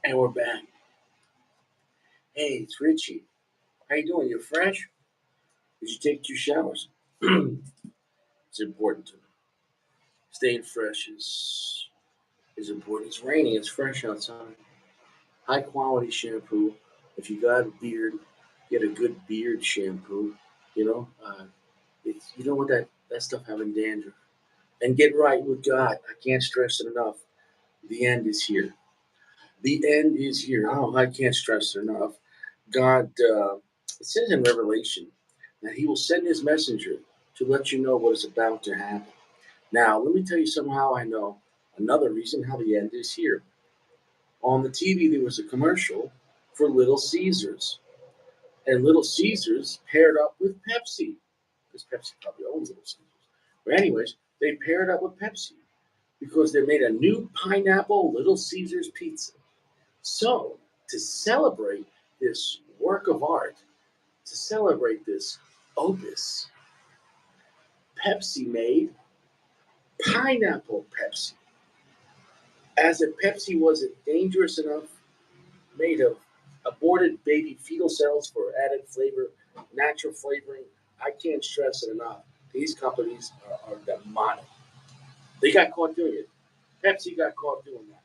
And we're back. Hey, it's Richie. How you doing? You fresh? Did you take 2 showers? It's important to me. Staying fresh is important. It's raining. It's fresh outside. High quality shampoo. If you got a beard, get a good beard shampoo. You know, you don't want that stuff having dandruff. And get right with God. I can't stress it enough. The end is here. The end is here. Oh, I can't stress it enough. God, it says in Revelation that He will send His messenger to let you know what is about to happen. Now, let me tell you somehow I know another reason how the end is here. On the TV, there was a commercial for Little Caesars, and Little Caesars paired up with Pepsi because Pepsi probably owns Little Caesars. But anyways, they paired up with Pepsi because they made a new pineapple Little Caesars pizza. So, to celebrate this work of art, to celebrate this opus, Pepsi made pineapple Pepsi. As if Pepsi wasn't dangerous enough, made of aborted baby fetal cells for added flavor, natural flavoring. I can't stress it enough. These companies are demonic. They got caught doing it. Pepsi got caught doing that.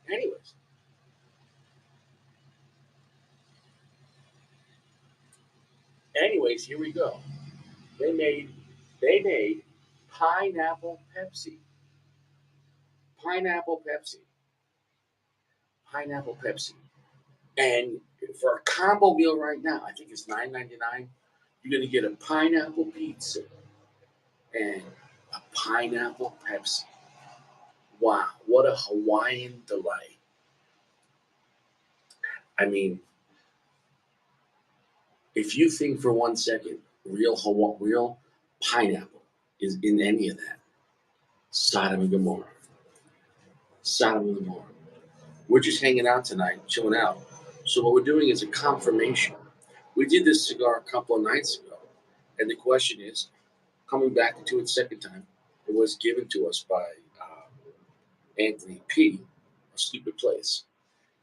Anyways, here we go. They made they made pineapple Pepsi. Pineapple Pepsi. Pineapple Pepsi. And for a combo meal right now, I think it's $9.99. You're gonna get a pineapple pizza and a pineapple Pepsi. Wow, what a Hawaiian delight. I mean, if you think for 1 second real pineapple is in any of that, Sodom and Gomorrah. Sodom and Gomorrah. We're just hanging out tonight, chilling out. So what we're doing is a confirmation. We did this cigar a couple of nights ago, and the question is, coming back to it second time, it was given to us by Anthony P, A Stupid Place,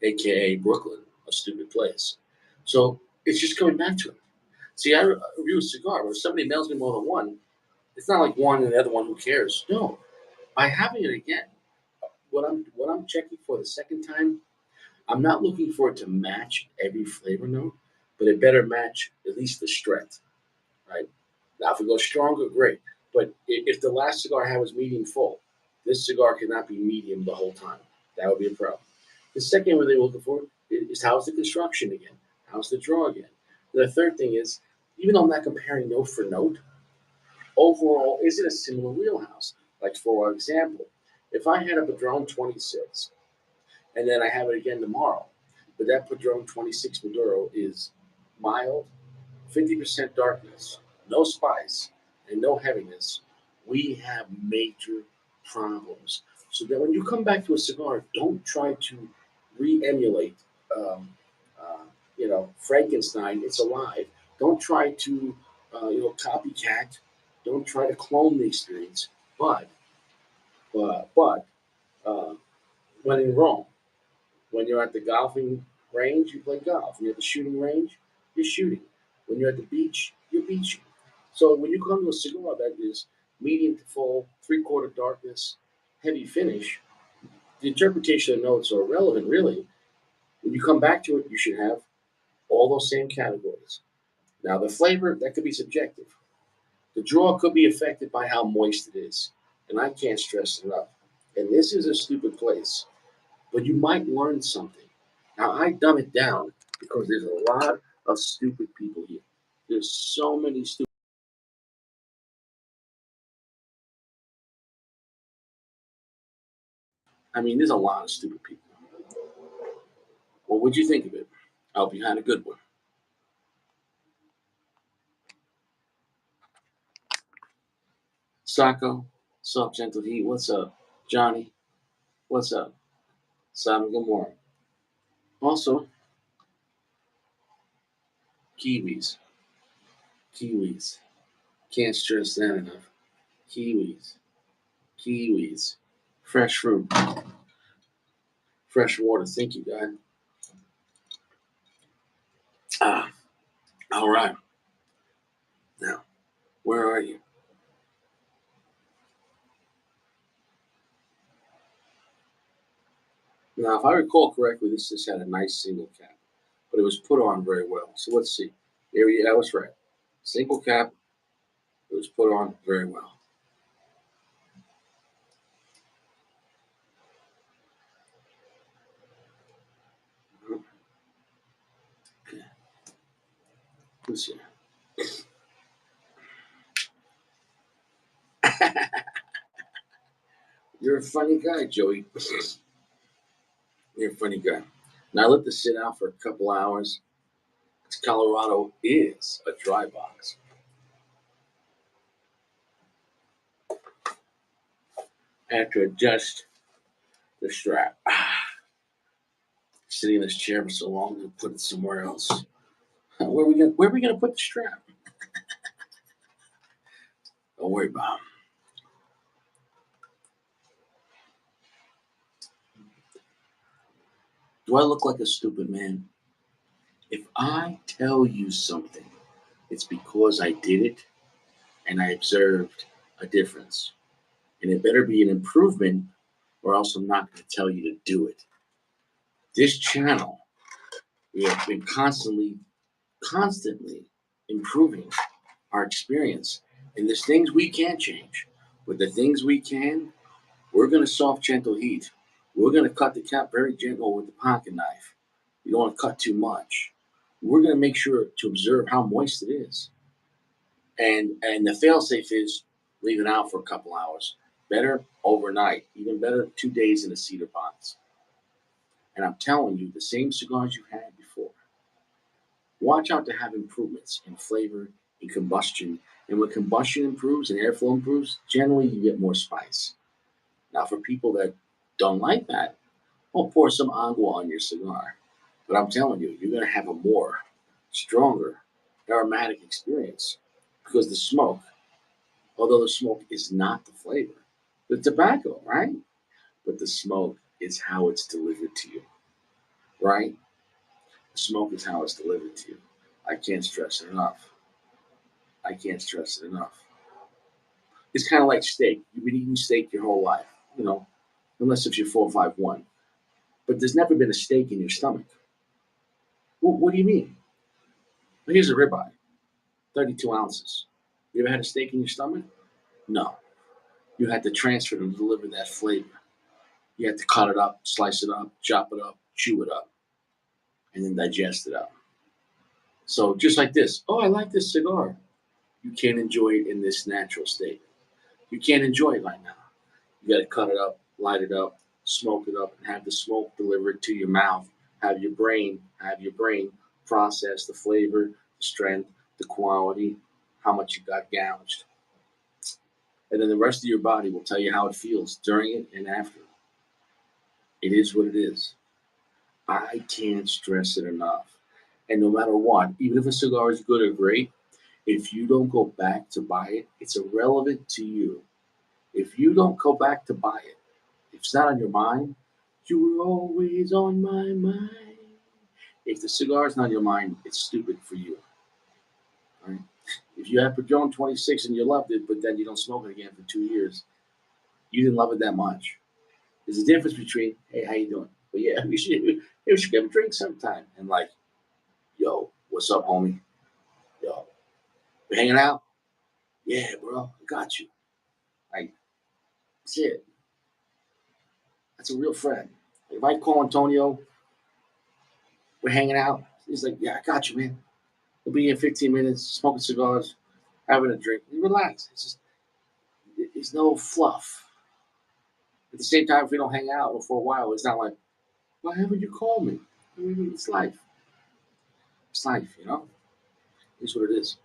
aka Brooklyn, A Stupid Place. So it's just coming back to it. See, I review a cigar, but if somebody mails me more than one, it's not like one and the other one, who cares? No. By having it again, what I'm checking for the second time, I'm not looking for it to match every flavor note, but it better match at least the strength, right? Now, if it goes stronger, great. But if the last cigar I had was medium full, this cigar cannot be medium the whole time. That would be a problem. The second one they're looking for is how's the construction again? How's the draw again? The third thing is, even though I'm not comparing note for note, overall, is it a similar wheelhouse? Like, for example, if I had a Padron 26 and then I have it again tomorrow, but that Padron 26 Maduro is mild, 50% darkness, no spice, and no heaviness, we have major problems. So that when you come back to a cigar, don't try to re-emulate, um, uh, Frankenstein. It's alive. Don't try to, copycat. Don't try to clone the experience. But, but, when in Rome, when you're at the golfing range, you play golf. When you're at the shooting range, you're shooting. When you're at the beach, you're beaching. So when you come to a cigar that is medium to full, three-quarter darkness, heavy finish, the interpretation of notes are irrelevant, really. When you come back to it, you should have all those same categories. Now, the flavor, that could be subjective. The draw could be affected by how moist it is. And I can't stress it enough. And this is a stupid place, but you might learn something. Now, I dumb it down because there's a lot of stupid people here. There's so many stupid. I mean, there's a lot of stupid people. Well, what'd you think of it? I hope you had a good one. Sacco, what's up, Gentle Heat? What's up, Johnny? What's up, Simon? Good morning. Also, kiwis, kiwis. Can't stress that enough. Kiwis, kiwis. Fresh fruit, fresh water. Thank you, God. Ah, all right. Now, where are you? Now, if I recall correctly, this just had a nice single cap, but it was put on very well. So let's see. There, yeah, I was right. Single cap. It was put on very well. Okay. Let's see. You're a funny guy, Joey. You're a funny guy. Now I let this sit out for a couple hours. Colorado is a dry box. I have to adjust the strap. Sitting in this chair for so long to put it somewhere else. Where are we gonna put the strap? Don't worry about it. Do I look like a stupid man? If I tell you something, it's because I did it and I observed a difference. And it better be an improvement, or else I'm not going to tell you to do it. This channel, we have been constantly improving our experience. And there's things we can't change. But the things we can, we're going to soft, gentle heat. We're going to cut the cap very gentle with the pocket knife. You don't want to cut too much. We're going to make sure to observe how moist it is. And the failsafe is leave it out for a couple hours. Better overnight. Even better 2 days in a cedar box. And I'm telling you, the same cigars you had before. Watch out to have improvements in flavor, in combustion. And when combustion improves and airflow improves, generally you get more spice. Now, for people that don't like that, well, pour some agua on your cigar. But I'm telling you, you're going to have a more stronger aromatic experience because the smoke, although the smoke is not the flavor, the tobacco, right? But the smoke is how it's delivered to you, right? The smoke is how it's delivered to you. I can't stress it enough. I can't stress it enough. It's kind of like steak. You've been eating steak your whole life, you know, unless if you're 451. But there's never been a steak in your stomach. What do you mean? Well, here's a ribeye, 32 ounces. You ever had a steak in your stomach? No. You had to transfer to deliver that flavor. You had to cut it up, slice it up, chop it up, chew it up, and then digest it up. So just like this, oh, I like this cigar. You can't enjoy it in this natural state. You can't enjoy it right now. You got to cut it up, light it up, smoke it up, and have the smoke delivered to your mouth. Have your brain process the flavor, the strength, the quality, how much you got gouged. And then the rest of your body will tell you how it feels during it and after. It is what it is. I can't stress it enough. And no matter what, even if a cigar is good or great, if you don't go back to buy it, it's irrelevant to you. If you don't go back to buy it, if it's not on your mind, you were always on my mind. If the cigar is not on your mind, it's stupid for you. Right? If you had Padron 26 and you loved it, but then you don't smoke it again for 2 years, you didn't love it that much. There's a difference between, hey, how you doing? But yeah, we should get a drink sometime. And like, yo, what's up, homie? Yo, we hanging out? Yeah, bro, I got you. Like, That's it. That's a real friend. If I call Antonio, we're hanging out. He's like, "Yeah, I got you, man. We'll be here in 15 minutes, smoking cigars, having a drink. You relax. It's just, there's no fluff. At the same time, if we don't hang out for a while, it's not like, why haven't you called me? I mean, it's life. It's life, you know? It's what it is.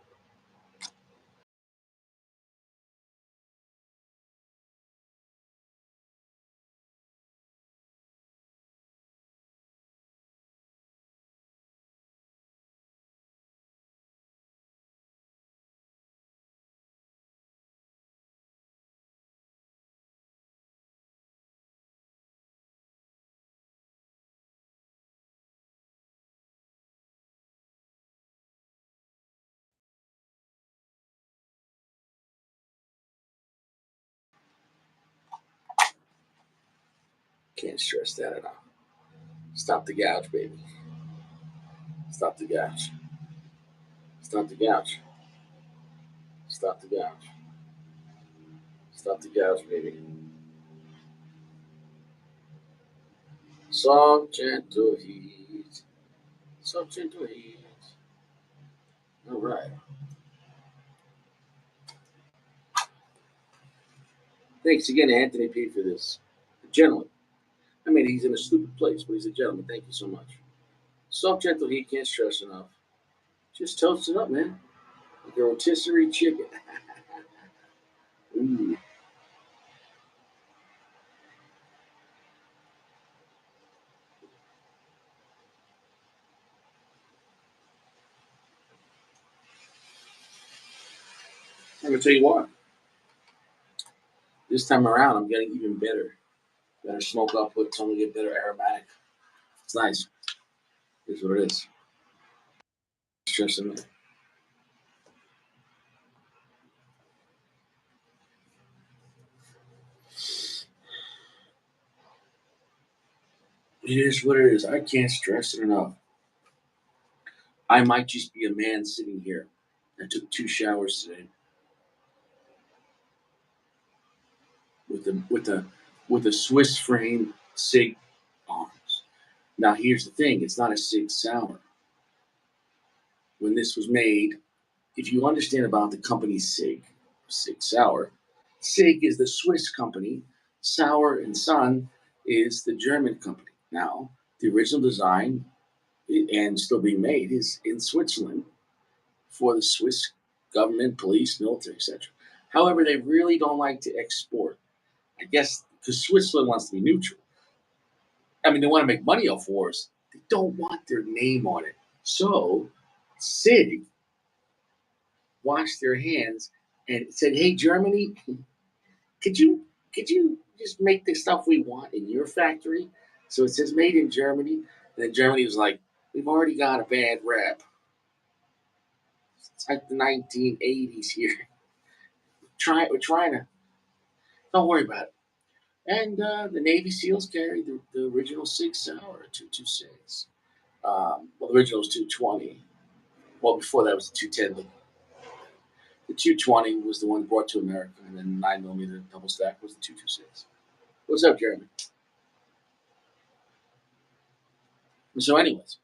Can't stress that enough. Stop the gouge, baby. Stop the gouge. Stop the gouge. Stop the gouge. Stop the gouge, baby. Soft, gentle heat. Soft, gentle heat. All right. Thanks again, Anthony P, for this. A gentleman. I mean, he's in a stupid place, but he's a gentleman. Thank you so much. Soft, gentle heat. Can't stress enough. Just toast it up, man. Like a rotisserie chicken. Ooh. I'm gonna tell you what. This time around, I'm getting even better. Better smoke output. It's only get better aromatic. It's nice. It's what it is. Stressing me. It is what it is. I can't stress it enough. I might just be a man sitting here. I took 2 showers today with a Swiss frame Sig arms. Now here's the thing: it's not a Sig Sauer. When this was made, if you understand about the company Sig Sauer, Sig is the Swiss company. Sauer and Son is the German company. Now the original design and still being made is in Switzerland for the Swiss government, police, military, etc. However, they really don't like to export. I guess because Switzerland wants to be neutral. I mean, they want to make money off wars. They don't want their name on it. So, SIG washed their hands and said, "Hey, Germany, could you just make the stuff we want in your factory?" So it says "Made in Germany," and then Germany was like, "We've already got a bad rep. It's like the 1980s here. We're trying to. Don't worry about it." And the Navy SEALs carried the original Sig Sauer 226. Well, the original was 220. Well, before that was the 210. The 220 was the one brought to America, and then 9 millimeter double stack was the 226. What's up, Jeremy? So, anyways,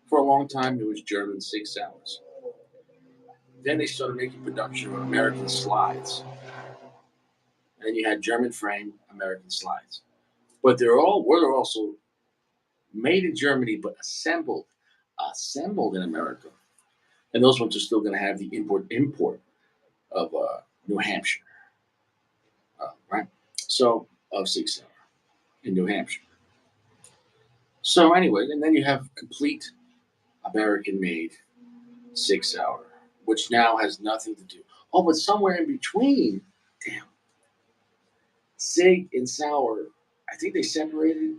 for a long time it was German Sig Sauers. Then they started making production of American slides, and you had German frame American slides. But they're all were also made in Germany, but assembled in America. And those ones are still going to have the import of New Hampshire, right? So of Sig Sauer in New Hampshire. So anyway, and then you have complete American-made Sig Sauer, which now has nothing to do. Oh, but somewhere in between, damn, Sig and Sauer, I think they separated,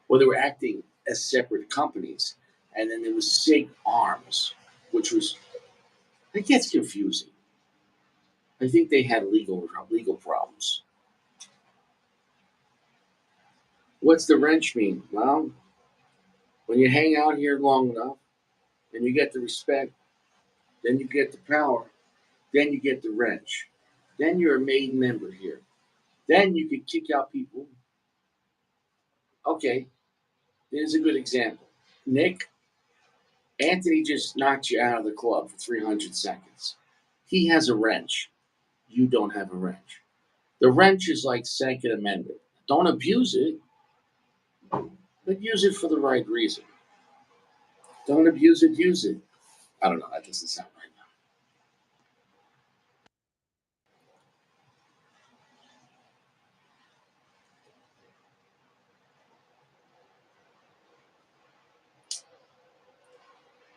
or they were acting as separate companies, and then there was Sig Arms, which was it gets confusing. I think they had legal problems. What's the wrench mean? Well, when you hang out here long enough and you get the respect, then you get the power, then you get the wrench. Then you're a main member here. Then you could kick out people. Okay, here's a good example. Nick, Anthony just knocked you out of the club for 300 seconds. He has a wrench. You don't have a wrench. The wrench is like Second Amendment. Don't abuse it, but use it for the right reason. Don't abuse it, use it. I don't know. That doesn't sound right now.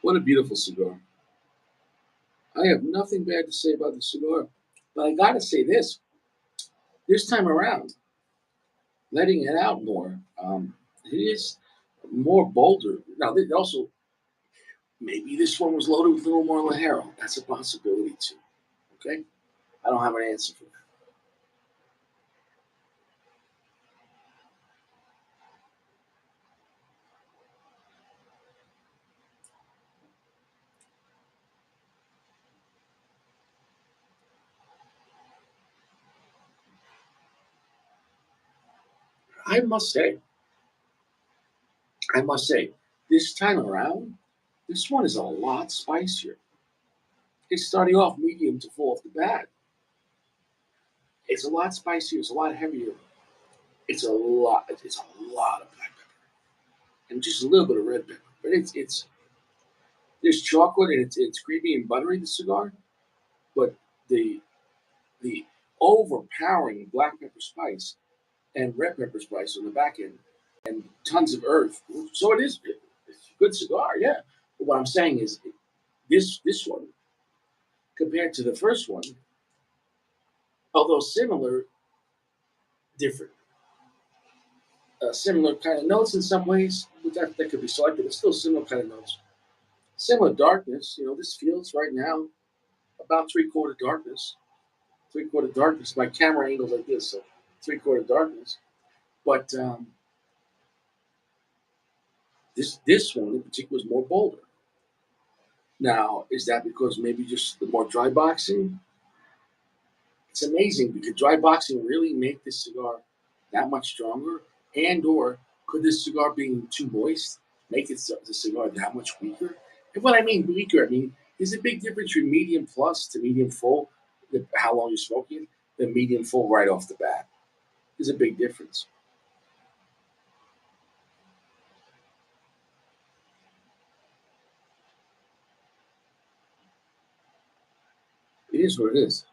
What a beautiful cigar. I have nothing bad to say about the cigar. But I gotta say this time around, letting it out more, it is more bolder. Now, also, maybe this one was loaded with a little more Lajero. That's a possibility too. Okay? I don't have an answer for that. I must say, I must say, this time around, this one is a lot spicier. It's starting off medium to full off the bat. It's a lot spicier. It's a lot heavier. It's a lot. It's a lot of black pepper and just a little bit of red pepper. But it's there's chocolate and it's creamy and buttery. The cigar, but the the overpowering black pepper spice and red pepper spice on the back end and tons of earth. So it's a good cigar, yeah. But what I'm saying is this one compared to the first one, although similar, different. Similar kind of notes in some ways, but that could be selected. It's still similar kind of notes. Similar darkness. This feels right now about three-quarter darkness. Three-quarter darkness. My camera angles like this, so three-quarter darkness. But this one in particular is more bolder. Now, is that because maybe just the more dry boxing? It's amazing because dry boxing really make this cigar that much stronger, and or could this cigar being too moist make the cigar that much weaker? And what I mean weaker, I mean there's a big difference from medium plus to medium full. How long you're smoking, than medium full right off the bat. There's a big difference. It is what it is.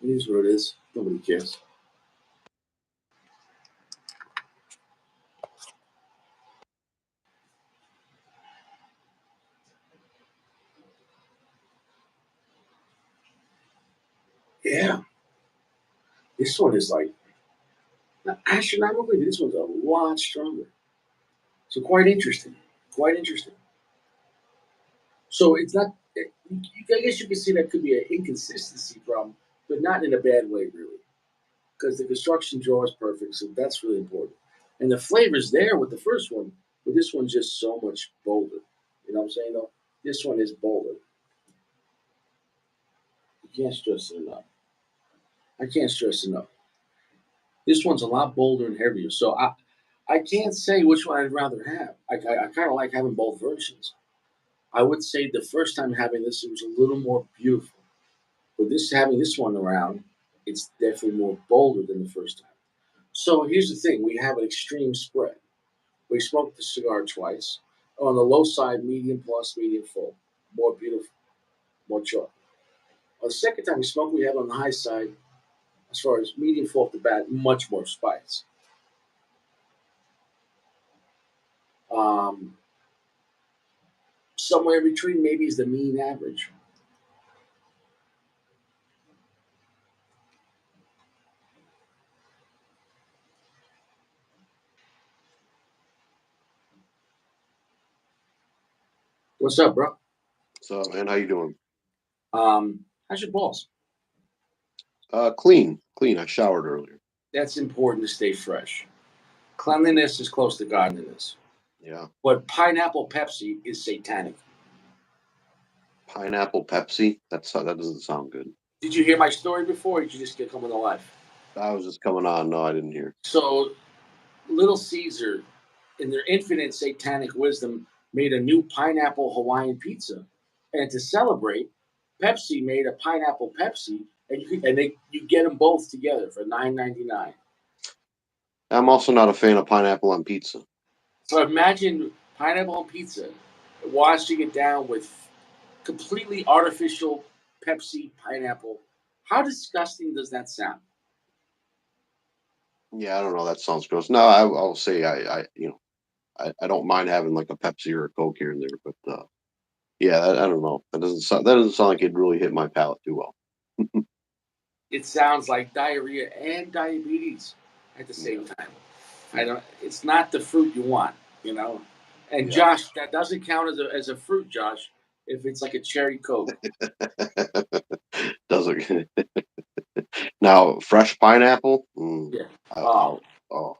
It is what it is. Nobody cares. Yeah, this one is like astronomically. This one's a lot stronger. So quite interesting. Quite interesting. So it's not. I guess you could say that could be an inconsistency problem, but not in a bad way, really, because the construction draw is perfect. So that's really important, and the flavor's there with the first one, but this one's just so much bolder. You know what I'm saying? Though this one is bolder. You can't stress it enough. I can't stress enough. This one's a lot bolder and heavier. So I can't say which one I'd rather have. I kind of like having both versions. I would say the first time having this, it was a little more beautiful. But having this one around, it's definitely more bolder than the first time. So here's the thing: we have an extreme spread. We smoked the cigar twice. On the low side, medium plus, medium full, more beautiful, more chocolate. On the second time we smoked, we had on the high side, as far as medium full off the bat, much more spice. Um, Somewhere in between, maybe is the mean average. What's up, bro? So, man, how you doing? How's your balls? Clean, clean. I showered earlier. That's important to stay fresh. Cleanliness is close to godliness. Yeah. But pineapple Pepsi is satanic. Pineapple Pepsi. That doesn't sound good. Did you hear my story before? Or did you just get coming to life? I was just coming on. No, I didn't hear. So Little Caesar, in their infinite satanic wisdom, made a new pineapple Hawaiian pizza, and to celebrate, Pepsi made a pineapple Pepsi, and you get them both together for $9.99. I'm also not a fan of pineapple on pizza. So imagine pineapple on pizza, washing it down with completely artificial Pepsi pineapple. How disgusting does that sound? Yeah, I don't know. That sounds gross. No, I'll say I don't mind having like a Pepsi or a Coke here and there, but yeah, I don't know. That doesn't sound like it really hit my palate too well. It sounds like diarrhea and diabetes at the same Yeah. time. I don't. It's not the fruit you want, you know. And Yeah. Josh, that doesn't count as a fruit, Josh. If it's like a cherry Coke, Doesn't now fresh pineapple. yeah. I, Oh, I'll, oh,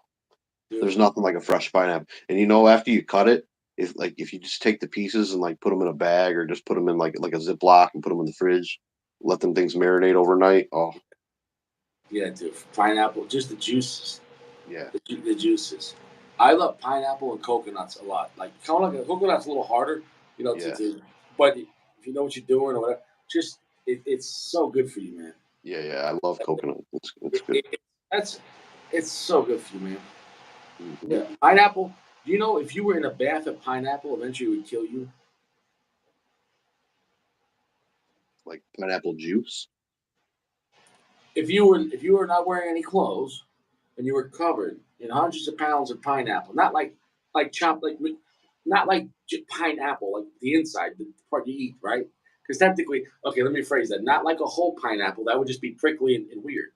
dude. there's nothing like a fresh pineapple. And after you cut it, if you just take the pieces and like put them in a bag or just put them in like a Ziploc and put them in the fridge, let them things marinate overnight. Oh Yeah, dude. Pineapple, just the juices, yeah, the juices. I love pineapple and coconuts a lot. Like kind of like a coconut's a little harder, yeah, but if you know what you're doing or whatever, just it's so good for you, man. yeah. I love coconut. It's It, good. it, that's it's so good for you, man. Hmm. Yeah, pineapple. Do you know if you were in a bath of pineapple, eventually it would kill you? Like pineapple juice. If you were not wearing any clothes and you were covered in hundreds of pounds of pineapple, not like chopped not like pineapple like the inside, the part you eat, right? Because technically, okay, let me phrase that. Not like a whole pineapple, that would just be prickly and weird.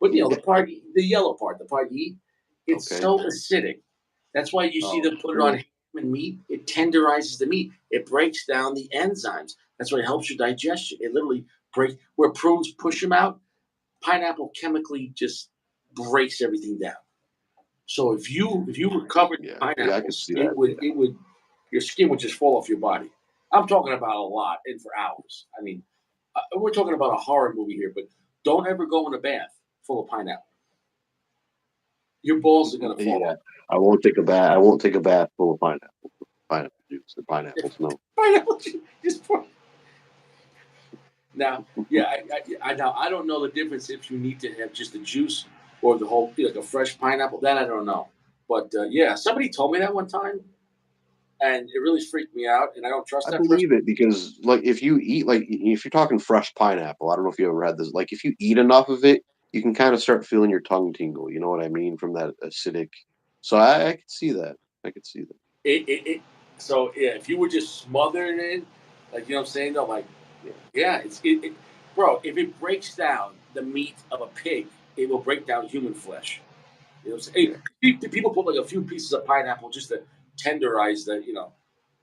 But the yellow part, the part you eat, it's Okay. so acidic. That's why you see Oh, them put it on really? ham and meat. It tenderizes the meat. It breaks down the enzymes. That's why it helps your digestion. It literally breaks where prunes push them out. Pineapple chemically just breaks everything down. So if you were covered Yeah, in yeah. I could pineapples, see it that. would Yeah. it would your skin would just fall off your body. I'm talking about a lot and for hours. I mean, we're talking about a horror movie here, but don't ever go in a bath full of pineapple. Your balls are gonna fall Yeah. off. I won't take a bath. I won't take a bath full of pineapple juice or pineapples. No. Pineapple just pour. Now, yeah, now I don't know the difference if you need to have just the juice or the whole like a fresh pineapple. That I don't know, but yeah, somebody told me that one time, and it really freaked me out, and I don't trust I that person. believe it because, like, if you eat, like, if you're talking fresh pineapple, I don't know if you ever had this. Like, if you eat enough of it, you can kind of start feeling your tongue tingle. You know what I mean? From that acidic. So I could see that. I could see that. It so yeah, if you were just smothered in, like you know what I'm saying though, like Yeah. yeah, bro. If it breaks down the meat of a pig, it will break down human flesh. You know what I'm saying? Yeah. People put like a few pieces of pineapple just to tenderize the, you know.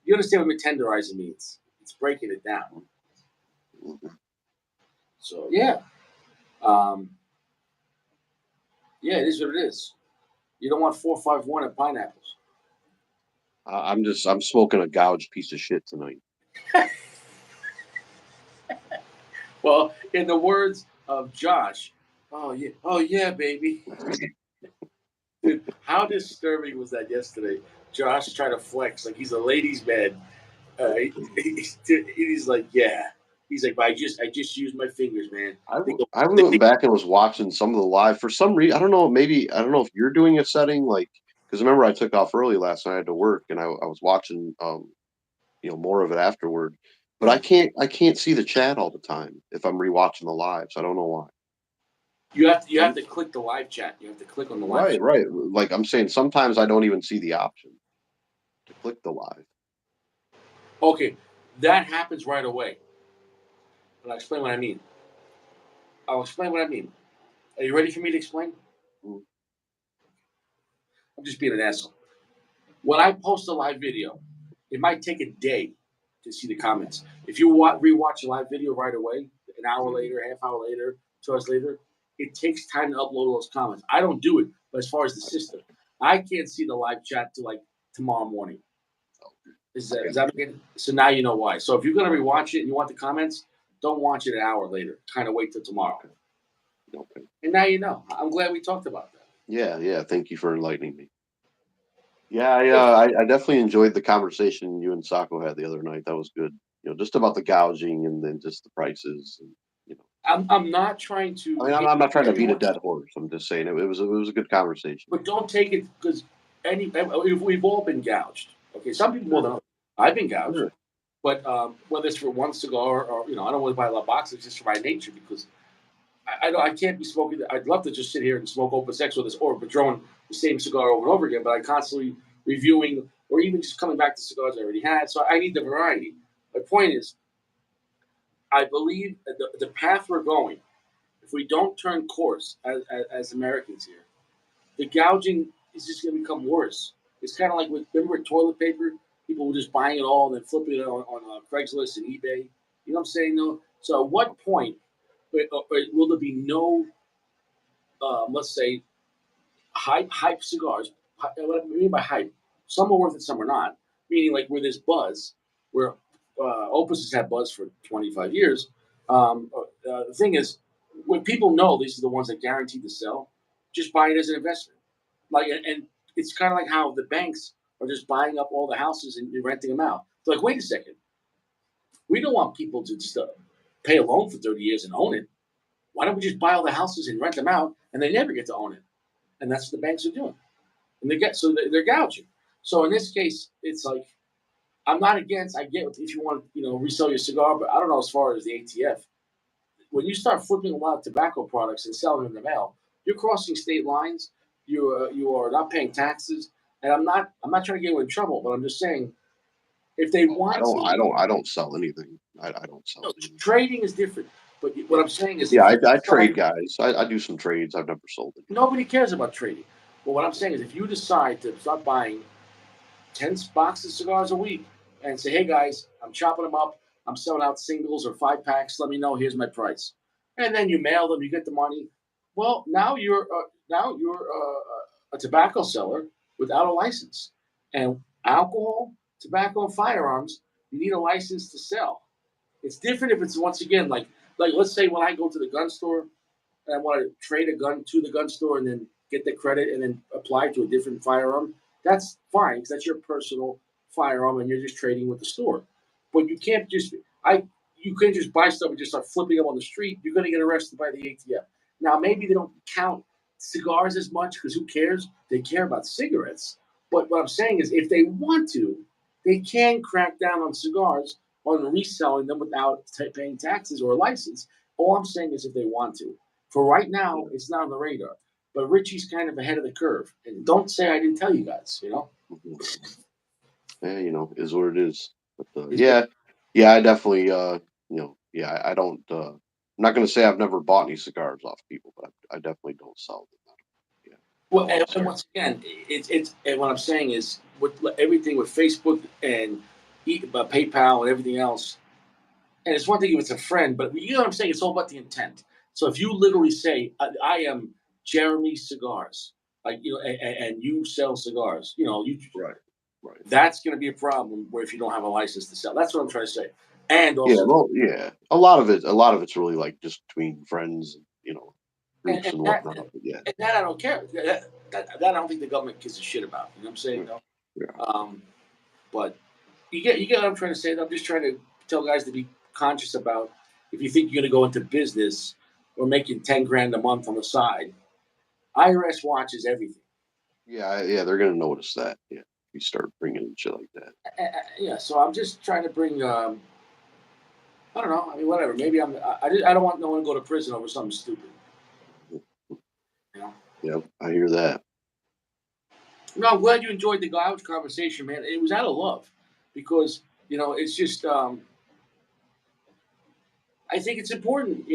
You understand what tenderizing means? It's breaking it down. Mhm. So yeah, um, yeah, it is what it is. You don't want 451 in pineapples. I'm smoking a gouged piece of shit tonight. Well, in the words of Josh, oh yeah, baby. Dude, how disturbing was that yesterday? Josh trying to flex like he's a ladies' man. He's like, yeah. He's like, but I just used my fingers, man. They go, I they, went back and was watching some of the live for some reason. I don't know. Maybe I don't know if you're doing a setting like because remember I took off early last night. I had to work and I was watching more of it afterward. But yeah. I can't see the chat all the time if I'm rewatching the live. So I don't know why. You have Some to click the live chat. You have to click on the live right, chat. right. Like I'm saying, sometimes I don't even see the option to click the live. Okay, that happens right away. And I'll explain what I mean. I'll explain what I mean. Are you ready for me to explain? Mm. I'm just being an asshole. When I post a live video, it might take a day to see the comments. If you rewatch a live video right away, an hour Mhm. later, half hour later, 2 hours later, it takes time to upload those comments. I don't do it, but as far as the system, I can't see the live chat till like tomorrow morning. Okay. Is that okay? So now you know why. So if you're gonna rewatch it and you want the comments, don't watch it an hour later. Kind of wait till tomorrow. Okay. And now you know. I'm glad we talked about that. Yeah, yeah. Thank you for enlightening me. Yeah, Hey, I definitely enjoyed the conversation you and Sako had the other night. That was good. Just about the gouging and then just the prices. And, you know, I'm not trying I to mean, hit I'm not trying to beat a everyone, dead horse. I'm just saying it was a good conversation. but don't take it because we've all been gouged. Okay, some people more Sure, than others. I've been gouged, sure. but whether it's for one cigar or I don't want to buy a lot of boxes just for my nature because I can't be smoking. I'd love to just sit here and smoke open sex with this or Padron the same cigar over and over again, but I constantly reviewing or even just coming back to cigars I already had. So I need the variety. My point is, I believe that the path we're going, if we don't turn course as Americans here, the gouging is just going to become worse. It's kind of like remember with toilet paper, people were just buying it all and then flipping it on Craigslist and eBay. You know what I'm saying? No. So at what point will there be no, let's say, hype cigars? What I mean by hype, some are worth it, some are not. Meaning like where there's buzz, where Opus has had buzz for 25 years. The thing is, when people know these are the ones that guaranteed to sell, just buy it as an investment. Like, and it's kind of like how the banks are just buying up all the houses and renting them out. They're like, wait a second, we don't want people to just pay a loan for 30 years and own it. Why don't we just buy all the houses and rent them out, and they never get to own it? And that's what the banks are doing, and they're gouging. So in this case, it's like I'm not against. I get if you want to, resell your cigar, but I don't know as far as the ATF. When you start flipping a lot of tobacco products and selling them in the mail, you're crossing state lines. You are not paying taxes, and I'm not trying to get you in trouble, but I'm just saying if they Oh, I want don't, to, I don't, I don't sell anything. I don't sell anything. trading is different. But what Yeah, I'm saying is, yeah. if I, you I trade decide, guys. I do some trades. I've never sold it. nobody cares about trading. But what I'm saying is, if you decide to start buying 10 boxes of cigars a week and say, hey guys, I'm chopping them up. I'm selling out singles or 5 packs. Let me know. Here's my price. And then you mail them. You get the money. Well, now you're a tobacco seller without a license. And alcohol, tobacco, and firearms, you need a license to sell. It's different if it's once again like let's say when I go to the gun store and I want to trade a gun to the gun store and then get the credit and then apply it to a different firearm, that's fine because that's your personal firearm and you're just trading with the store. But you can't just buy stuff and just start flipping them on the street. You're going to get arrested by the ATF. Now maybe they don't count cigars as much because who cares? They care about cigarettes. But what I'm saying is, if they want to, they can crack down on cigars on reselling them without paying taxes or a license. All I'm saying is, if they want to. For right now, it's not on the radar. But Richie's kind of ahead of the curve. And don't say I didn't tell you guys. Mhm. Yeah, is what it is. But Is it? yeah, yeah. I definitely, yeah. I don't. I'm not gonna say I've never bought any cigars off people, but I definitely don't sell them. Yeah, I Well, want to and start. once again, it's and what I'm saying is with everything with Facebook and PayPal and everything else. And it's one thing if it's a friend, but you know what I'm saying. It's all about the intent. So if you literally say, "I am Jeremy Cigars," like and you sell cigars, Right, right. that's going to be a problem. Where if you don't have a license to sell, that's what I'm trying to say. And Yeah, also, well, yeah. A lot of it's really like just between friends, and, groups and and that whatnot. But yeah, and that I don't care. That I don't think the government gives a shit about. You know what I'm saying? yeah, No. yeah. Um, but you get what I'm trying to say. I'm just trying to tell guys to be conscious about if you think you're going to go into business or making 10 grand a month on the side. IRS watches everything. Yeah. They're gonna notice that. Yeah, if you start bringing in shit like that. Yeah, so I'm just trying to bring. I don't know. I mean, whatever. Maybe I don't want no one to go to prison over something stupid. You know. Yep, I hear that. No, I'm glad you enjoyed the gouge conversation, man. It was out of love, because it's just. I think it's important,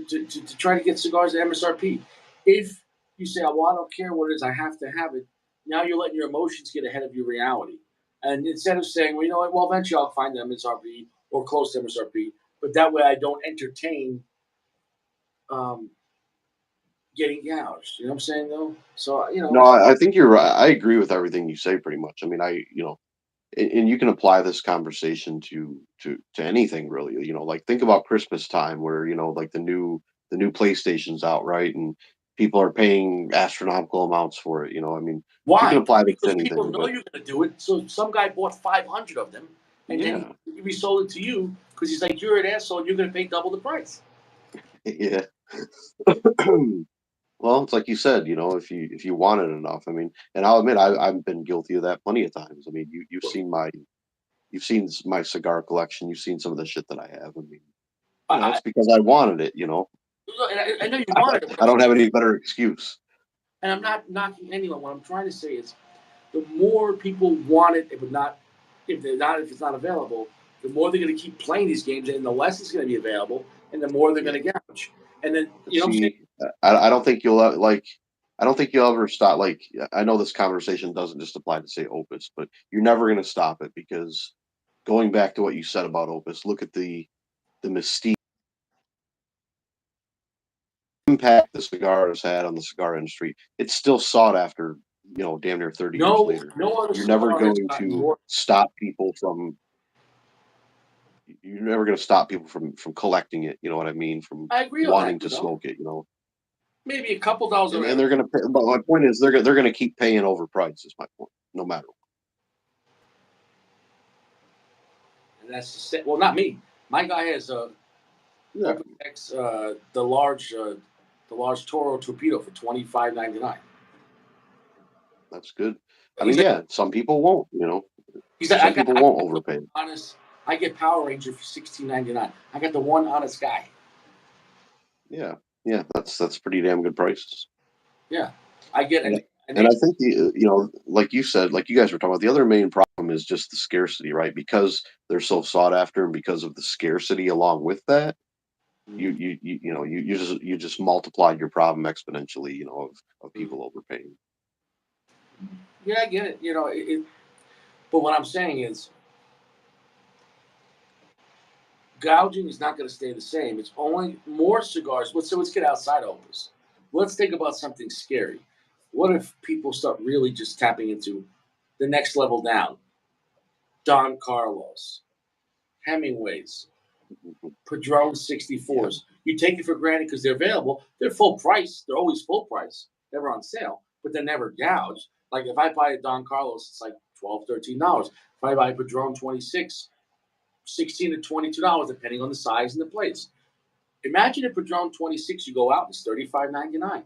to try to get cigars at MSRP. If you say, "Oh, well, I don't care what it is, I have to have it," now you're letting your emotions get ahead of your reality. And instead of saying, "Well, you know what? Well, eventually I'll find the MSRP or close to MSRP," but that way I don't entertain um, getting gouged. You know what I'm saying though? So No, I think you're right. I agree with everything you say pretty much. I mean, and you can apply this conversation to anything really. Like think about Christmas time where, like the new PlayStation's out, right? And people are paying astronomical amounts for it. I mean, you can why? apply this to Because people anything, know but you're going to do it. So some guy bought 500 of them, and then yeah, he resold it to you because he's like, you're an asshole. And you're going to pay double the price. yeah. Well, it's like you said, if you want it enough, I mean, and I'll admit I've been guilty of that plenty of times. I mean, you've seen my cigar collection, you've seen some of the shit that I have. I mean, I, it's because I wanted it. and I know you wanted it, but I don't have any better excuse. and I'm not knocking anyone. What I'm trying to say is, the more people want it, if it's not available, the more they're going to keep playing these games, and the less it's going to be available, and the more they're Yeah. going to gouge. And then But you know what I'm saying? see, I don't think I don't think you'll ever stop. Like, I know this conversation doesn't just apply to say Opus, but you're never going to stop it because going back to what you said about Opus, look at the mystique impact the cigar has had on the cigar industry. It's still sought after, damn near 30 years No, later. no other You're never cigar has going gotten to more. stop people from you're never going to stop people from collecting it, you know what I mean, from I agree on that. wanting to smoke it. Maybe a couple dollars And are, they're going to pay, but my point is they're going to keep paying overpriced is my point, no matter and that's well, not me. My guy has a what. Open X, the large Toro torpedo for 25.99. That's good. I mean, He's like, yeah, some people won't. he's like, Some people I won't got the overpay. honest. I get Power Ranger for 16.99. I got the one honest guy. Yeah, yeah, that's pretty damn good prices. Yeah, I get And an and I eight. think like you said, like you guys were talking about, the other main problem is just the scarcity, right? Because they're so sought after, and because of the scarcity along with that, you just multiplied your problem exponentially, of people overpaying. Yeah, I get it. But what I'm saying is, gouging is not going to stay the same. It's only more cigars. Let's get outside Opus. Let's think about something scary. What if people start really just tapping into the next level down? Don Carlos, Hemingways, Mhm. Padron Yeah, 64s. You take it for granted because they're available. They're full price. They're always full price. Never on sale, but they're never gouged. Like if I buy a Don Carlos, it's like $12, $13. If I buy a Padron 26, 16 to $22, depending on the size and the place. Imagine if Padron 26, you go out, it's 35.99.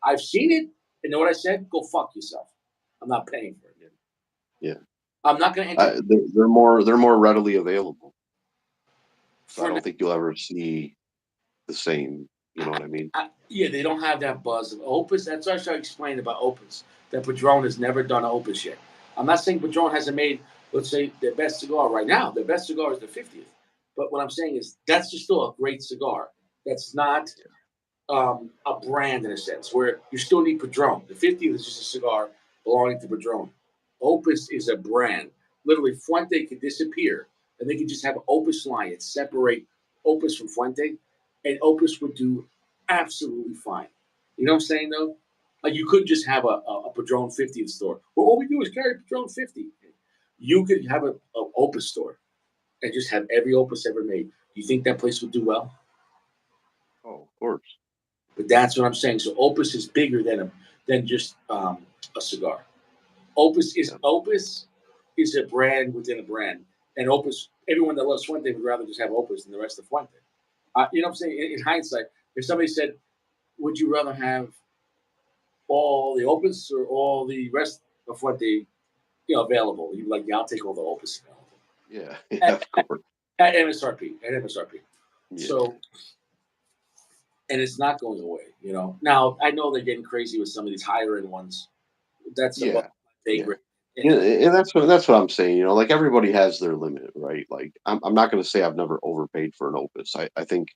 I've seen it. And know what I said? Go fuck yourself. I'm not paying for it. yeah, yeah. I'm not going to entertain They're more readily available, so I for now. don't think you'll ever see the same. You know what I mean? Yeah, they don't have that buzz of Opus. That's what I should explain about Opus. That Padron has never done Opus yet. I'm not saying Padron hasn't made, let's say, their best cigar right now. Their best cigar is the 50th. But what I'm saying is that's just still a great cigar. That's not a brand in a sense, where you still need Padron. The 50th is just a cigar belonging to Padron. Opus is a brand. Literally, Fuente could disappear, and they could just have an Opus line and separate Opus from Fuente, and Opus would do absolutely fine. You know what I'm saying, though? Like, you couldn't just have a Padron 50th store. Well, all we do is carry Padron 50. You could have a Opus store and just have every Opus ever made. Do you think that place would do well? Oh, of course. But that's what I'm saying. So Opus is bigger than just a cigar. Yeah, Opus is a brand within a brand, and Opus. Everyone that loves Fuente would rather just have Opus than the rest of Fuente. You know what I'm saying? In hindsight, if somebody said, "Would you rather have all the Opus or all the rest of Fuente, available?" You'd be like, "Yeah, I'll take all the Opus available yeah, yeah, at, of course. at MSRP. At MSRP." Yeah, So, and it's not going away. Now I know they're getting crazy with some of these higher end ones. That's above yeah, my pay yeah. grade. Yeah, And and that's what I'm saying. Like everybody has their limit, right? Like I'm not going to say I've never overpaid for an Opus. I think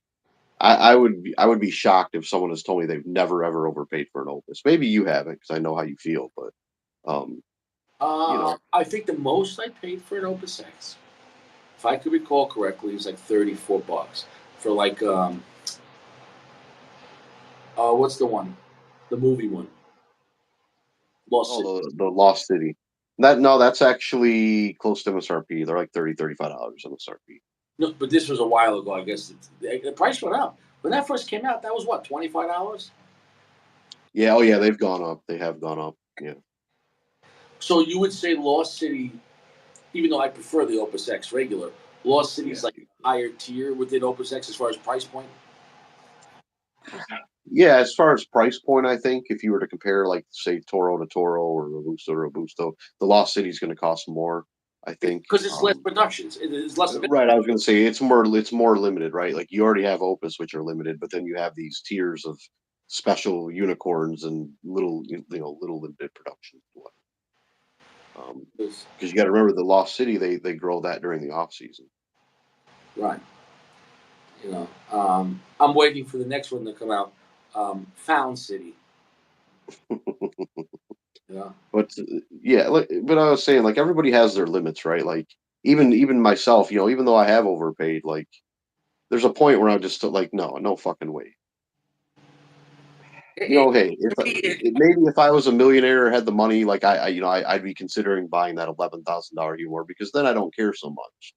I would be shocked if someone has told me they've never ever overpaid for an Opus. Maybe you haven't because I know how you feel, but um, you know, I think the most I paid for an Opus X, if I could recall correctly, was like $34 for like What's the one? The movie one. Lost City. Oh, the Lost City. That's actually close to MSRP. They're like $35 MSRP. No, but this was a while ago. I guess the price went up when that first came out. That was what, $25. Yeah, oh yeah, they've gone up. They have gone up. Yeah. So you would say Lost City, even though I prefer the Opus X regular, Lost City's Yeah. like higher tier within Opus X as far as price point. Yeah, as far as price point, I think if you were to compare, like, say, Toro to Toro or Robusto to Robusto, the Lost City is going to cost more. I think. Because it's less productions. It's less of it. Right, I was going to say it's more limited, right? Like you already have Opus, which are limited, but then you have these tiers of special unicorns and little limited productions. Because you got to remember the Lost City, they grow that during the off season. Right. I'm waiting for the next one to come out. Found City. Yeah. But yeah, but I was saying, like, everybody has their limits, right? Like even myself, even though I have overpaid, like there's a point where I'm just like, no fucking way. Hey, if maybe if I was a millionaire or had the money, like I'd be considering buying that $11,000 humor because then I don't care so much.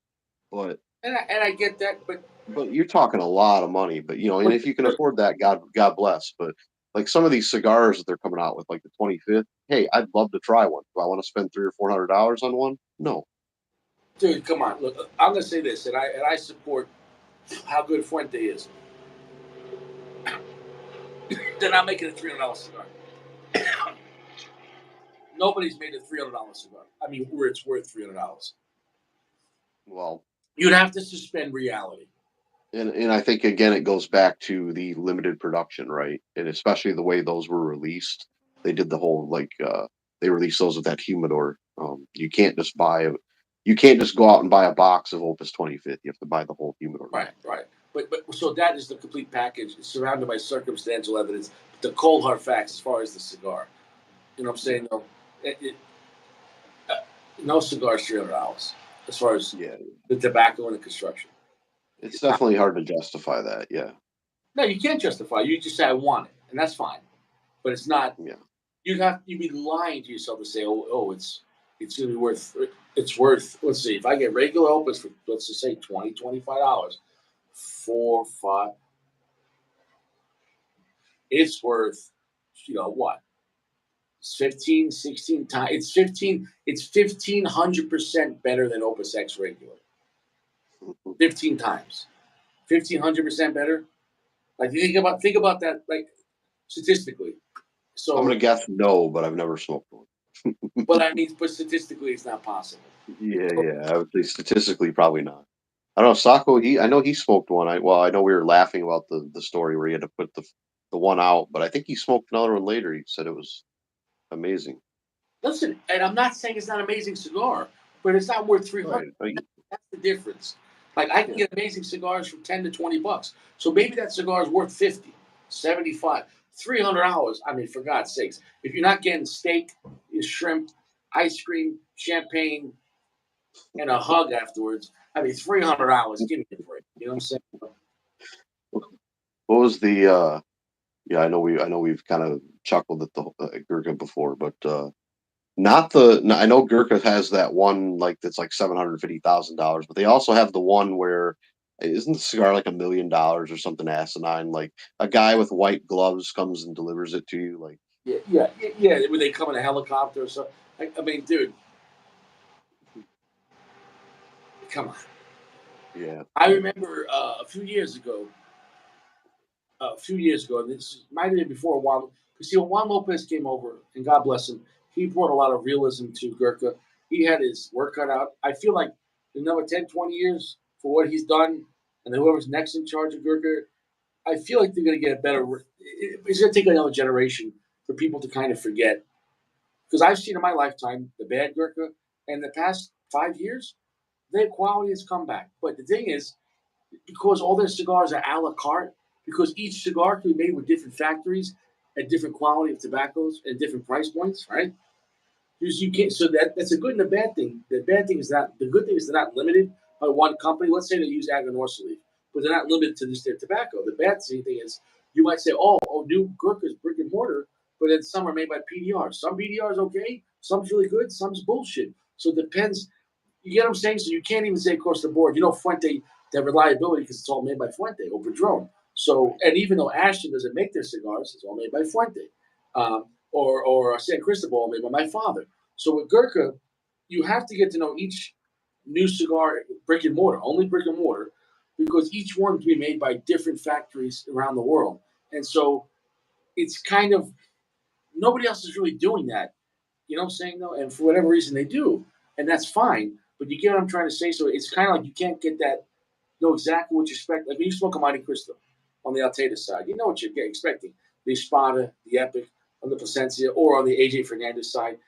But and I get that, but you're talking a lot of money. But and but, if you can but afford that, God bless. But like some of these cigars that they're coming out with, like the 25th, hey, I'd love to try one. Do I want to spend $300 or $400 on one? No. dude, come on. Look, I'm gonna say this, and I support how good Fuente is. They're not making a $300 cigar. Nobody's made a $300 cigar. I mean, where it's worth $300. Well, You'd have to suspend reality. and I think again it goes back to the limited production, right? And especially the way those were released. They did the whole they released those with that humidor. You can't just go out and buy a box of Opus 25th. You have to buy the whole humidor. Right, right. But so that is the complete package, surrounded by circumstantial evidence. The cold hard facts as far as the cigar. You know what I'm saying? No, uh, no cigar is $300 as far as Yeah, the tobacco and the construction. it's definitely hard to justify that. Yeah, No, you can't justify. You just say I want it, and that's fine. But it's not. yeah. You'd be lying to yourself to say, it's gonna be worth. It's worth. Let's see. If I get regular opus for, let's just say $25, 4, 5, it's worth, what? It's 15, 16 times. It's 15. It's 1,500% better than Opus X regular. 15 times. 1,500% better. Like you think about that, like statistically. I'm So, gonna guess no, but I've never smoked one. but statistically, it's not possible. Yeah, So, yeah. I would say statistically, probably not. I don't know. Sacco, I know he smoked one. I know we were laughing about the story where he had to put the one out, but I think he smoked another one later. He said it was amazing. listen, and I'm not saying it's not an amazing cigar, but it's not worth 300. Right. Like, That's the difference. Like I can yeah. get amazing cigars for $10 to $20. So maybe that cigar is worth 50, 75, $300. I mean, for God's sakes, if you're not getting steak, shrimp, ice cream, champagne, and a hug afterwards, I mean, $300. Give me a break. You know what I'm saying? What was the? Yeah, I know we've kind of chuckled at the Gurkha before, but not the. No, I know Gurkha has that one like that's like $750,000, but they also have the one where isn't the cigar like $1 million or something asinine? Like a guy with white gloves comes and delivers it to you. Like, Yeah. When they come in a helicopter or something. I mean, dude, come on. yeah, I remember a few years ago, and this might have been before Juan, because when Juan Lopez came over, and God bless him, he brought a lot of realism to Gurkha. He had his work cut out. I feel like another 10, 20 years for what he's done, and then whoever's next in charge of Gurkha, I feel like they're going to get a better. It's going to take another generation for people to kind of forget. Because I've seen in my lifetime the bad Gurkha, and the past 5 years, their quality has come back. But the thing is, because all their cigars are a la carte, because each cigar can be made with different factories at different quality of tobaccos and different price points, right? Because you can't. So that's a good and a bad thing. The bad thing is that the good thing is they're not limited by one company. Let's say they use Aganorsa leaf, but they're not limited to just their tobacco. The bad thing is you might say, oh, new Gurkha's brick and mortar, but then some are made by PDR. Some PDR is okay, some's really good, some's bullshit. So it depends. You get what I'm saying? So you can't even say across the board. Fuente, that reliability because it's all made by Fuente or Padron. So, and even though Ashton doesn't make their cigars, it's all made by Fuente, or San Cristobal made by my father. So with Gurkha, you have to get to know each new cigar brick and mortar, only brick and mortar, because each one can be made by different factories around the world. And so it's kind of nobody else is really doing that. You know what I'm saying though? And for whatever reason they do, and that's fine. But you get what I'm trying to say. So it's kind of like you can't get that know exactly what you expect. Like when you smoke a Monte Cristo on the Alteta side, you know what you're expecting. The Espada, the Epic, on the Placencia, or on the AJ Fernandez side,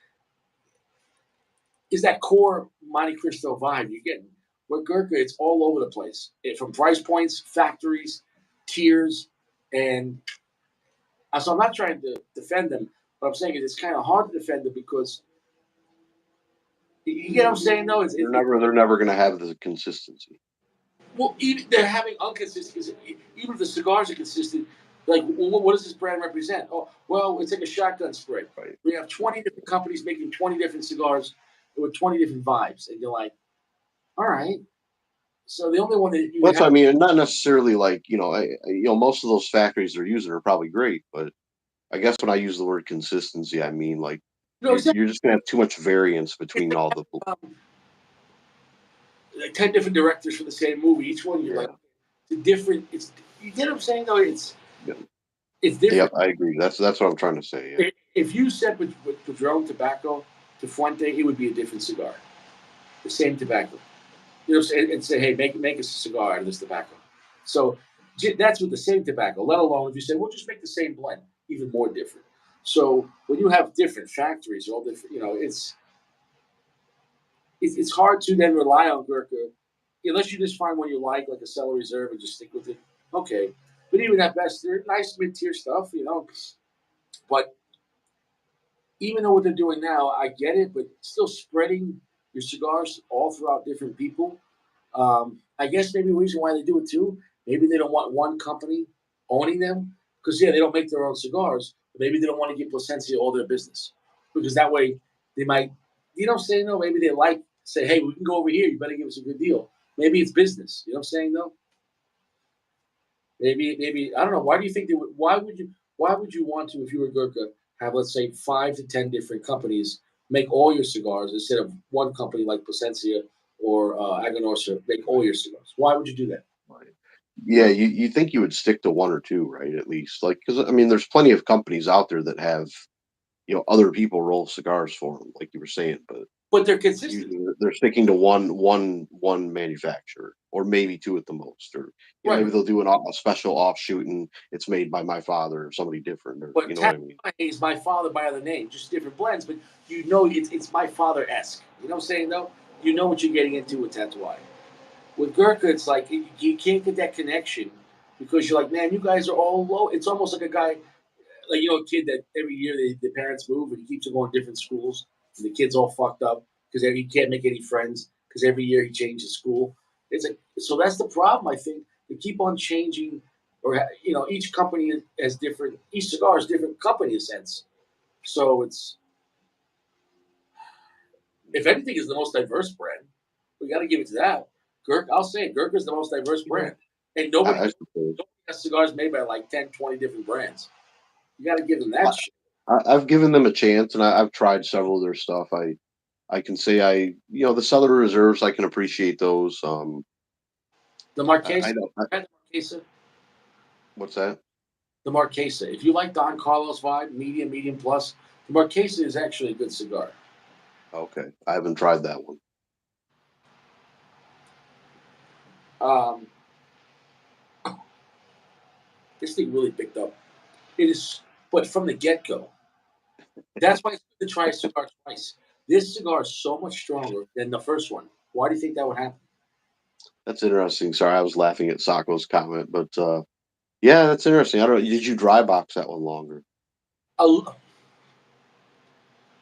is that core Monte Cristo vibe you're getting. With Gurkha, it's all over the place. From price points, factories, tiers, and so I'm not trying to defend them. But I'm saying is it's kind of hard to defend it because you get what I'm saying though. They're never going to have the consistency. Well, even they're having inconsistencies. Even if the cigars are consistent, like what does this brand represent? Oh, well, it's like a shotgun spread. Right. We have 20 different companies making 20 different cigars with 20 different vibes, and you're like, all right. So the only one that you Well, would that's what have, I mean, and not necessarily like most of those factories they're using are probably great, but I guess when I use the word consistency, I mean like you're just gonna have too much variance it's between all the. like 10 different directors for the same movie. Each one you're like, Yeah, it's different. It's you get what I'm saying though. yeah, It's yeah. different. I agree. That's what I'm trying to say. Yeah, If you said with Padron tobacco to Fuente, it would be a different cigar. The same tobacco. And say, hey, make a cigar out of this tobacco. So that's with the same tobacco. Let alone if you say, well, just make the same blend, even more different. So when you have different factories, all different, it's hard to then rely on Gurkha unless you just find one you like a Cellar Reserve, and just stick with it. Okay, but even at best, they're nice mid tier stuff. But even though what they're doing now, I get it, but still spreading your cigars all throughout different people. I guess maybe the reason why they do it too, maybe they don't want one company owning them because yeah, they don't make their own cigars. But maybe they don't want to give Placencia all their business because that way they might, say no. Maybe they like say, hey, we can go over here. You better give us a good deal. Maybe it's business. You know what I'm saying though? Maybe I don't know. Why do you think they would? Why would you want to if you were Gurkha have let's say 5 to 10 different companies make all your cigars instead of one company like Placencia or Aganorsa make all your cigars? Why would you do that? right. Yeah. You think you would stick to one or two, right? At least, like because I mean, there's plenty of companies out there that have other people roll cigars for them, like you were saying, but But they're consistent, usually they're sticking to one manufacturer, or maybe two at the most, or right? maybe they'll do a special offshoot and it's made by my father or somebody different, or But you know what I mean? Tanqueray is my father by other name, just different blends. But it's my father esque. You know what I'm saying though? You know what you're getting into with Tatuai. With Gurkha, it's like you can't get that connection because you're like, man, you guys are all low. It's almost like a guy, like a kid that every year the parents move and he keeps on going to different schools. And the kid's all fucked up because he can't make any friends because every year he changes school. It's like so that's the problem. I think they keep on changing, or each company has different. Each cigar is different company in a sense. So it's if anything is the most diverse brand. We got to give it to that. I'll say it. Gurkha is the most diverse Yeah, brand, and nobody I suppose. has cigars made by like 10, 20 different brands. You got to give them that shit. I've given them a chance, and I've tried several of their stuff. I can say the Cellar Reserves, I can appreciate those. The I Marquesa, don't. the Marquesa, What's that? the Marquesa. If you like Don Carlos vibe, medium plus, the Marquesa is actually a good cigar. Okay, I haven't tried that one. Um, this thing really picked up. It is, but from the get go, that's why it's good to try a cigar twice. This cigar is so much stronger than the first one. Why do you think that would happen? That's interesting. Sorry, I was laughing at Sacco's comment, but yeah, that's interesting. I don't. Did you dry box that one longer? A,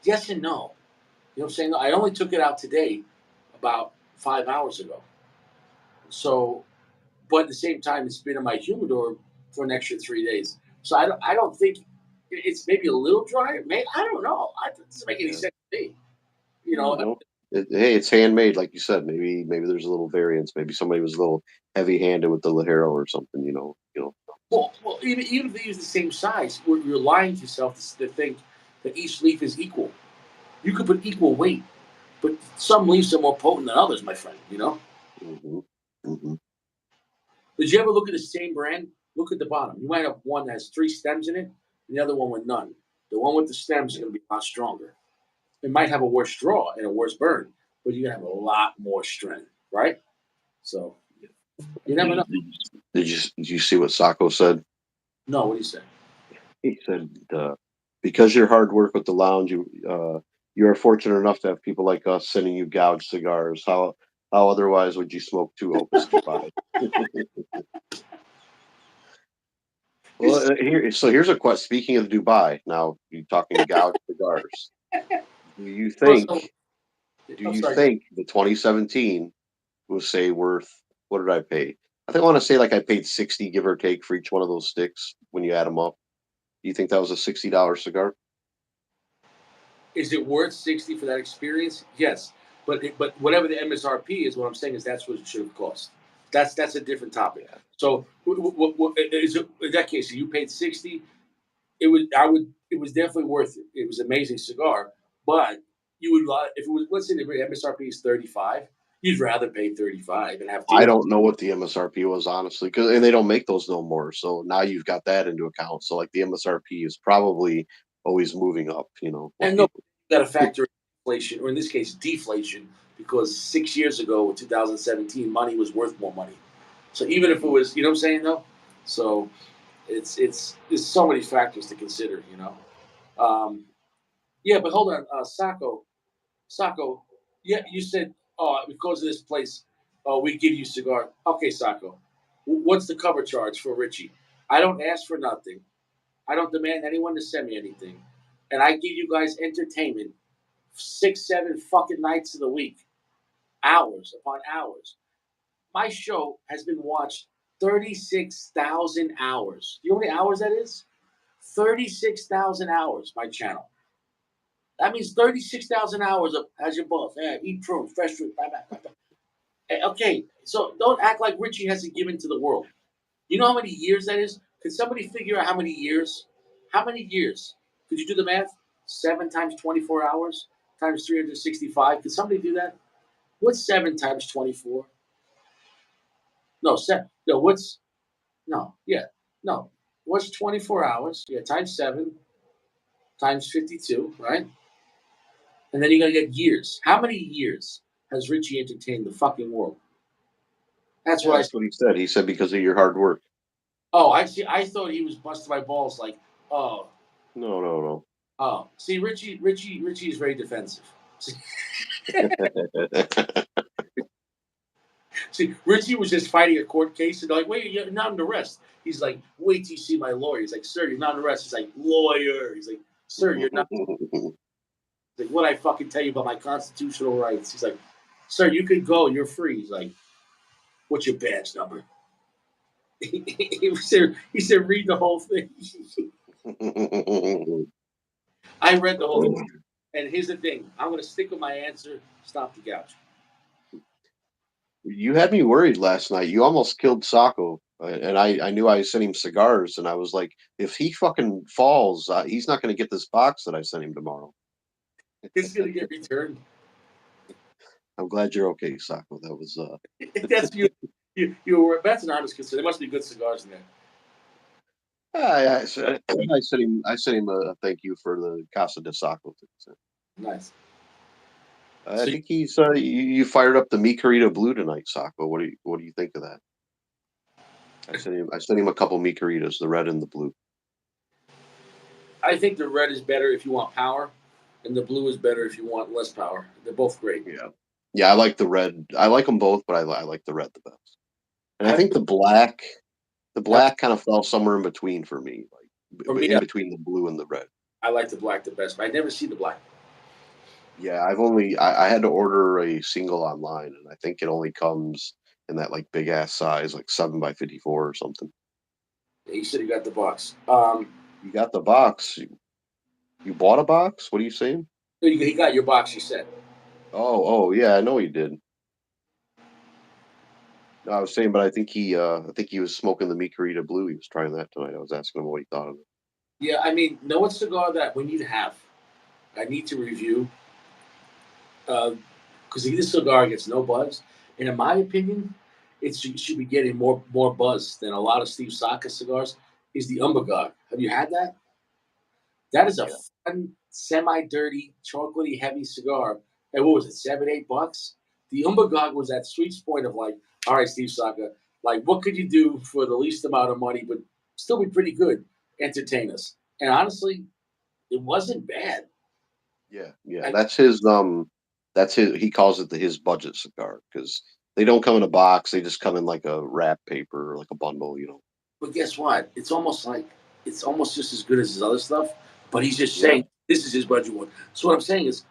yes and no. You know what I'm saying? I only took it out today, about 5 hours ago. So, but at the same time, it's been in my humidor for an extra 3 days. So I don't think it's maybe a little dry. Maybe I don't know. It doesn't make any Yeah. sense to me. You know, No. Hey, it's handmade, like you said. Maybe there's a little variance. Maybe somebody was a little heavy-handed with the Lajero or something. well, even if they use the same size, you're lying to yourself to think that each leaf is equal. You could put equal weight, but some leaves are more potent than others, my friend. You know. Hmm. Hmm. Did you ever look at the same brand? Look at the bottom. You might have one that has three stems in it, and the other one with none. The one with the stems is going to be a lot stronger. It might have a worse draw and a worse burn, but you're going to have a lot more strength, right? So you never know. Did you see what Sacco said? No, what do you say? He said, "Because your hard work with the lounge, you are fortunate enough to have people like us sending you gouged cigars. How otherwise would you smoke two Opus Dubai?" Well, here's a question. Speaking of Dubai, now you talking gouged cigars. Do you Well, think? so, Do I'm you sorry. think the 2017 was say worth? What did I pay? I want to say like I paid 60, give or take, for each one of those sticks when you add them up. Do you think that was a $60 cigar? Is it worth 60 for that experience? Yes, but whatever the MSRP is, what I'm saying is that's what it should have cost. That's a different topic. Yeah. So, is it in that case? You paid 60. It was I would it was definitely worth it. It was an amazing cigar, but you would if it was, let's say the MSRP is 35, you'd rather pay 35 and have two I of them. don't know what the MSRP was honestly, because and they don't make those no more. So now you've got that into account. So like the MSRP is probably always moving up. What And no, people. you got to factor in inflation, or in this case, deflation, because 6 years ago, in 2017, money was worth more money. So even if it was, you know what I'm saying, though. So it's there's so many factors to consider. Yeah, but hold on, Sacco, yeah, you said, oh, because of this place, oh, we give you cigar. Okay, Sacco, what's the cover charge for Richie? I don't ask for nothing. I don't demand anyone to send me anything, and I give you guys entertainment 6, 7 fucking nights of the week, hours upon hours. My show has been watched 36,000 hours. You know how many hours that is? 36,000 hours. My channel. That means 36,000 hours of as your boss. Yeah, eat prune, fresh fruit. Blah, blah, blah, blah. Okay, so don't act like Richie hasn't given to the world. You know how many years that is? Could somebody figure out how many years? How many years? Could you do the math? 7 times 24 hours times 365. Could somebody do that? What's 7 times 24? No, seven. No, what's no? Yeah, no. What's 24 hours? Yeah, times 7 times 52, right? And then you gotta get years. How many years has Richie entertained the fucking world? That's Yeah, what I. that's what he said. He said because of your hard work. Oh, I see. I thought he was busting my balls. Like, oh, No, no, oh. See, Richie is very defensive. See, no. see, Richie was just fighting a court case, and they're like, wait, you're not under arrest. He's like, wait till you see my lawyer. He's like, sir, you're not under arrest. He's like, lawyer. He's like, sir, you're not. He's like, what I fucking tell you about my constitutional rights? He's like, sir, you can go. You're free. He's like, what's your badge number? He said, read the whole thing. I read the whole thing. And here's the thing. I'm going to stick with my answer. Stop the gouge. You had me worried last night. You almost killed Sacco, and I knew I sent him cigars, and I was like, if he fucking falls, he's not going to get this box that I sent him tomorrow. It's going to get returned. I'm glad you're okay, Sacco. That was That's you. You were, that's an honest concern. There must be good cigars in there. I sent him a thank you for the Casa de Sacco. Nice. I So think you fired up the Mi Carita Blue tonight, Sacco. What do you think of that? I sent him a couple Mi Caritas, the red and the blue. I think the red is better if you want power, and the blue is better if you want less power. They're both great. Yeah, yeah, I like the red. I like them both, but I like the red the best. And I I, think the I, black kind of fell somewhere in between for me, for like me, in between the blue and the red. I like the black the best, but I never see the black. Yeah, I had to order a single online, and I think it only comes in that like big ass size, like 7 by 54 or something. He said he got the box. You got the box. You bought a box? What are you saying? He got your box. You said. Oh, yeah, I know he did. No, I was saying, but I think he was smoking the Micarita Blue. He was trying that tonight. I was asking him what he thought of it. Yeah, I mean, know what cigar that we need to have? I need to review because this cigar gets no buzz, and in my opinion, should be getting more buzz than a lot of Steve Saka cigars. Is the Umbagog? Have you had that? That is a Yeah, fun, semi-dirty, chocolatey, heavy cigar. And what was it, $7, $8? The Umbagog was that sweet point of like, all right, Steve Saka, like what could you do for the least amount of money, but still be pretty good, entertain us? And honestly, it wasn't bad. yeah. I, That's his. He calls it his budget cigar because they don't come in a box. They just come in like a wrap paper or like a bundle. but guess what? It's almost just as good as his other stuff. But he's just Yeah, saying this is his budget one. So what I'm saying is,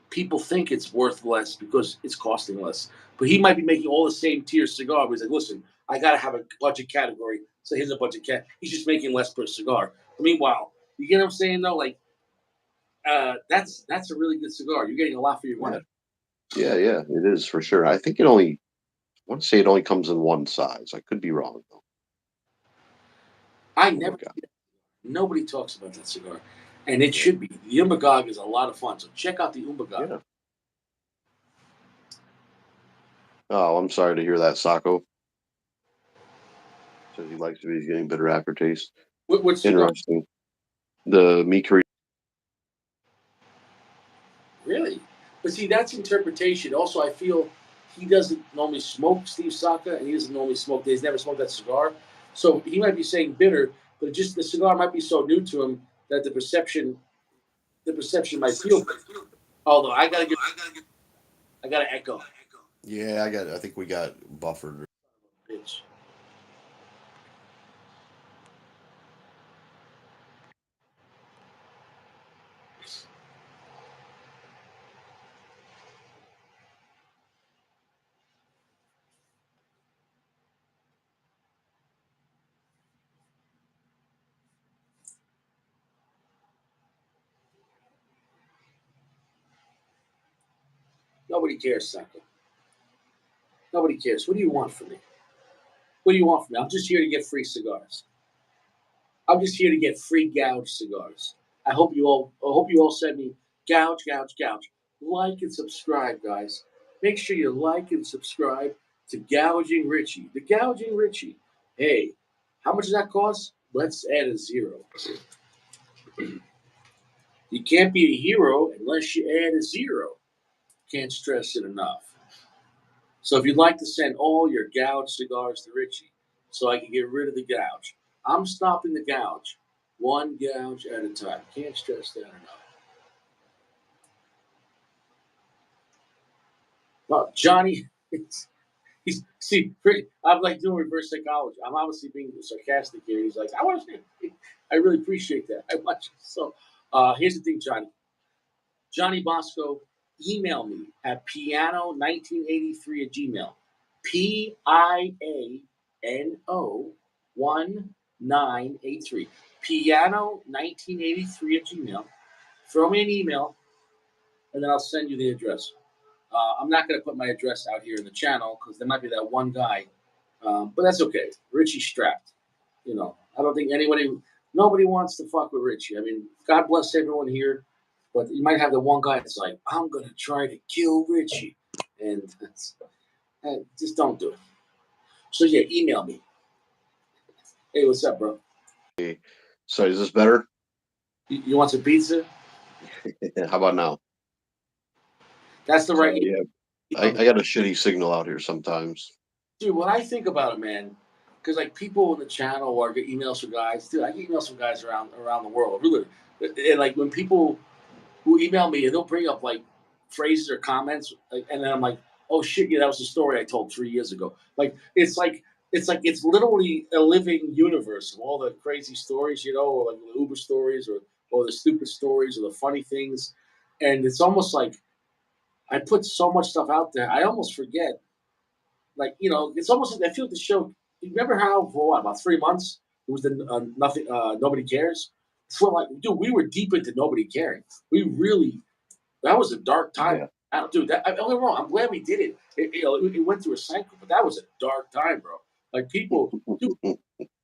people think it's worth less because it's costing less. But he might be making all the same tier cigar. But he's like, listen, I gotta have a budget category. So here's a budget cat. He's just making less per cigar. Meanwhile, you get what I'm saying though? Like, that's a really good cigar. You're getting a lot for your yeah, money. yeah. It is for sure. I think it only. I want to say it only comes in one size. I could be wrong though. I Oh my never god. Nobody talks about that cigar. And it Yeah, should be. The Umbagog is a lot of fun. So check out the Umbagog. yeah. Oh, I'm sorry to hear that, Sacco. Says he likes it. He's getting bitter aftertaste. What cigar? Interesting. The Mikri. Really? But see, that's interpretation. Also, I feel he doesn't normally smoke Steve Saka, and he doesn't normally smoke. He's never smoked that cigar, so he might be saying bitter, but just the cigar might be so new to him that the perception might feel bitter. Although I gotta echo. Yeah, I got. I think we got buffered. Bitch. Nobody cares, Saka. Nobody cares. What do you want from me? What do you want from me? I'm just here to get free cigars. I'm just here to get free gouge cigars. I hope you all send me gouge, gouge, gouge. Like and subscribe, guys. Make sure you like and subscribe to Gouging Richie. The Gouging Richie. Hey, how much does that cost? Let's add a zero. You can't be a hero unless you add a zero. Can't stress it enough. So if you'd like to send all your gouge cigars to Richie so I can get rid of the gouge, I'm stopping the gouge one gouge at a time. Can't stress that enough. Well, Johnny, he's see, I'm like doing reverse psychology. I'm obviously being sarcastic here. He's like, I want to. I really appreciate that. I want you. So, here's the thing, Johnny Bosco, email me at piano1983 at Gmail. Piano 1983. Piano1983 at Gmail. Throw me an email and then I'll send you the address. I'm not going to put my address out here in the channel because there might be that one guy, but that's okay. Richie's strapped. I don't think nobody wants to fuck with Richie. I mean, God bless everyone here, but you might have the one guy that's like, I'm gonna try to kill Richie, and just don't do it. So yeah, email me. Hey, what's up, bro? Okay. So is this better? You want some pizza? How about now? That's the right Sorry, yeah. email. I got a shitty signal out here sometimes. Dude, when I think about it, man, because like people in the channel or get emails from guys, dude, I get emails from guys around the world, really. And like when people who email me and they'll bring up like phrases or comments, like, and then I'm like, oh shit, yeah, that was the story I told 3 years ago. It's literally a living universe of all the crazy stories, or like the Uber stories or the stupid stories or the funny things, and it's almost like I put so much stuff out there, I almost forget. Like it's almost like I feel like the show. You remember how for what, about 3 months it was the nothing, nobody cares. For like, dude, we were deep into nobody caring. We really that was a dark time. Yeah. I don't, dude. Don't get me wrong. I'm glad we did it. It went through a cycle, but that was a dark time, bro. Like dude,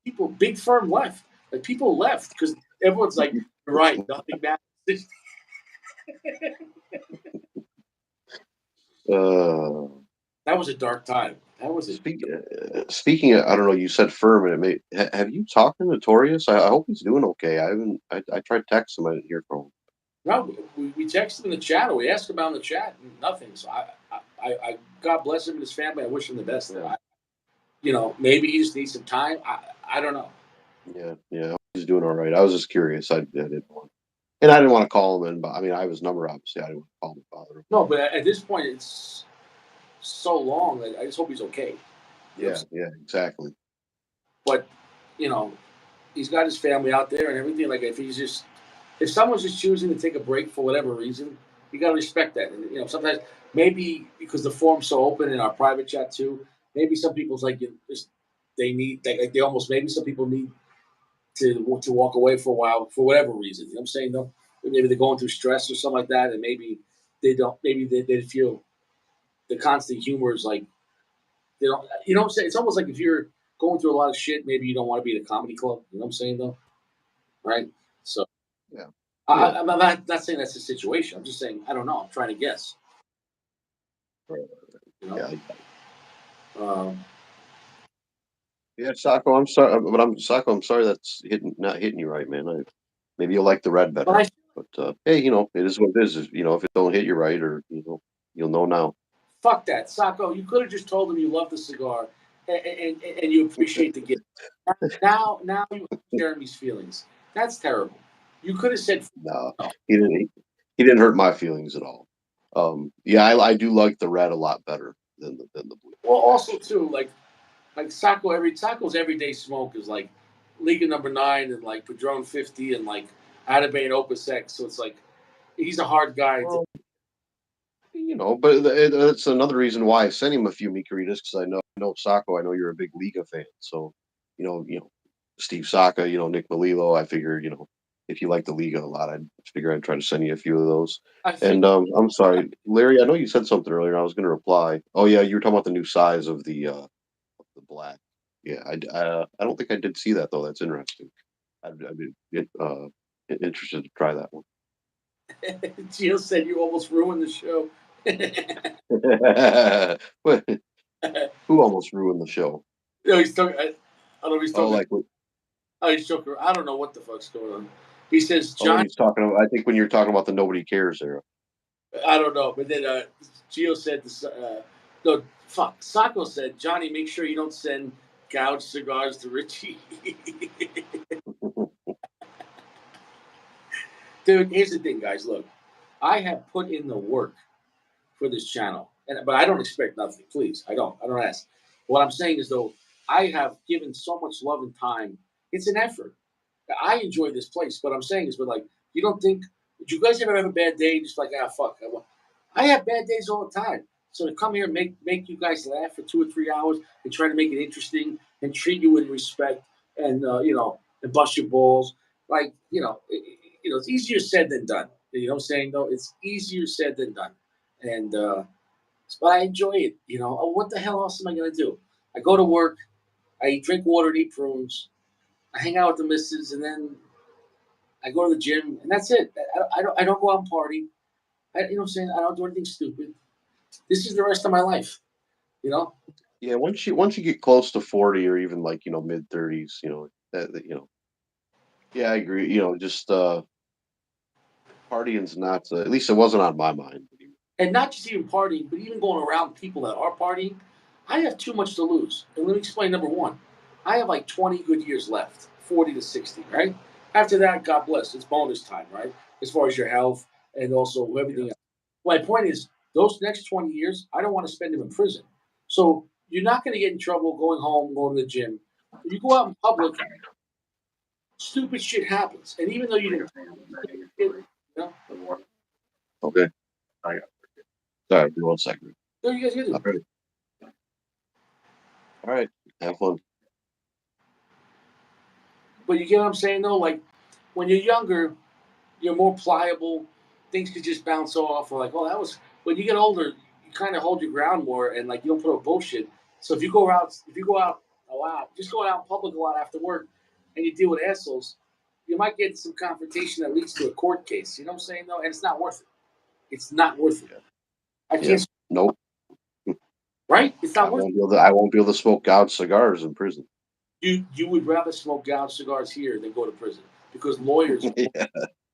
people, big firm left. Like people left because everyone's like, right, nothing matters. Uh, That was a dark time. That was a speaking of, I don't know, you said firm, and have you talked to Notorious? I hope he's doing okay. I haven't. I tried to text him. I didn't hear from him. no. We texted in the chat, or we asked about in the chat, and nothing. So I God bless him and his family. I wish him the best. Yeah. Maybe he just needs some time. I don't know. Yeah, yeah, he's doing all right. I was just curious. I didn't want, and I didn't want to call him in, but I mean, I have his number, obviously. I didn't want to call him and bother him. No, but at this point, it's so long. That I just hope he's okay. You know what I'm Yeah, saying? yeah, exactly. But you know, he's got his family out there and everything. Like if someone's just choosing to take a break for whatever reason, you gotta respect that. And sometimes maybe because the forum's so open in our private chat too, maybe some people's like just they need like they almost maybe some people need to walk away for a while for whatever reason. You know what I'm saying though? Maybe they're going through stress or something like that, and maybe they don't. Maybe they feel the constant humor is like they don't. You know what I'm saying? It's almost like if you're going through a lot of shit, maybe you don't want to be at a comedy club. You know what I'm saying though? Right? So Yeah, yeah, I'm not saying that's the situation. I'm just saying I don't know. I'm trying to guess. right, You yeah, know, um, yeah. Sacco, I'm sorry, but I'm sorry that's not hitting you right, man. Maybe you'll like the red but better, but hey, it is what it is. If it don't hit you right, or you'll know now. fuck that, Sacco. You could have just told him you love the cigar and you appreciate the gift. Now you hurt Jeremy's feelings. That's terrible. You could have said No, no. he didn't. He didn't hurt my feelings at all. Yeah, I do like the red a lot better than the blue. Well, also Actually, too, like Sacco's everyday smoke is like Liga number 9 and like Padron 50 and like Atabane Opus X. So it's like he's a hard guy to. well, but it's another reason why I sent him a few Mikaritas because I know Sacco. I know you're a big Liga fan, so Steve Saka, Nick Melillo. I figured if you like the Liga a lot, I'd try to send you a few of those. I think And I'm sorry, Larry. I know you said something earlier. I was going to reply. Oh yeah, you were talking about the new size of the black. Yeah, I don't think I did see that though. That's interesting. I'd be interested to try that one. Gio said you almost ruined the show. What? Who almost ruined the show? No, he's talking. I don't know if he's Oh, talking. like what? Oh, he's joking. I don't know what the fuck's going on. He says, Oh, when John, he's talking about, I think when you're talking about the nobody cares era. I don't know. But then Gio said, this, no, fuck. Sacco said, Johnny, make sure you don't send gouged cigars to Richie. Dude, here's the thing, guys. Look, I have put in the work for this channel, but I don't expect nothing. Please, I don't. I don't ask. What I'm saying is, though, I have given so much love and time. It's an effort. I enjoy this place. What I'm saying is, but like, you don't think? Did you guys ever have a bad day? Just like, fuck. I have bad days all the time. So to come here and make you guys laugh for 2 or 3 hours and try to make it interesting and treat you with respect and and bust your balls, like it's easier said than done. You know what I'm saying though? It's easier said than done, and but I enjoy it. What the hell else am I gonna do? I go to work, I drink water and eat prunes, I hang out with the missus, and then I go to the gym, and that's it. I don't go out and party. You know what I'm saying? I don't do anything stupid. This is the rest of my life. You know? Yeah, once you get close to 40 or even like mid 30s, that. Yeah, I agree. Just partying's not. At least it wasn't on my mind. And not just even partying, but even going around people that are partying. I have too much to lose. And let me explain number one. I have like 20 good years left, 40 to 60, right? After that, God bless. It's bonus time, right? As far as your health and also everything Yeah. else. My point is, those next 20 years, I don't want to spend them in prison. So you're not going to get in trouble going home, going to the gym. When you go out in public, stupid shit happens. And even though you didn't, you know, Okay. I got. Sorry, give me 1 second. no, you guys get All it. right. All right. Have fun. But you get what I'm saying though? Like when you're younger, you're more pliable. Things could just bounce off, or like, oh, that was. When you get older, you kind of hold your ground more, and like you don't put up bullshit. So if you go out a lot, just going out in public a lot after work, and you deal with assholes, you might get some confrontation that leads to a court case. You know what I'm saying? Though, and it's not worth it. It's not worth it. I Yeah. can't. Nope. Right? It's I not worth it. won't be able to. I won't be able to smoke gouge cigars in prison. You would rather smoke gouge cigars here than go to prison because Yeah.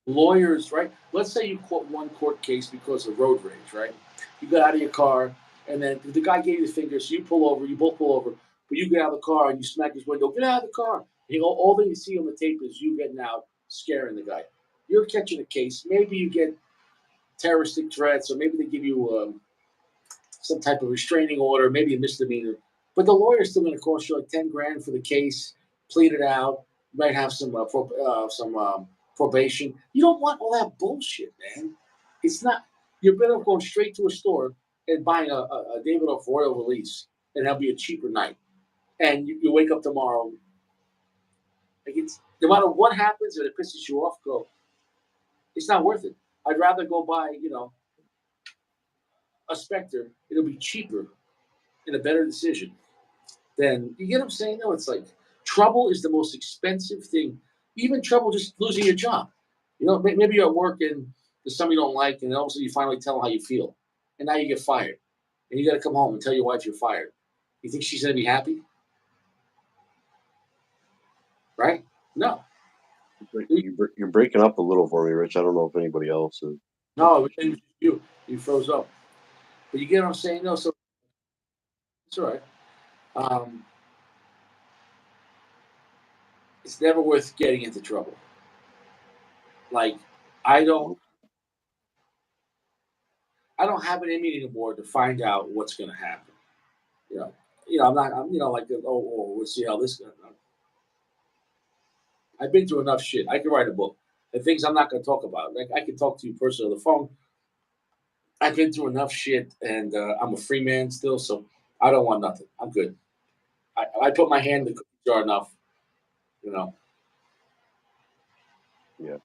lawyers, right? Let's say you quote one court case because of road rage, right? You got out of your car, and then the guy gave you the finger, so you pull over, you both pull over, but you get out of the car and you smack his window, get out of the car. You know, all that you see on the tape is you getting out, scaring the guy. You're catching a case. Maybe you get terroristic threats, or maybe they give you some type of restraining order, maybe a misdemeanor. But the lawyer's still going to cost you like 10 grand for the case, plead it out. You might have some probation. You don't want all that bullshit, man. It's not. You're better off going straight to a store and buying a David off Royal Release, and that'll be a cheaper night. And you wake up tomorrow. Like it's no matter what happens, and it pisses you off, go. It's not worth it. I'd rather go buy, a Spectre. It'll be cheaper and a better decision. Then you get what I'm saying? No, it's like trouble is the most expensive thing. Even trouble just losing your job. Maybe you're at work and there's something you don't like, and all of a sudden you finally tell them how you feel, and now you get fired, and you got to come home and tell your wife you're fired. You think she's going to be happy? Right? No. You're breaking up a little for me, Rich. I don't know if anybody else is. No, it was you. You froze up. But you get what I'm saying? No, so it's all right. Um, it's never worth getting into trouble. Like I don't I don't have it in me anymore to find out what's going to happen. You know, I'm not. I'm like we'll see how this goes. I've been through enough shit. I could write a book. The things I'm not going to talk about. Like I can talk to you personally on the phone. I've been through enough shit, and I'm a free man still, so I don't want nothing. I'm good. I put my hand in the cookie jar enough. You know, Yeah,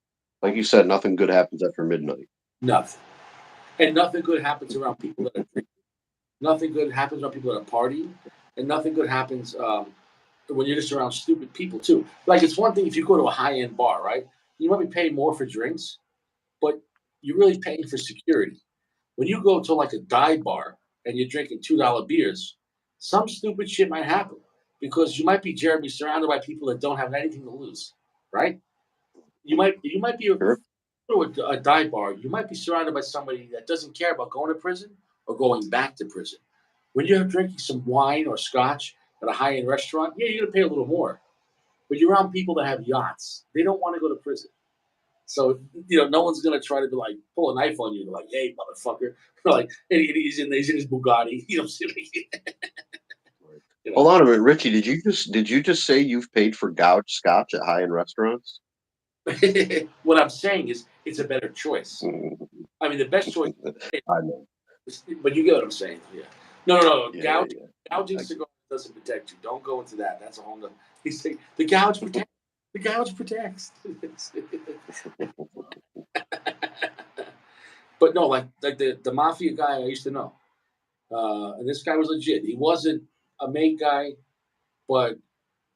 like you said, nothing good happens after midnight. nothing. And nothing good happens around people that are drinking. Nothing good happens around people that are partying, and nothing good happens when you're just around stupid people too. Like it's one thing if you go to a high end bar, right? You might be paying more for drinks, but you're really paying for security. When you go to like a dive bar and you're drinking $2 beers, some stupid shit might happen because you might be Jeremy surrounded by people that don't have anything to lose, right? You might be Sure. a dive bar. You might be surrounded by somebody that doesn't care about going to prison or going back to prison. When you're drinking some wine or scotch at a high end restaurant, yeah, you're gonna pay a little more. But you're around people that have yachts. They don't want to go to prison. So no one's gonna try to be like pull a knife on you. They're like, "Hey, motherfucker!" Like, and he's in his Bugatti. You know, what I'm saying? Hold on a minute, Richie. Did you just say you've paid for gouge scotch at high end restaurants? What I'm saying is, it's a better choice. I mean, the best choice. I know. But you get what I'm saying. Yeah. No. Yeah, Gouging cigars doesn't protect you. Don't go into that. That's a whole nother. He's saying the gouge protects. The gouge protects. But no, like the mafia guy I used to know, and this guy was legit. He wasn't a mate guy, but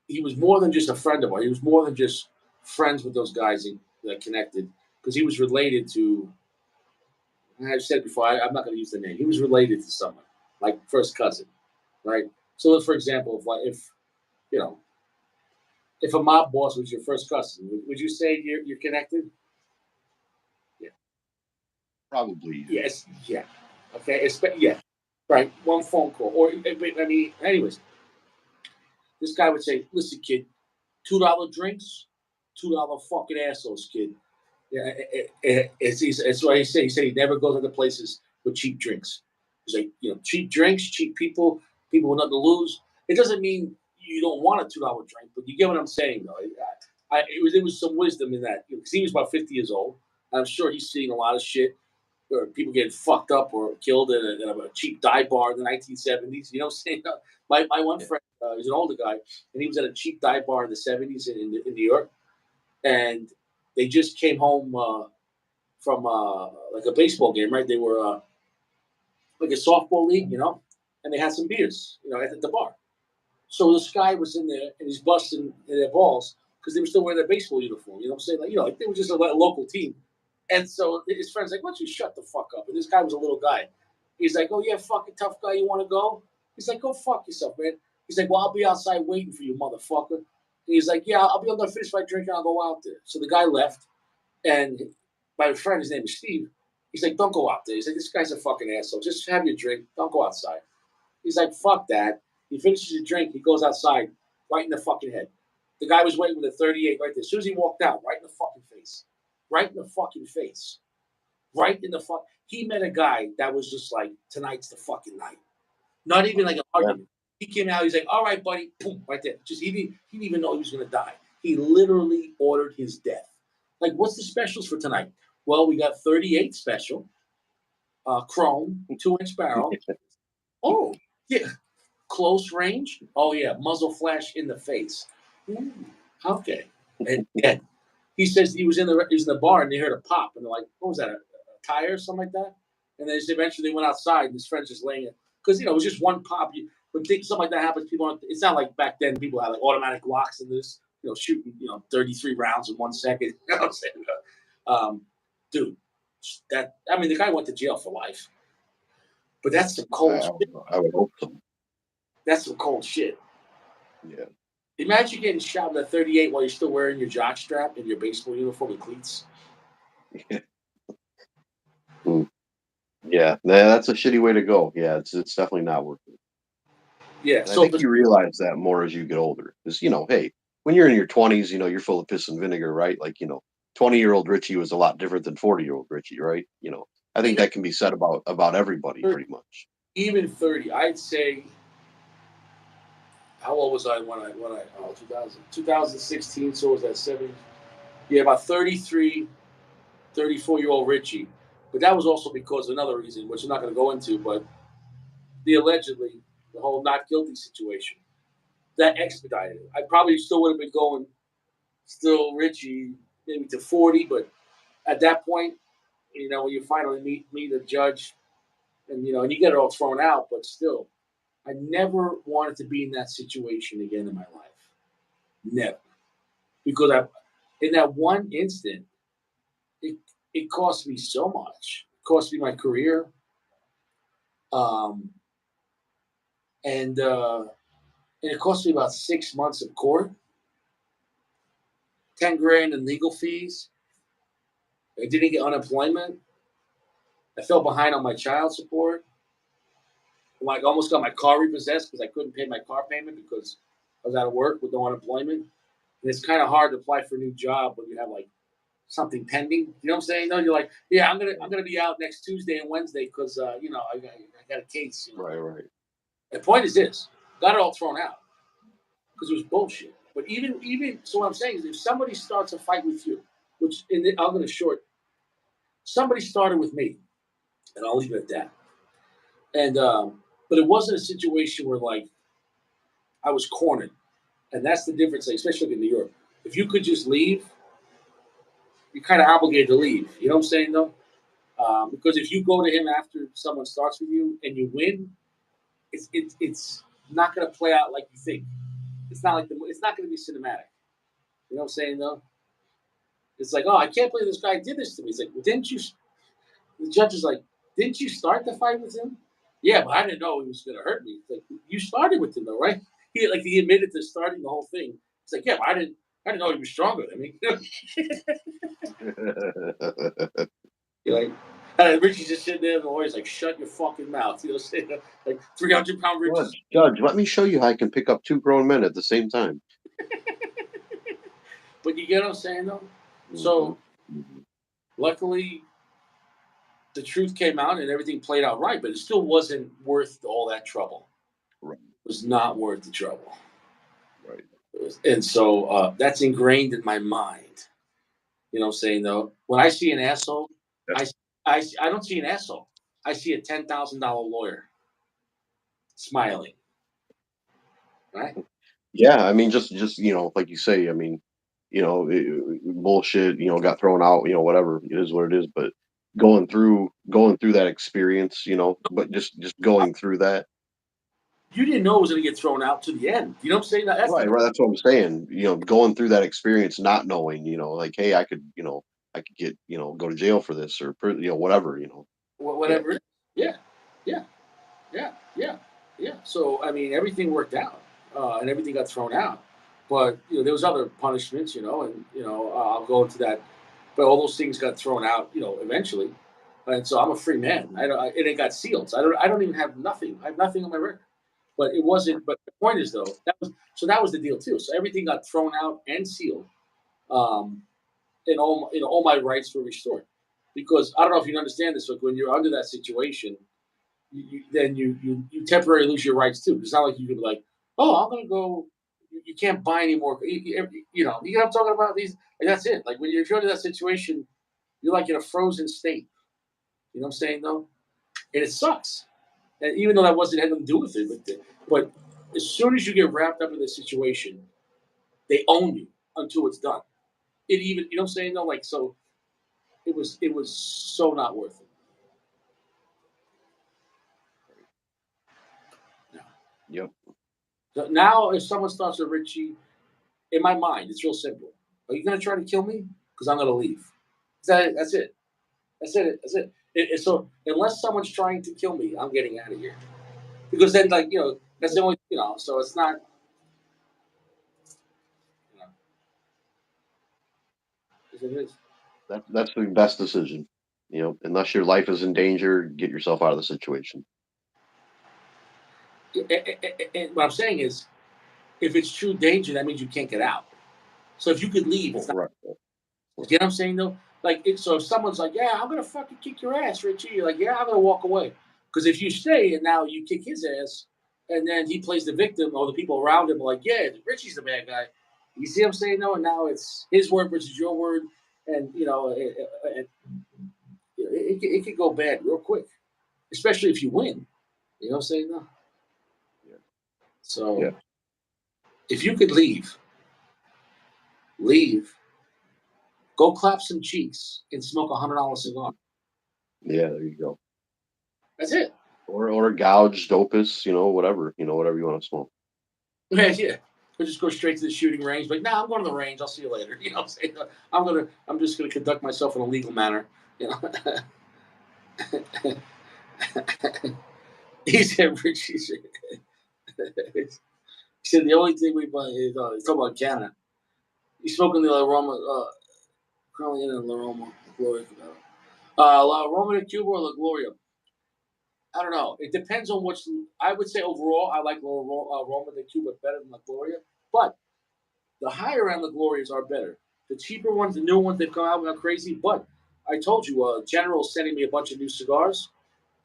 he was more than just a friend of ours. He was more than just friends with those guys that connected because he was related to. I've said before, I'm not going to use the name. He was related to someone, like first cousin, right? So, for example, if you know, if a mob boss was your first cousin, would you say you're connected? Yeah. probably. Yes. Yeah. Okay. Yeah. Right. One phone call, or I mean, anyways, this guy would say, "Listen, kid, $2 drinks, $2 fucking assholes, kid." Yeah, it's what he said. He said he never goes into places with cheap drinks. He's like, cheap drinks, cheap people with nothing to lose. It doesn't mean you don't want a $2 drink, but you get what I'm saying, though. It was some wisdom in that because he was about 50 years old. I'm sure he's seen a lot of shit. or people getting fucked up or killed in a cheap dive bar in the 1970s. You know what I'm saying? My one friend, he's an older guy, and he was at a cheap dive bar in the 70s in New York, and they just came home from like a baseball game, right? They were like a softball league, and they had some beers, at the bar. So this guy was in there and he's busting their balls because they were still wearing their baseball uniform. You know what I'm saying? Like they were just a local team. And so his friend's like, "Why don't you shut the fuck up?" And this guy was a little guy. He's like, "Oh yeah, fucking tough guy, you want to go?" He's like, "Go fuck yourself, man." He's like, "Well, I'll be outside waiting for you, motherfucker." And he's like, "Yeah, I'll be able to finish my drink and I'll go out there." So the guy left, and my friend, his name is Steve. He's like, "Don't go out there." He's like, "This guy's a fucking asshole. Just have your drink. Don't go outside." He's like, "Fuck that." He finishes his drink. He goes outside, right in the fucking head. The guy was waiting with a 38 right there. As soon as he walked out, right in the fucking face. Right in the fucking face. Right in the fuck. He met a guy that was just like, tonight's the fucking night. Not even like an argument. He came out. He's like, "All right, buddy." Boom, right there. Just he didn't even know he was gonna die. He literally ordered his death. Like, what's the specials for tonight? Well, we got 38 special, chrome, 2-inch barrel. Oh, yeah. Close range? Oh yeah, muzzle flash in the face. Okay. And yeah, he says he was in the bar and they heard a pop and they're like, "What was that? A tire or something like that?" And then eventually they went outside and his friend's just laying it because it was just one pop. When something like that happens, people aren't. It's not like back then people had like automatic locks and this, shooting 33 rounds in 1 second. You know what I'm saying? Dude, the guy went to jail for life. But that's some cold shit. I would hope so. That's some cold shit. Yeah. Imagine getting shot with a 38 while you're still wearing your jock strap and your baseball uniform and cleats. Yeah. Yeah, that's a shitty way to go. Yeah, it's definitely not worth it. Yeah, And I so think you realize that more as you get older. Because, hey, when you're in your 20s, you're full of piss and vinegar, right? Like, 20-year-old Richie was a lot different than 40-year-old Richie, right? I think that can be said about everybody pretty much. Even 30, I'd say. How old was I when I 2016, so was that 7? Yeah, about 33, 34-year-old Richie. But that was also because of another reason, which I'm not going to go into, but the whole not guilty situation. That expedited it. I probably still would have been going, still Richie, maybe to 40, but at that point, when you finally meet a judge, and and you get it all thrown out, but still, I never wanted to be in that situation again in my life. Never, because in that one instant, it it cost me so much. It cost me my career, um, and it cost me about 6 months of court, 10 grand in legal fees. I didn't get unemployment. I fell behind on my child support. Like almost got my car repossessed because I couldn't pay my car payment because I was out of work with no unemployment. And it's kind of hard to apply for a new job when you have like something pending. You know what I'm saying? No, you're like, yeah, I'm gonna be out next Tuesday and Wednesday because I got a case. Right. The point is this: got it all thrown out because it was bullshit. But even so, what I'm saying is, if somebody starts a fight with you, which I'm gonna short, somebody started with me, and I'll leave it at that. And but it wasn't a situation where like I was cornered. And that's the difference, like, especially in New York. If you could just leave, you're kind of obligated to leave. You know what I'm saying, though? Because if you go to him after someone starts with you and you win, it's not going to play out like you think. It's not it's not going to be cinematic. You know what I'm saying, though? It's like, oh, I can't believe this guy did this to me. It's like, well, didn't you? The judge is like, didn't you start the fight with him? Yeah, but I didn't know he was going to hurt me. It's like, you started with him, though, right? He admitted to starting the whole thing. It's like, yeah, but I didn't know he was stronger than me. You're like, Richie's just sitting there, and the lawyer's like, shut your fucking mouth. Saying like 300-pound Richie. Judge, let me show you how I can pick up 2 grown men at the same time. But you get what I'm saying, though? So, luckily, the truth came out and everything played out right, but it still wasn't worth all that trouble. Right. It was not worth the trouble. Right. And so that's ingrained in my mind. You know what I'm saying, though? When I see an asshole, I don't see an asshole. I see a $10,000 lawyer smiling, right? Yeah, I mean, just like you say, I mean, bullshit, got thrown out, whatever it is, what it is. But going through that experience, but just going through that. You didn't know it was going to get thrown out to the end. You know what I'm saying? That's Right, the right. That's what I'm saying. Going through that experience, not knowing, like, hey, I could get, go to jail for this or, whatever, Yeah, whatever. Yeah, yeah, yeah, yeah, yeah. So I mean, everything worked out, and everything got thrown out. But there was other punishments, and I'll go into that. But all those things got thrown out, eventually. And so I'm a free man. And it got sealed. So I don't even have nothing. I have nothing on my record. But it wasn't. But the point is, though, that was the deal too. So everything got thrown out and sealed, um, and all my rights were restored. Because I don't know if you understand this, but when you're under that situation, then you temporarily lose your rights too. It's not like you can be like, oh, I'm gonna go. You can't buy anymore. You know what I'm talking about. These, and that's it. Like when you're under that situation, you're like in a frozen state. You know what I'm saying though, and it sucks. And even though that wasn't had nothing to do with it, but as soon as you get wrapped up in the situation, they own you until it's done. It even you know what I'm saying though, like so it was so not worth it. No. yep. So now if someone starts with Richie, in my mind, it's real simple. Are you gonna try to kill me? Because I'm gonna leave. Is that it? That's it. That's it. That's it. So unless someone's trying to kill me, I'm getting out of here. Because then, like that's the only So it's not. You know, it is. That's the best decision. Unless your life is in danger, get yourself out of the situation. And what I'm saying is, if it's true danger, that means you can't get out. So if you could leave, Well, it's not. right. You know what I'm saying though? Like, so if someone's like, "Yeah, I'm gonna fucking kick your ass, Richie," you're like, "Yeah, I'm gonna walk away," because if you stay and now you kick his ass, and then he plays the victim, or the people around him are like, "Yeah, Richie's the bad guy." You see what I'm saying though? And now it's his word versus your word, and it could go bad real quick, especially if you win. You know what I'm saying? No. Yeah. So Yeah. if you could leave, go clap some cheeks and smoke $100 cigar. Yeah. There you go. That's it. Or gouged opus, whatever, whatever you want to smoke. Yeah, yeah. Or just go straight to the shooting range. Like, nah, I'm going to the range. I'll see you later. You know what I'm saying? I'm just gonna conduct myself in a legal manner. You know. He said, Rich, he said the only thing we buy is he's talking about Canada. He's smoking the aroma, currently in the aroma, Gloria. La Aroma de Cuba or La Gloria. I don't know. It depends on which. I would say overall, I like Roma de Cuba better than La Gloria, but the higher end La Glorias are better. The cheaper ones, the new ones, they've come out are crazy. But I told you, General's sending me a bunch of new cigars,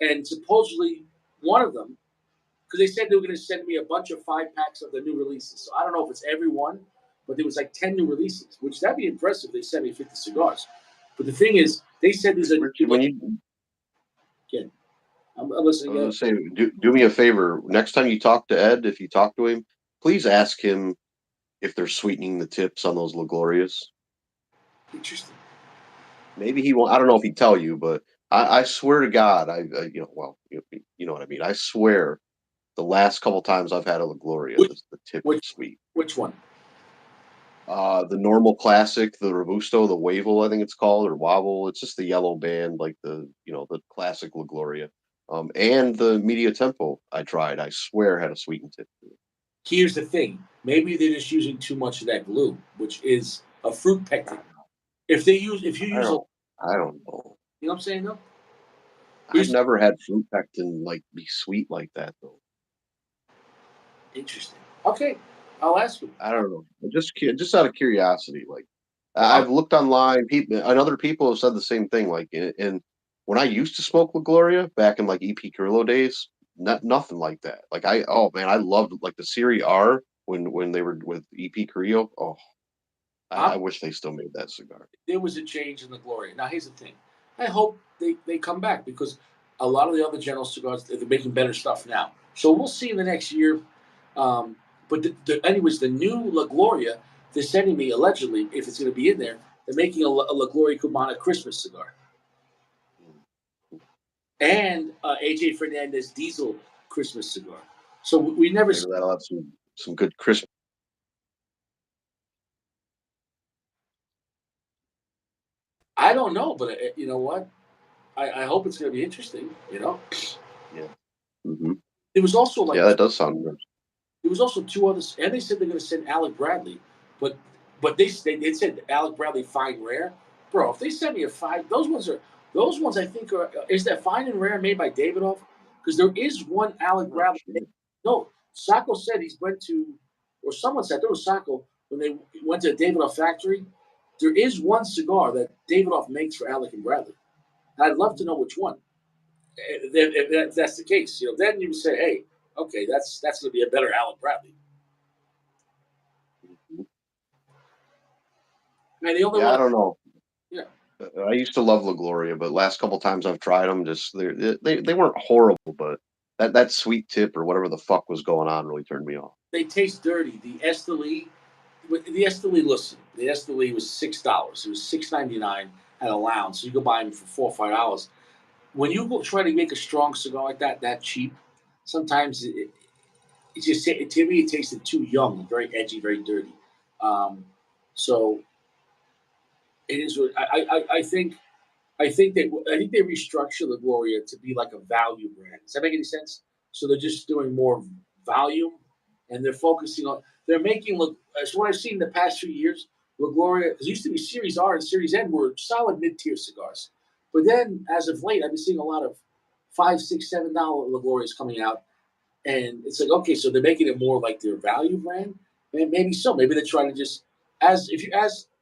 and supposedly one of them, because they said they were going to send me a bunch of 5 packs of the new releases. So I don't know if it's every one, but there was like 10 new releases, which that'd be impressive. They sent me 50 cigars. But the thing is, they said there's a Rich, new. when you, Again, I'm listening I was again. gonna say, do me a favor. Next time you talk to Ed, if you talk to him, please ask him if they're sweetening the tips on those La Glorias. Interesting. Maybe he won't. I don't know if he'd tell you, but I swear to God, well, you know what I mean. I swear, the last couple times I've had a La Gloria, Which the tip which is sweet. which one? The normal classic, the Robusto, the Wavel, I think it's called, or Wobble. It's just the yellow band, like the classic La Gloria. And the Media Tempo I tried. I swear had a sweetened tip to it. Here's the thing. Maybe they're just using too much of that glue, which is a fruit pectin. If you I use a, don't. I don't know. you know what I'm saying though. I've Here's never had fruit pectin like be sweet like that though. interesting. Okay, I'll ask him. I don't know. Just out of curiosity, like I'll, I've looked online, people and other people have said the same thing. Like, and when I used to smoke La Gloria back in like EP Carrillo days, nothing like that. Like oh man, I loved like the Serie R when they were with EP Carrillo. Oh, I I'm, wish they still made that cigar. there was a change in the glory. Now here's the thing. I hope they come back because a lot of the other General cigars they're making better stuff now. So we'll see in the next year. Um, but anyways, the new La Gloria they're sending me allegedly, if it's going to be in there, they're making a La Gloria Cubana Christmas cigar and AJ Fernandez Diesel Christmas cigar. So we never. Maybe that'll have some good Christmas. I don't know, but you know what? I hope it's going to be interesting. You know, Yeah. Mm-hmm. there was also like Yeah, that does sound good. there was also two others, and they said they're going to send Alec Bradley, but they said Alec Bradley fine rare, bro. If they send me a fine, those ones I think are is that fine and rare made by Davidoff because there is one Alec Oh, Bradley. shit. No, Sacco said he's went to, or someone said there was Sacco when they went to the Davidoff factory. There is one cigar that Davidoff makes for Alec and Bradley. And I'd love to know which one. If that's the case, then you would say, hey, okay, that's going to be a better Alec Bradley. Mhm. And the only Yeah, one, I don't know. yeah, I used to love La Gloria, but last couple times I've tried them, just they weren't horrible, but that sweet tip or whatever the fuck was going on really turned me off. they taste dirty. The Esteli, listen, the Esteli was $6. It was $6.99 at a lounge, so you could buy them for $4 or $5. When you go try to make a strong cigar like that cheap, sometimes it just to me it tasted too young, very edgy, very dirty. Um, so it is. I think they restructured La Gloria to be like a value brand. Does that make any sense? So they're just doing more volume, and they're focusing on. They're making look. As what I've seen in the past few years, La Gloria, because it used to be Series R and Series N were solid mid-tier cigars, but then as of late, I've been seeing a lot of $5, $6, $7 La Glorias coming out, and it's like, okay, so they're making it more like their value brand. And maybe so. Maybe they're trying to just as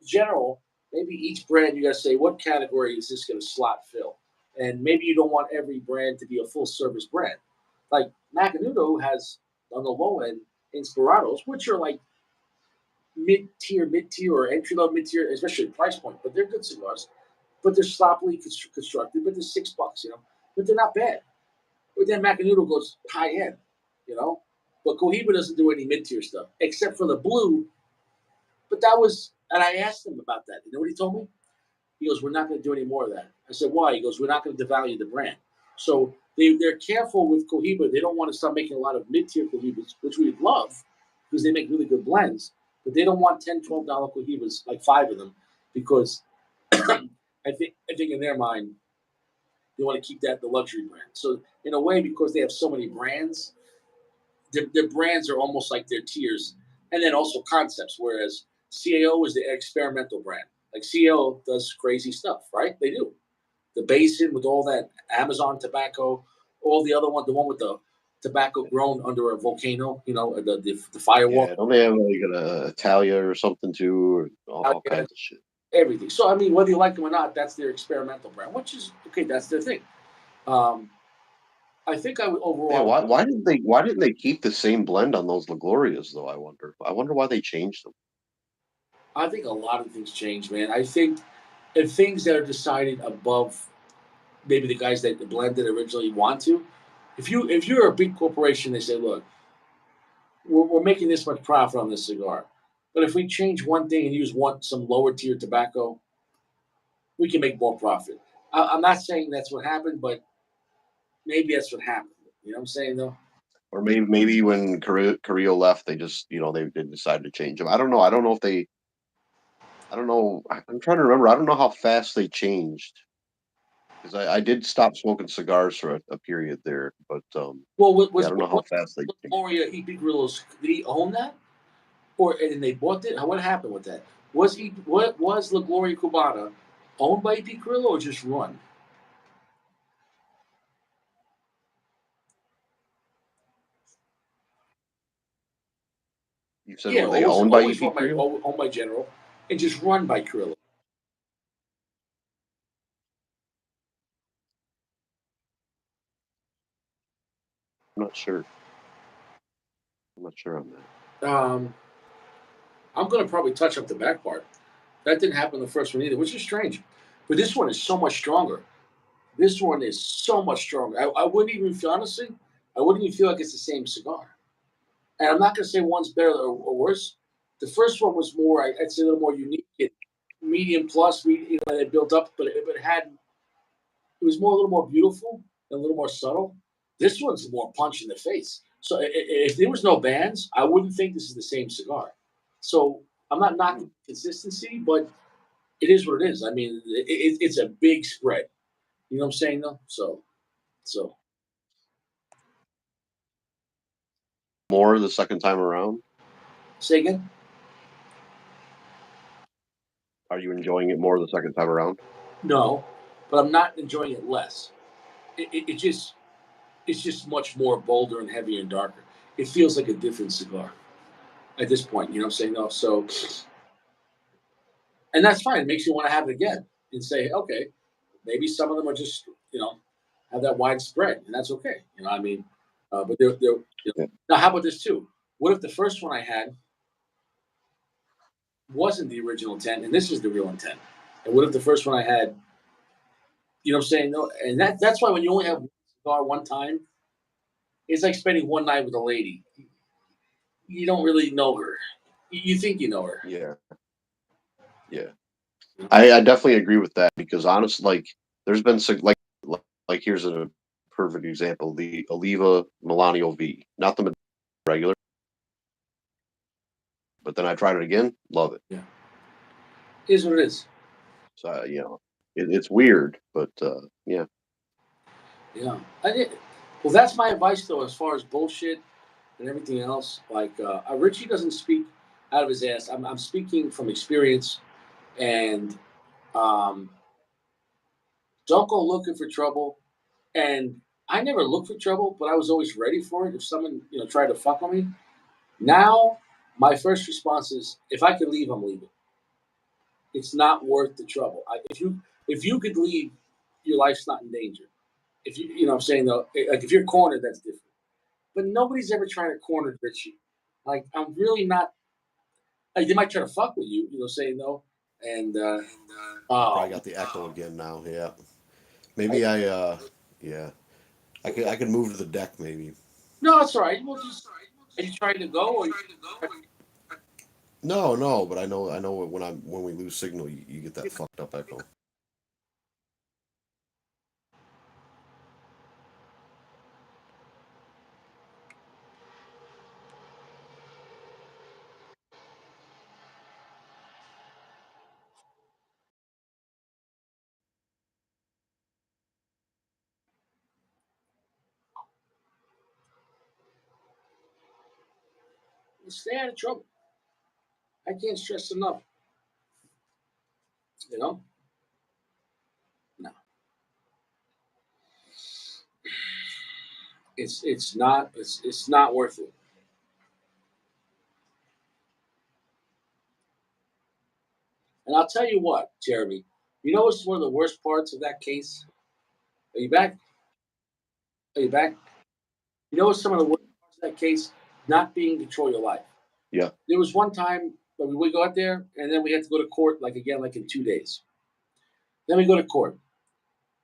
general, maybe each brand you gotta say what category is this gonna slot fill. And maybe you don't want every brand to be a full service brand. Like Macanudo has on the low end Inspirados, which are like mid tier or entry level mid tier, especially price point, but they're good cigars. But they're sloppily constructed, but they're $6, but they're not bad. But then Macanudo. Goes high end, you know. But Cohiba doesn't do any mid tier stuff except for the blue. But that was, and I asked him about that. You know what he told me? He goes, "We're not going to do any more of that." I said, "Why?" He goes, "We're not going to devalue the brand." So they're careful with Cohiba. They don't want to start making a lot of mid tier Cohibas, which we love because they make really good blends. But they don't want $10, $12 Cohibas, like five of them, because I think in their mind they want to keep that the luxury brand. So in a way, because they have so many brands, their brands are almost like their tiers, and then also concepts. Whereas CAO is the experimental brand. Like CAO does crazy stuff, right? They do. The basin with all that Amazon tobacco, all the other one, the one with the tobacco grown under a volcano, the firewall, Yeah, don't they have like an Italia or something too, or all kinds of shit? everything. So I mean, whether you like them or not, that's their experimental brand, which is okay. That's their thing. Um, I think I would Yeah, overall. why didn't they keep the same blend on those La Glorias though? I wonder why they changed them. I think a lot of things change, man. I think if things that are decided above maybe the guys that blended originally want to. If you're a big corporation, they say, look, we're making this much profit on this cigar, but if we change one thing and use some lower tier tobacco, we can make more profit. I'm not saying that's what happened, but maybe that's what happened. You know what I'm saying though? Or maybe when Carrillo left, they just they decided to change them. I don't know. I don't know if they. I don't know. I'm trying to remember. I don't know how fast they changed because I did stop smoking cigars for a period there, but Well, yeah, I don't know how fast they changed. Gloria EP Grillos? Did he own that, or and they bought it? What happened with that? What was La Gloria Cubana owned by EP Grillo or just run? You said Yeah, were they always owned by always EP run by Carrillo? owned by General and just run by Kirill. I'm not sure. I'm not sure on that. Um, I'm going to probably touch up the back part. That didn't happen the first one either, which is strange. But this one is so much stronger. This one is so much stronger. I wouldn't even feel honestly. I wouldn't even feel like it's the same cigar. And I'm not going to say one's better or worse. The first one was more, I'd say, a little more unique, medium plus. It built up, but it was more a little more beautiful and a little more subtle. This one's more punch in the face. So if there was no bands, I wouldn't think this is the same cigar. So I'm not knocking consistency, but it is what it is. I mean, it's a big spread. You know what I'm saying, though? So More the second time around? say again. Are you enjoying it more the second time around? No, but I'm not enjoying it less. It just it's just much more bolder and heavier and darker. It feels like a different cigar at this point. You know what I'm saying? No, so and that's fine. It makes you want to have it again and say, okay, maybe some of them are just have that widespread, and that's okay. You know, I mean, but they're Yeah. now. How about this too? What if the first one I had wasn't the original intent, and this is the real intent? And what if the first one I had, you know what I'm saying? No, and that's why when you only have one cigar one time, it's like spending one night with a lady. You don't really know her. You think you know her. Yeah. Yeah. I definitely agree with that because honestly, like there's been like here's a perfect example: the Oliva Milano V, not the regular, but then I tried it again, love it. Yeah, it is what it is. So it's weird, but yeah, Yeah, I did. Well, that's my advice though, as far as bullshit and everything else. Like Richie doesn't speak out of his ass. I'm speaking from experience, and um, don't go looking for trouble. And I never looked for trouble, but I was always ready for it. If someone tried to fuck on me, now my first response is, if I could leave, I'm leaving. It's not worth the trouble. If you could leave, your life's not in danger. If you know what I'm saying though, like if you're cornered, that's different. But nobody's ever trying to corner Richie. Like I'm really not. Like, they might try to fuck with you, saying no. And I probably oh, got the echo again now. Yeah. I, Maybe yeah. I could move to the deck maybe. no, that's all right. We'll just. Are you trying to go or? No, no, but I know when we lose signal, you get that fucked up echo. Stay out of trouble. I can't stress enough. You know. No, it's not worth it. And I'll tell you what, Jeremy. You know what's one of the worst parts of that case? Are you back? Are you back? You know what's some of the worst parts of that case? Not being to control your life. yeah, There was one time when we got there, and then we had to go to court, like again, like in 2 days. Then we go to court,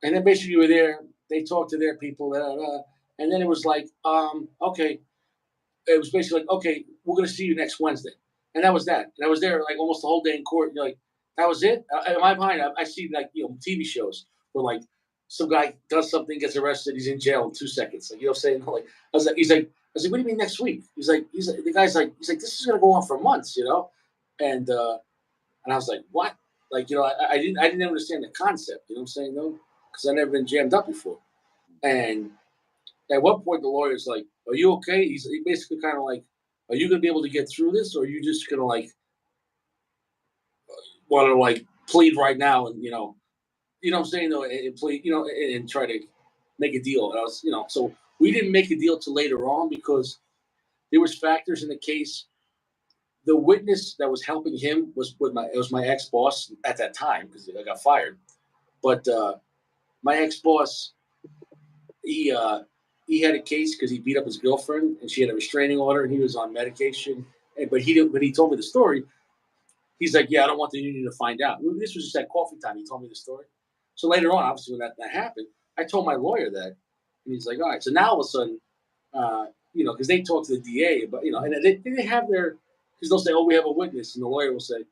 and then basically we were there. They talked to their people, and then it was like, okay, it was basically like, okay, we're gonna see you next Wednesday, and that was that. And I was there like almost the whole day in court. And you're like, that was it. In my mind, I see like TV shows where like some guy does something, gets arrested, he's in jail in 2 seconds. Like what I'm saying, like I was like, what do you mean next week? He's like, the guy's like, this is gonna go on for months. And I was like, what? Like I didn't understand the concept. You know what I'm saying though, because I never been jammed up before. And at one point, the lawyer's like, "Are you okay?" He basically kind of like, "Are you gonna be able to get through this, or are you just gonna like want to like plead right now and what I'm saying though, and plead, and try to make a deal?" And I was, so we didn't make a deal till later on because there was factors in the case. The witness that was helping him was my ex boss at that time because I got fired. But my ex boss, he uh, he had a case because he beat up his girlfriend and she had a restraining order and he was on medication. But he didn't. When he told me the story, he's like, "Yeah, I don't want the union to find out." This was just at coffee time. He told me the story, So later on, obviously, when that happened, I told my lawyer that, and he's like, all right. So now all of a sudden, because they talk to the DA, but and they have their, because they'll say, oh, we have a witness, and the lawyer will say,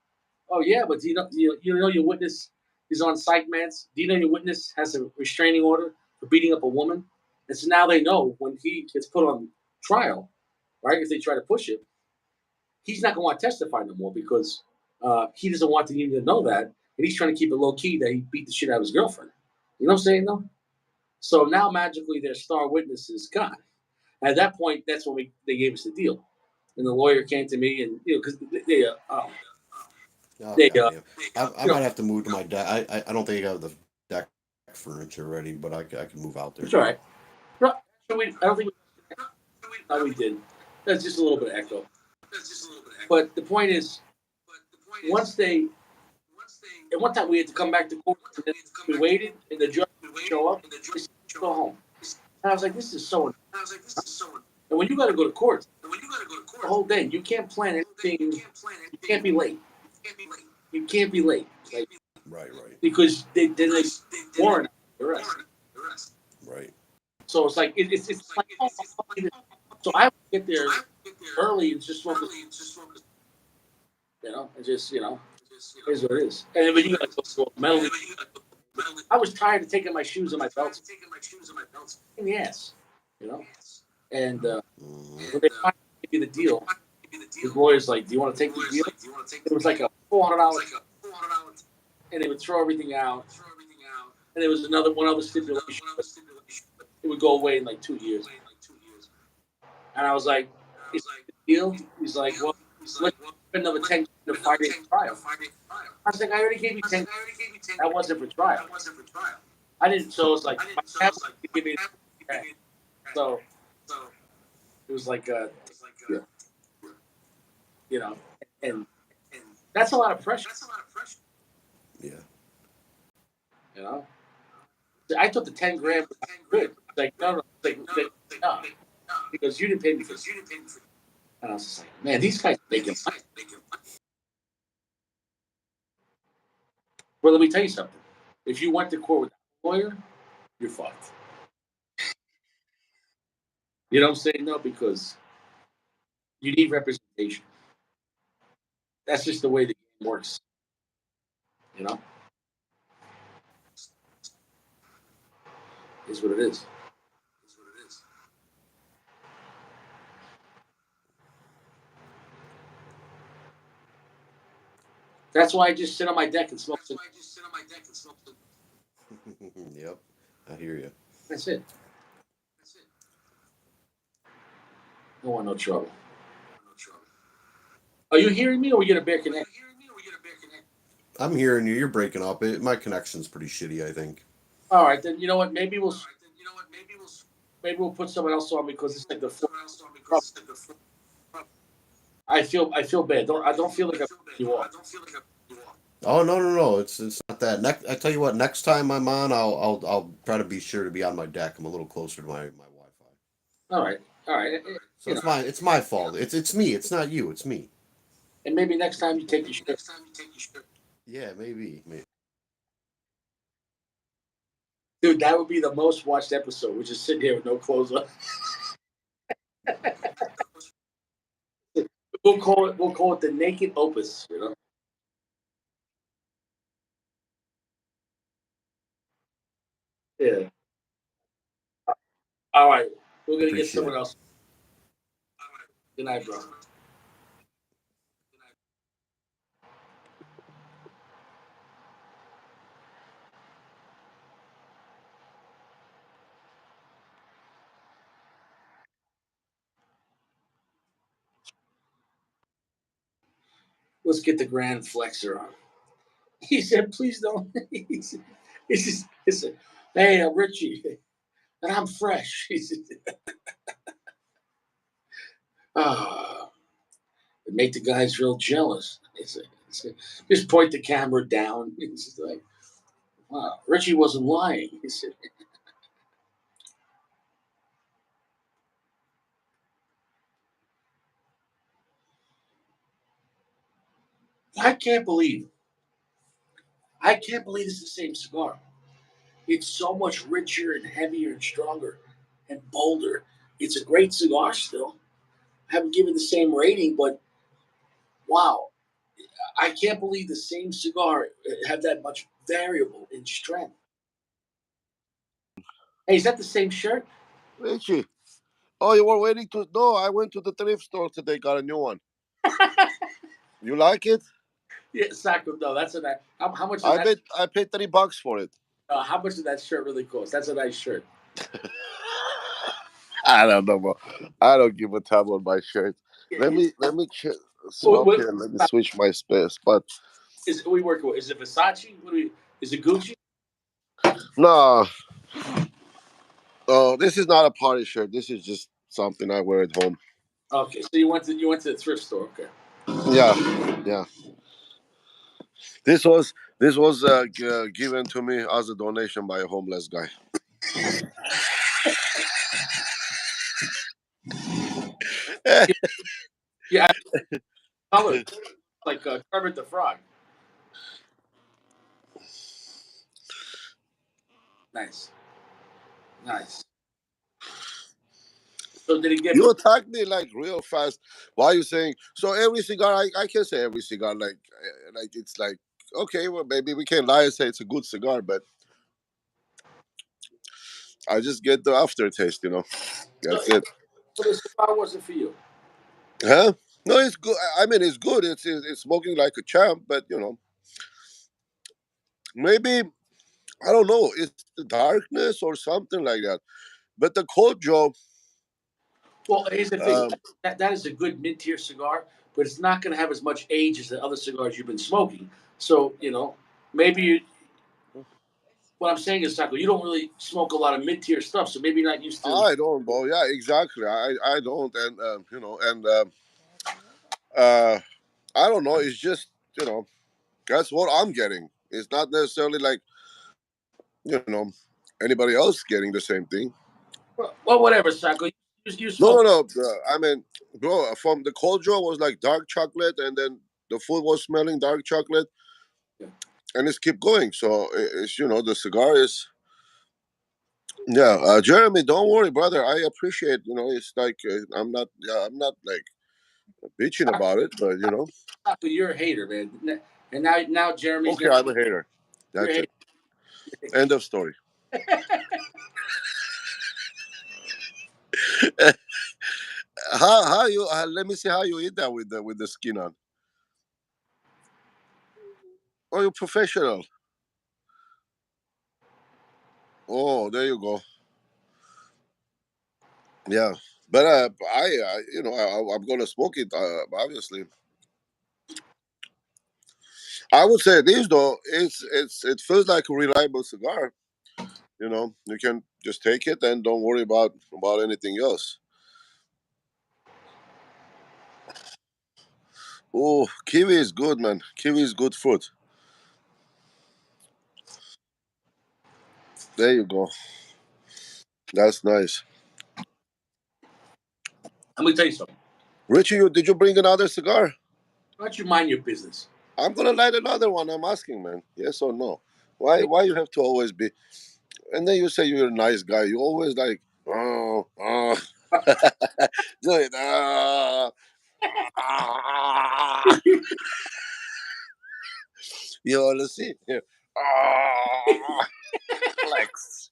oh yeah, but do you know your witness is on psych meds? Do you know your witness has a restraining order for beating up a woman? And so now they know when he gets put on trial, right? If they try to push it, he's not going to want to testify no more because he doesn't want the union to know that, and he's trying to keep it low key that he beat the shit out of his girlfriend. You know what I'm saying, though? So now magically their star witness is gone. At that point, that's when they gave us the deal, and the lawyer came to me, and because Oh they goddamn! I you know might have to move to my deck. I don't think I have the deck furniture ready, but I can move out there. it's all right. No, I don't think we did. That's just a little bit of echo. But the point is, once they at one time we had to come back to court, and then we waited, and the judge would show up. They said, go home. And I was like, this is so. And when you got to go to court the whole day, you can't plan anything. You can't be late. You can't be late, like, Right. because they warrant the rest. Right. So it's like it's like, oh, so I would get there early and just smoke, and just is what it is. And then when you got to go mentally, I was tired of taking my shoes and my belts in the ass, you know. And when they finally give you the deal, the lawyer's like, "Do you want to take the deal?" It was like a $400, and they would throw everything out. And there was one other stipulation, but it would go away in like 2 years. And I was like, "Is it the deal?" He's like, "Well, let's spend another 10 to fight a trial." I was like, "I already gave you 10. That wasn't for trial. I didn't." So it's like my past give me that. So it was like, yeah, you know, and that's a lot of pressure, Yeah. you know. I took the 10 grand, but good. It's like, no, no, because you didn't pay me for this. And I was just like, man, these guys making money. Well, let me tell you something. If you went to court with a lawyer, you're fucked. You know what I'm saying? No, because you need representation. That's just the way the game works. You know, is what it is. That's why I just sit on my deck and smoke. Yep. I hear you. That's it. Don't want no trouble. Are you hearing me, or we get a bad connection? I'm hearing you. You're breaking up. My connection's pretty shitty, I think. All right, then you know what? Maybe we'll put someone else on because it's like the fourth. I feel bad. I don't feel like I'm you off. Oh no! It's not that. I tell you what. Next time I'm on, I'll try to be sure to be on my deck. I'm a little closer to my Wi-Fi. All right. So it's my fault. It's me. It's not you. It's me. And maybe next time you take your shirt. Yeah, maybe. Dude, that would be the most watched episode. We're just sitting here with no clothes on. We'll call it the naked opus. Yeah. All right. We're gonna get Appreciate someone it. else. Good night, bro. Let's get the grand flexor on. He said, please don't. He said, hey, I'm Richie, and I'm fresh. He said, ah, it make the guys real jealous. He said, just point the camera down. He's like, wow, Richie wasn't lying. He said, I can't believe I can't believe it's the same cigar. It's so much richer and heavier and stronger and bolder. It's a great cigar still. I haven't given the same rating, but wow, I can't believe the same cigar have that much variable in strength. Hey, is that the same shirt? Richie. Oh, you were waiting to? No, I went to the thrift store today. Got a new one. You like it? Yeah, Sacco. No, that's a nice. How much? I paid $3 for it. How much did that shirt really cost? That's a nice shirt. I don't know, bro. I don't give a damn on my shirt. Yeah, Let me what, swap here. Let me switch my space. But is we working with? Is it Versace? Is it Gucci? no, this is not a party shirt. This is just something I wear at home. Okay, so you went to the thrift store. Okay. Yeah, yeah. This was given to me as a donation by a homeless guy. Yeah, yeah, color like Kermit the Frog. Nice, nice. So did he give? You attacked me like real fast. Why are you saying so? Every cigar, I can say every cigar like it's like okay, well maybe we can lie and say it's a good cigar, but I just get the aftertaste. So, That's it. so the cigar wasn't for you. Huh? No, it's good. I mean, it's good. It's smoking like a champ, but maybe I don't know. It's the darkness or something like that. But the cold Joe, Well, here's the thing. um, That is a good mid-tier cigar, but it's not going to have as much age as the other cigars you've been smoking. So maybe what I'm saying is, Taco, you don't really smoke a lot of mid-tier stuff, so maybe you're not used to. I don't, bro. Yeah, exactly. I don't, and uh, I don't know. It's just that's what I'm getting. It's not necessarily like anybody else getting the same thing. Well, whatever, Taco. You No, no, smoke. no. I mean, bro, from the cold draw was like dark chocolate, and then the food was smelling dark chocolate, and it's keep going. So it's the cigar is yeah. Jeremy, don't worry, brother. I appreciate. It's like I'm not like bitching about it, but Taco, you're a hater, man. And now Jeremy's okay, gonna. I'm a hater. You're a That's hater. it. End of story. How you? Let me see how you eat that with the skin on. Oh, you're professional. Oh, there you go. Yeah, but I'm gonna smoke it. Obviously, I would say this though. It feels like a reliable cigar. You can just take it and don't worry about anything else. Oh, kiwi is good, man. Kiwi is good fruit. There you go. That's nice. Let me tell you something. Richie, did you bring another cigar? Why don't you mind your business? I'm gonna light another one. I'm asking, man. Yes or no? Why you have to always be? And then you say you're a nice guy. You always like, oh, do it. You wanna see? Here. Flex,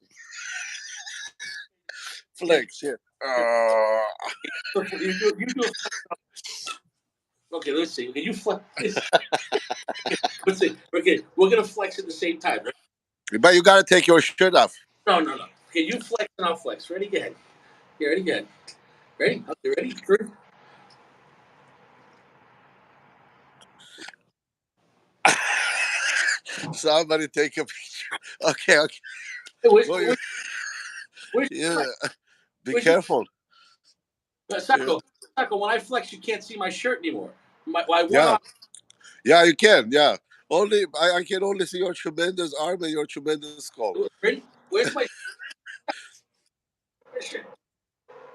flex. Here. You do. Okay, let's see. Okay, you flex. Let's see. Okay, we're gonna flex at the same time, right? But you gotta take your shirt off. No, no, no. Okay, you flex and I'll flex. Ready? Go ahead. Yeah, ready? Go ahead. Ready? Okay, ready? Three. Somebody take a picture. Okay, okay. Hey, Well, you, where's your yeah. flex? Be Where's your careful. Yeah, Sacco? Sacco, when I flex, you can't see my shirt anymore. My one yeah, arm. yeah. You can. Yeah. Only I can only see your tremendous arm and your tremendous skull. Ready? Where's my shirt?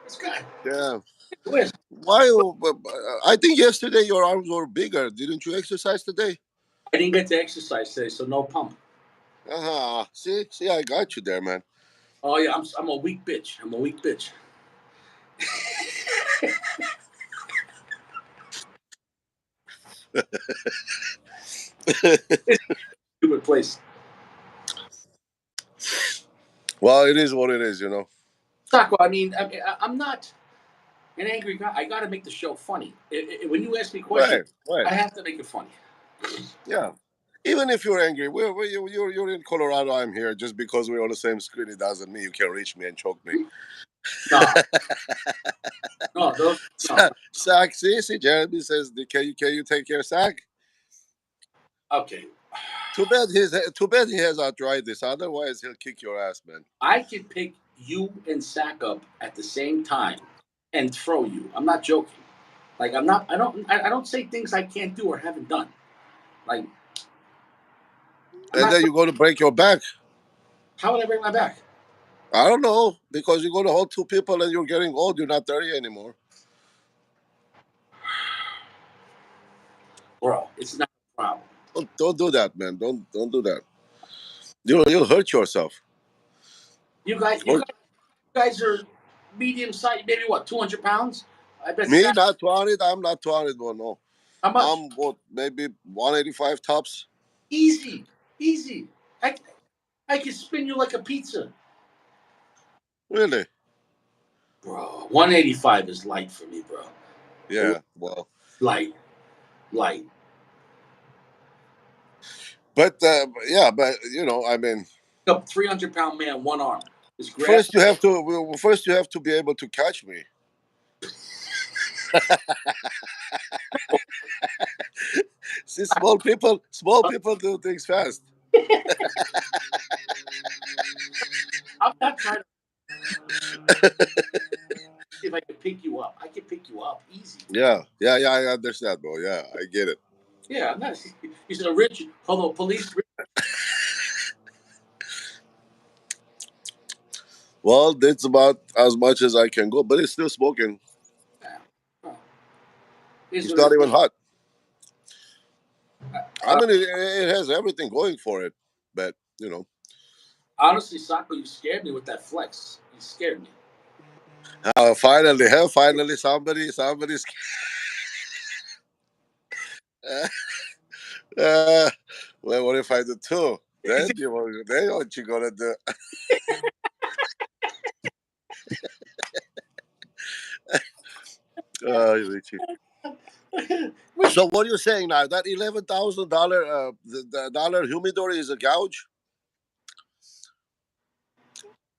This guy. Yeah. Where's? Why? I think yesterday your arms were bigger. Didn't you exercise today? I didn't get to exercise today, so no pump. See, I got you there, man. Oh yeah, I'm a weak bitch. I'm a weak bitch. It's a stupid place. Well, it is what it is, you know. Taco, I'm not an angry guy. I got to make the show funny. When you ask me questions, Right. I have to make it funny. Yeah. Even if you're angry, you're in Colorado. I'm here. Just because we're on the same screen, it doesn't mean you can reach me and choke me. No, no, those no. Sack, see, Jeremy says, can you take care, Sack? Okay, Too bad he has arthritis. Otherwise, he'll kick your ass, man. I could pick you and Sack up at the same time and throw you. I'm not joking. Like I'm not. I don't say things I can't do or haven't done. Like I'm And not. then you're going to break your back. How would I break my back? I don't know, because you're going to hold two people and you're getting old. You're not 30 anymore. Bro, it's not a problem. Don't do that, man. Don't do that. You'll hurt yourself. You guys are medium size. Maybe what, 200 pounds? I bet Me, Sack. not 200. I'm not 200. Well, no. How much? I'm what, maybe 185 tops. Easy, easy. I can spin you like a pizza, Really? bro. 185 is light for me, bro. Yeah. Well, Light, light. but yeah, but you know, I mean, Up 300-pound man, one arm. This grass. first you have to be able to catch me. See, small people do things fast. I'm not trying to see if I can pick you up. I can pick you up easy. Yeah, I understand, bro. Yeah, I get it. Yeah, I'm not. He's a rich. Hold on, police. Well, that's about as much as I can go, but it's still smoking. Yeah. Oh, here's It's what not it even hot. is. I mean, it has everything going for it, but you know, Honestly, Sako, you scared me with that flex. You scared me. finally, somebody's. Uh, well, what if I do two? Then what you gonna do? Richie. So what are you saying now? That $11,000 the dollar humidor is a gouge?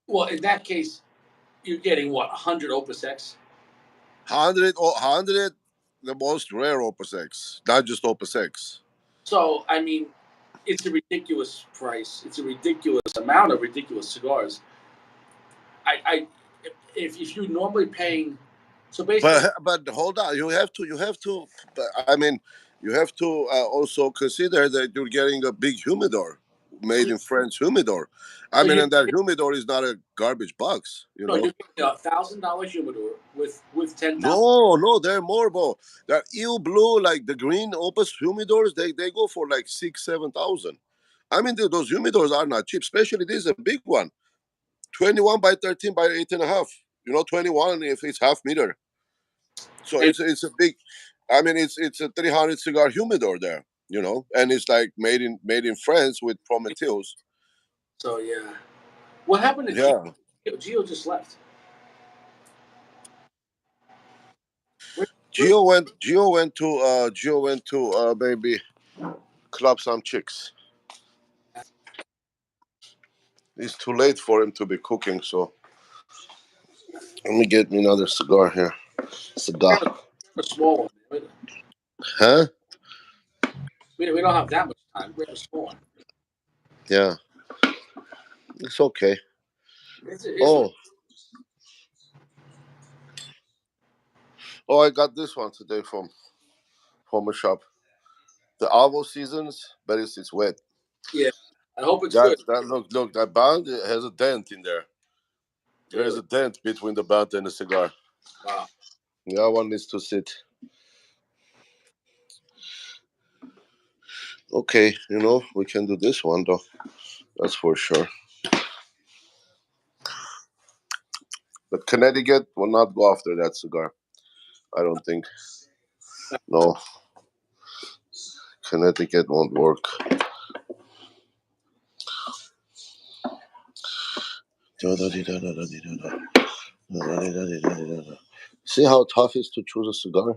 Well, in that case, you're getting what, 100 Opus X? 100, the most rare Opus X, not just Opus X. So, I mean, it's a ridiculous price. It's a ridiculous amount of ridiculous cigars. I if you're normally paying, so basically, But hold on, you have to. I mean, you have to also consider that you're getting a big humidor, made in France humidor. I so mean, you and that humidor is not a garbage box, you no, know. you're getting $1,000 humidor with 10,000. No, they're more, bro. They're eel blue, like the green Opus humidors. They go for like 6,000, 7,000. I mean, those humidors are not cheap. Especially this is a big one, 21 by 13 by 8.5. You know, 21 if it's half meter. So And it's a big. I mean, it's a 300 cigar humidor there. You know, and it's like made in France with Prometheus. so yeah, what happened to Gio? Yeah, Gio just left. Where, Gio went to maybe club some chicks. It's too late for him to be cooking, so let me get me another cigar here. Cigar. a small one. Huh? We don't have that much time. We have a small one. Yeah. It's okay. It's what, Oh, I got this one today from a shop. The Avo seasons, but it's wet. yeah. I hope it's That good. that look that band, it has a dent in there. There's Really. a dent between the band and the cigar. Wow. Yeah, one needs to sit. Okay, we can do this one though. That's for sure. But Connecticut will not go after that cigar. I don't think. No, Connecticut won't work. See how tough it is to choose a cigar?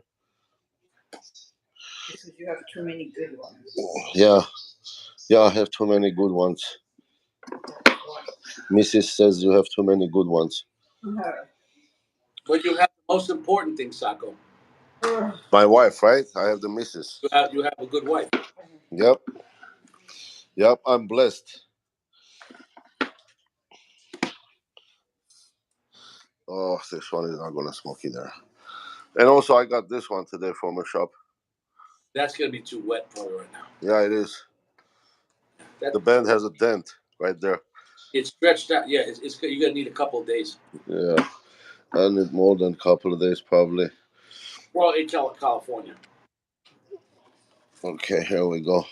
Because you have too many good ones. Yeah, I have too many good ones. Mrs. says you have too many good ones. No. But you have the most important thing, Sacco. My wife, right? I have the missus. You have a good wife. Yep, I'm blessed. Oh, this one is not gonna smoke either. And also, I got this one today from a shop. That's gonna be too wet probably right now. Yeah, it is. That, The band has a dent right there. it's stretched out. Yeah, it's you're gonna need a couple of days. Yeah, I need more than a couple of days probably. Well, in California. Okay, here we go.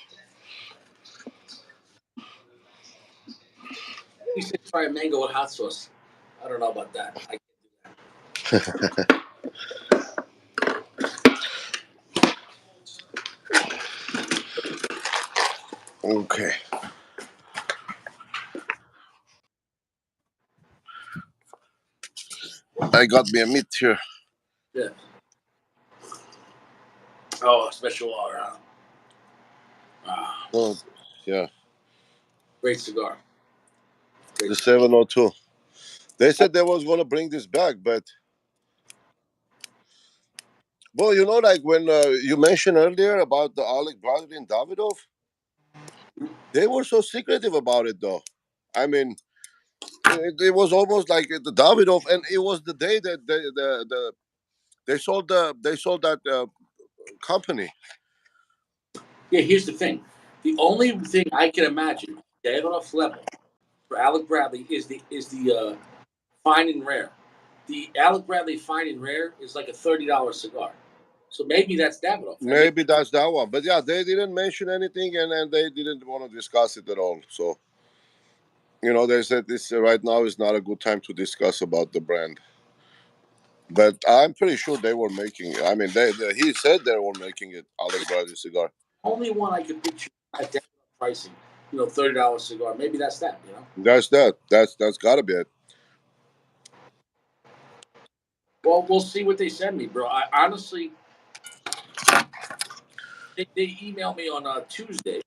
He said try a mango with hot sauce. I don't know about that. I can't do that. Okay. I got me a meat here. Yeah. Oh, special water, huh? Ah, Oh, yeah. great cigar. The 702. They said they was gonna bring this back, but well, you know, like when you mentioned earlier about the Alec Bradley and Davidoff, they were so secretive about it, though. I mean, it was almost like the Davidoff, and it was the day that they sold that company. Yeah, here's the thing. The only thing I can imagine, Davidoff level for Alec Bradley is the fine and rare. The Alec Bradley fine and rare is like a $30 cigar. So maybe that's Davidoff. Maybe that's that one, but yeah, they didn't mention anything, and they didn't want to discuss it at all. So you know, they said this right now is not a good time to discuss about the brand. But I'm pretty sure they were making it. I mean, he said they were making it, Alec Bradley cigar. Only one I could picture at Davidoff pricing, $30 cigar. Maybe that's that, That's that. That's gotta be it. Well, we'll see what they send me, bro. I honestly, they emailed me on Tuesday.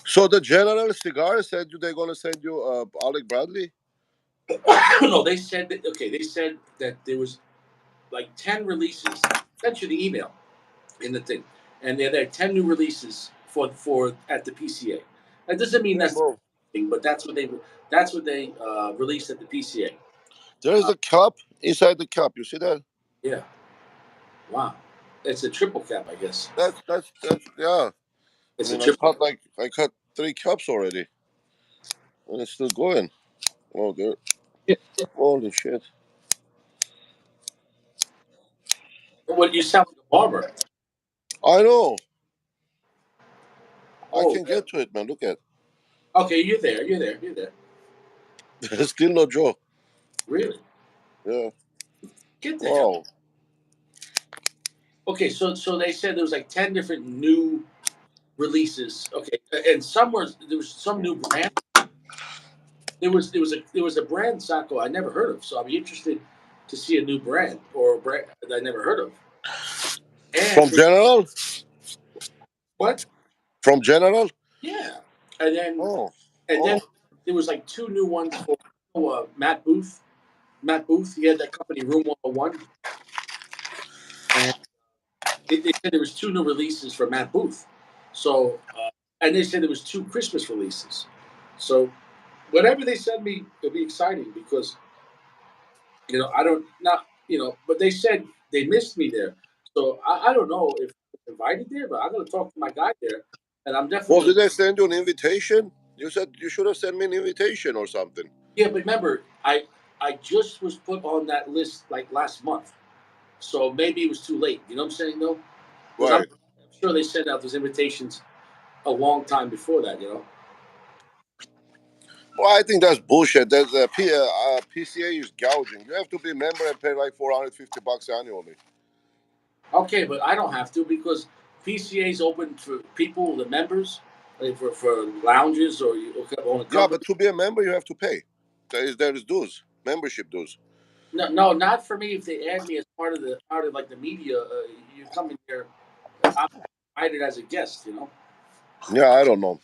So the General Cigar said they're gonna send you Alec Bradley. No, they said that. Okay, they said that there was like 10 releases. Sent you the email in the thing, and there are 10 new releases for at the PCA. That doesn't mean that's the thing, but that's what they released at the PCA. There's a cup inside the cup. You see that? Yeah. Wow. It's a triple cap, I guess. That's yeah. It's I a mean, triple. I cut 3 cups already, and it's still going. Oh, there. Yeah. Holy shit! Well, you sound like a barber. I know. I Oh, can get to it, man. Look at. okay. You're there. You're there. You're there. There's still no Joe. Really? Yeah. Get the hell. Okay, so they said there was like 10 different new releases. Okay, and there was some new brand. There was a brand, Sacco, I never heard of. So I'll be interested to see a new brand or a brand that I never heard of. And From General? what? From General? Yeah, and then Oh. then there was like 2 new ones for Matt Booth. Matt Booth, he had that company Room 101, and they said there was 2 new releases for Matt Booth. So and they said there was 2 Christmas releases. So whatever they send me, it'll be exciting because I don't not but they said they missed me there. So I don't know if I'm invited there, but I'm gonna talk to my guy there, and I'm definitely. Well, did they send you an invitation? You said you should have sent me an invitation or something. Yeah, but remember, I just was put on that list like last month, so maybe it was too late. You know what I'm saying, though? Because Right. I'm sure they sent out those invitations a long time before that. Well, I think that's bullshit. There's a PCA is gouging. You have to be a member and pay like $450 annually. Okay, but I don't have to because PCA is open for people, the members, like for lounges or you own a Yeah, company. but to be a member, you have to pay. There is dues, membership dues. No, no, not for me. If they add me as part of like the media, you come in here. I'm invited as a guest. You know. Yeah, I don't know.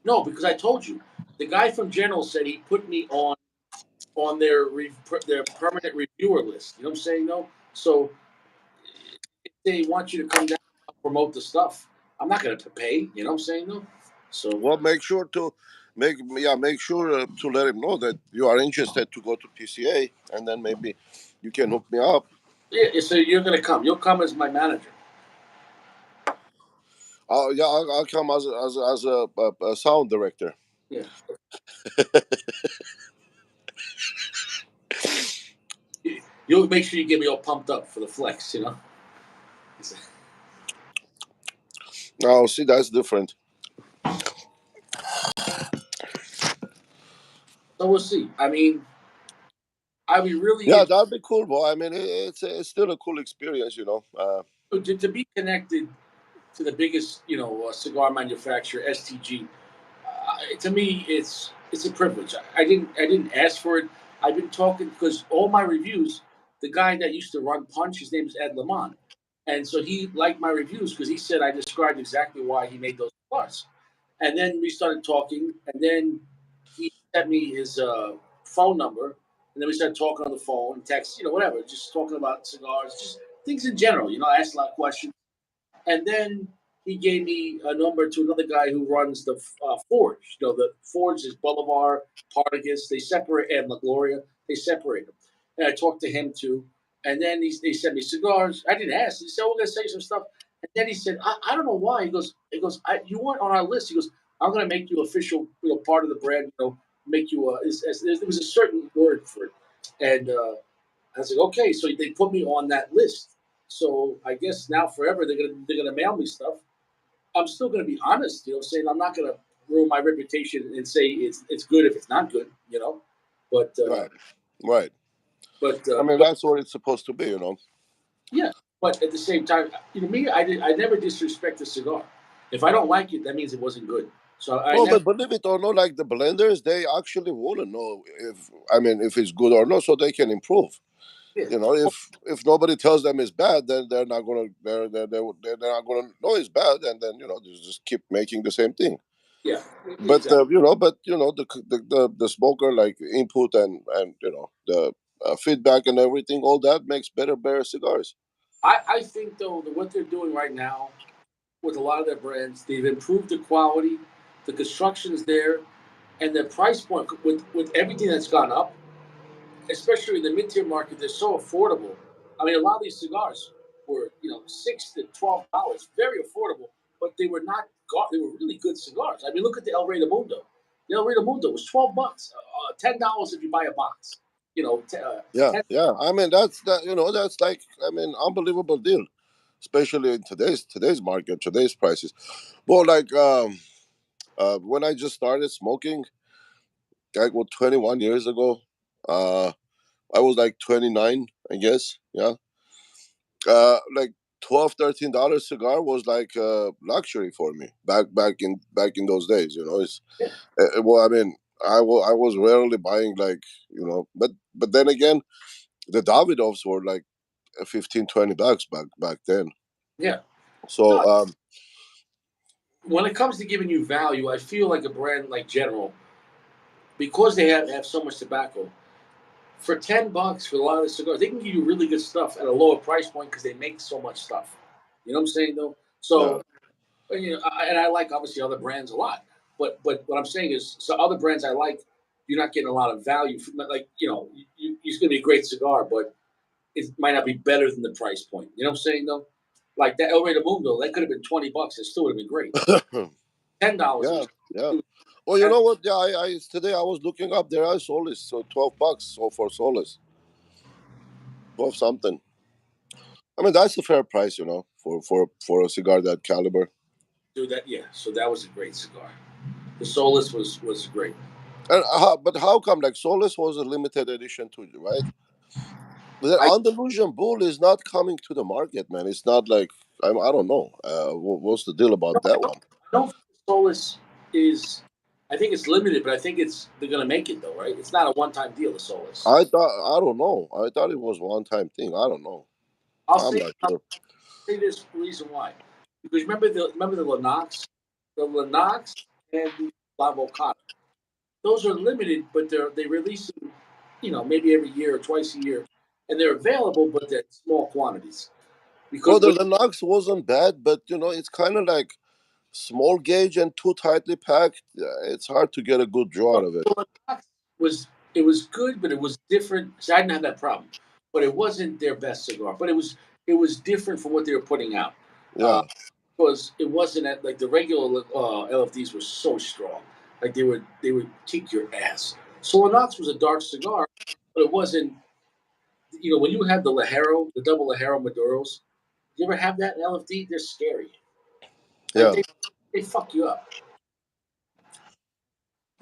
No, because I told you, the guy from General said he put me on their permanent reviewer list. You know what I'm saying? No, so if they want you to come down and promote the stuff, I'm not going to pay. You know what I'm saying? No, so Well, make sure to make sure to let him know that you are interested to go to PCA, and then maybe you can hook me up. yeah, so you're going to come. You'll come as my manager. I'll come as a sound director. Yeah, you'll make sure you get me all pumped up for the flex. You know. Oh, see, that's different. So we'll see. I mean, I'd be really Yeah, interested that'd be cool, boy. I mean, it's still a cool experience, you know. to be connected to the biggest, cigar manufacturer, STG. To me, it's a privilege. I didn't ask for it. I've been talking because all my reviews, the guy that used to run Punch, his name is Ed Lamont, and so he liked my reviews because he said I described exactly why he made those cigars. And then we started talking, and then he sent me his phone number, and then we started talking on the phone, text, whatever, just talking about cigars, just things in general. I asked a lot of questions. And then he gave me a number to another guy who runs the Forge. The Forge is Bolivar, Partagas. They separate, and La Gloria. They separate them. And I talked to him too. And then they sent me cigars. I didn't ask. He said, "We're gonna send you some stuff." And then he said, "I don't know why." He goes, "You weren't on our list." He goes, "I'm gonna make you official, part of the brand. Make you there was a certain word for it." And I was like, "Okay." So they put me on that list. So I guess now forever they're gonna mail me stuff. I'm still gonna be honest, saying I'm not gonna ruin my reputation and say it's good if it's not good, But Right, right. but I mean, but that's what it's supposed to be, you know. yeah. But at the same time, me, I never disrespect a cigar. If I don't like it, that means it wasn't good. So I Well, never. but believe it or not, like the blenders, they actually want to know if it's good or not, so they can improve. Yeah. You know, if nobody tells them it's bad, then they're not gonna they're not gonna know it's bad, and then they just keep making the same thing. Yeah. But Exactly. the smoker like input and the feedback and everything, all that makes better cigars. I think though that what they're doing right now with a lot of their brands, they've improved the quality, the construction's there, and the price point with everything that's gone up, especially in the mid-tier market, they're so affordable. I mean, a lot of these cigars were, $6 to $12, very affordable, but they were not. They were really good cigars. I mean, look at the El Rey de Mundo. The El Rey de Mundo was $12, $10 if you buy a box. Yeah, 10. yeah. I mean that's like unbelievable deal, especially in today's market, today's prices. Well, like when I just started smoking, like 21 years ago, uh, I was like 29, I guess. Yeah, like 12 $13 cigar was like luxury for me back in those days. It's well, I mean, I was rarely buying like but then again, the Davidoffs were like 15 $20 back then. Yeah. So No, when it comes to giving you value, I feel like a brand like General, because they have so much tobacco, for $10 for a lot of the cigars, they can give you really good stuff at a lower price point because they make so much stuff. You know what I'm saying though? yeah, So and I like obviously other brands a lot, but what I'm saying is, so other brands I like, you're not getting a lot of value. Like it's going to be a great cigar, but it might not be better than the price point. You know what I'm saying though? Like that El Rey de Mundo, that could have been $20. It still would have been great. $10. yeah, yeah. It Well, you was, know what? Yeah, I today I was looking up there. I Solis, so $12. So for Solis, 12 something. I mean, that's a fair price, for a cigar that caliber. dude, that yeah. So that was a great cigar. The Solus was great. And but how come like Solus was a limited edition too, right? The I Andalusian Bull is not coming to the market, man. It's not like I don't know. What's the deal no, about I that don't one? I don't think the Solus is. I think it's limited, but I think they're gonna make it though, right? It's not a one-time deal. The Solus. I don't know. I thought it was one time thing. I don't know. I'll I'm say not I'll sure. say this reason why, because remember the Lennox and the Lavocado. Those are limited, but they release them, maybe every year or twice a year, and they're available, but they're small quantities. Well, Because the what Lennox wasn't bad, but it's kind of like small gauge and too tightly packed. It's hard to get a good draw out of it. the Lennox was good, but it was different. So I didn't have that problem, but it wasn't their best cigar. But it was different from what they were putting out. Uh, Yeah, because it wasn't like the regular LFDs were so strong, like they would kick your ass. So Lennox was a dark cigar, but it wasn't. When you have the Lajero, the double Lajero Maduros, you ever have that in LFD? They're scary. Like yeah, they fuck you up.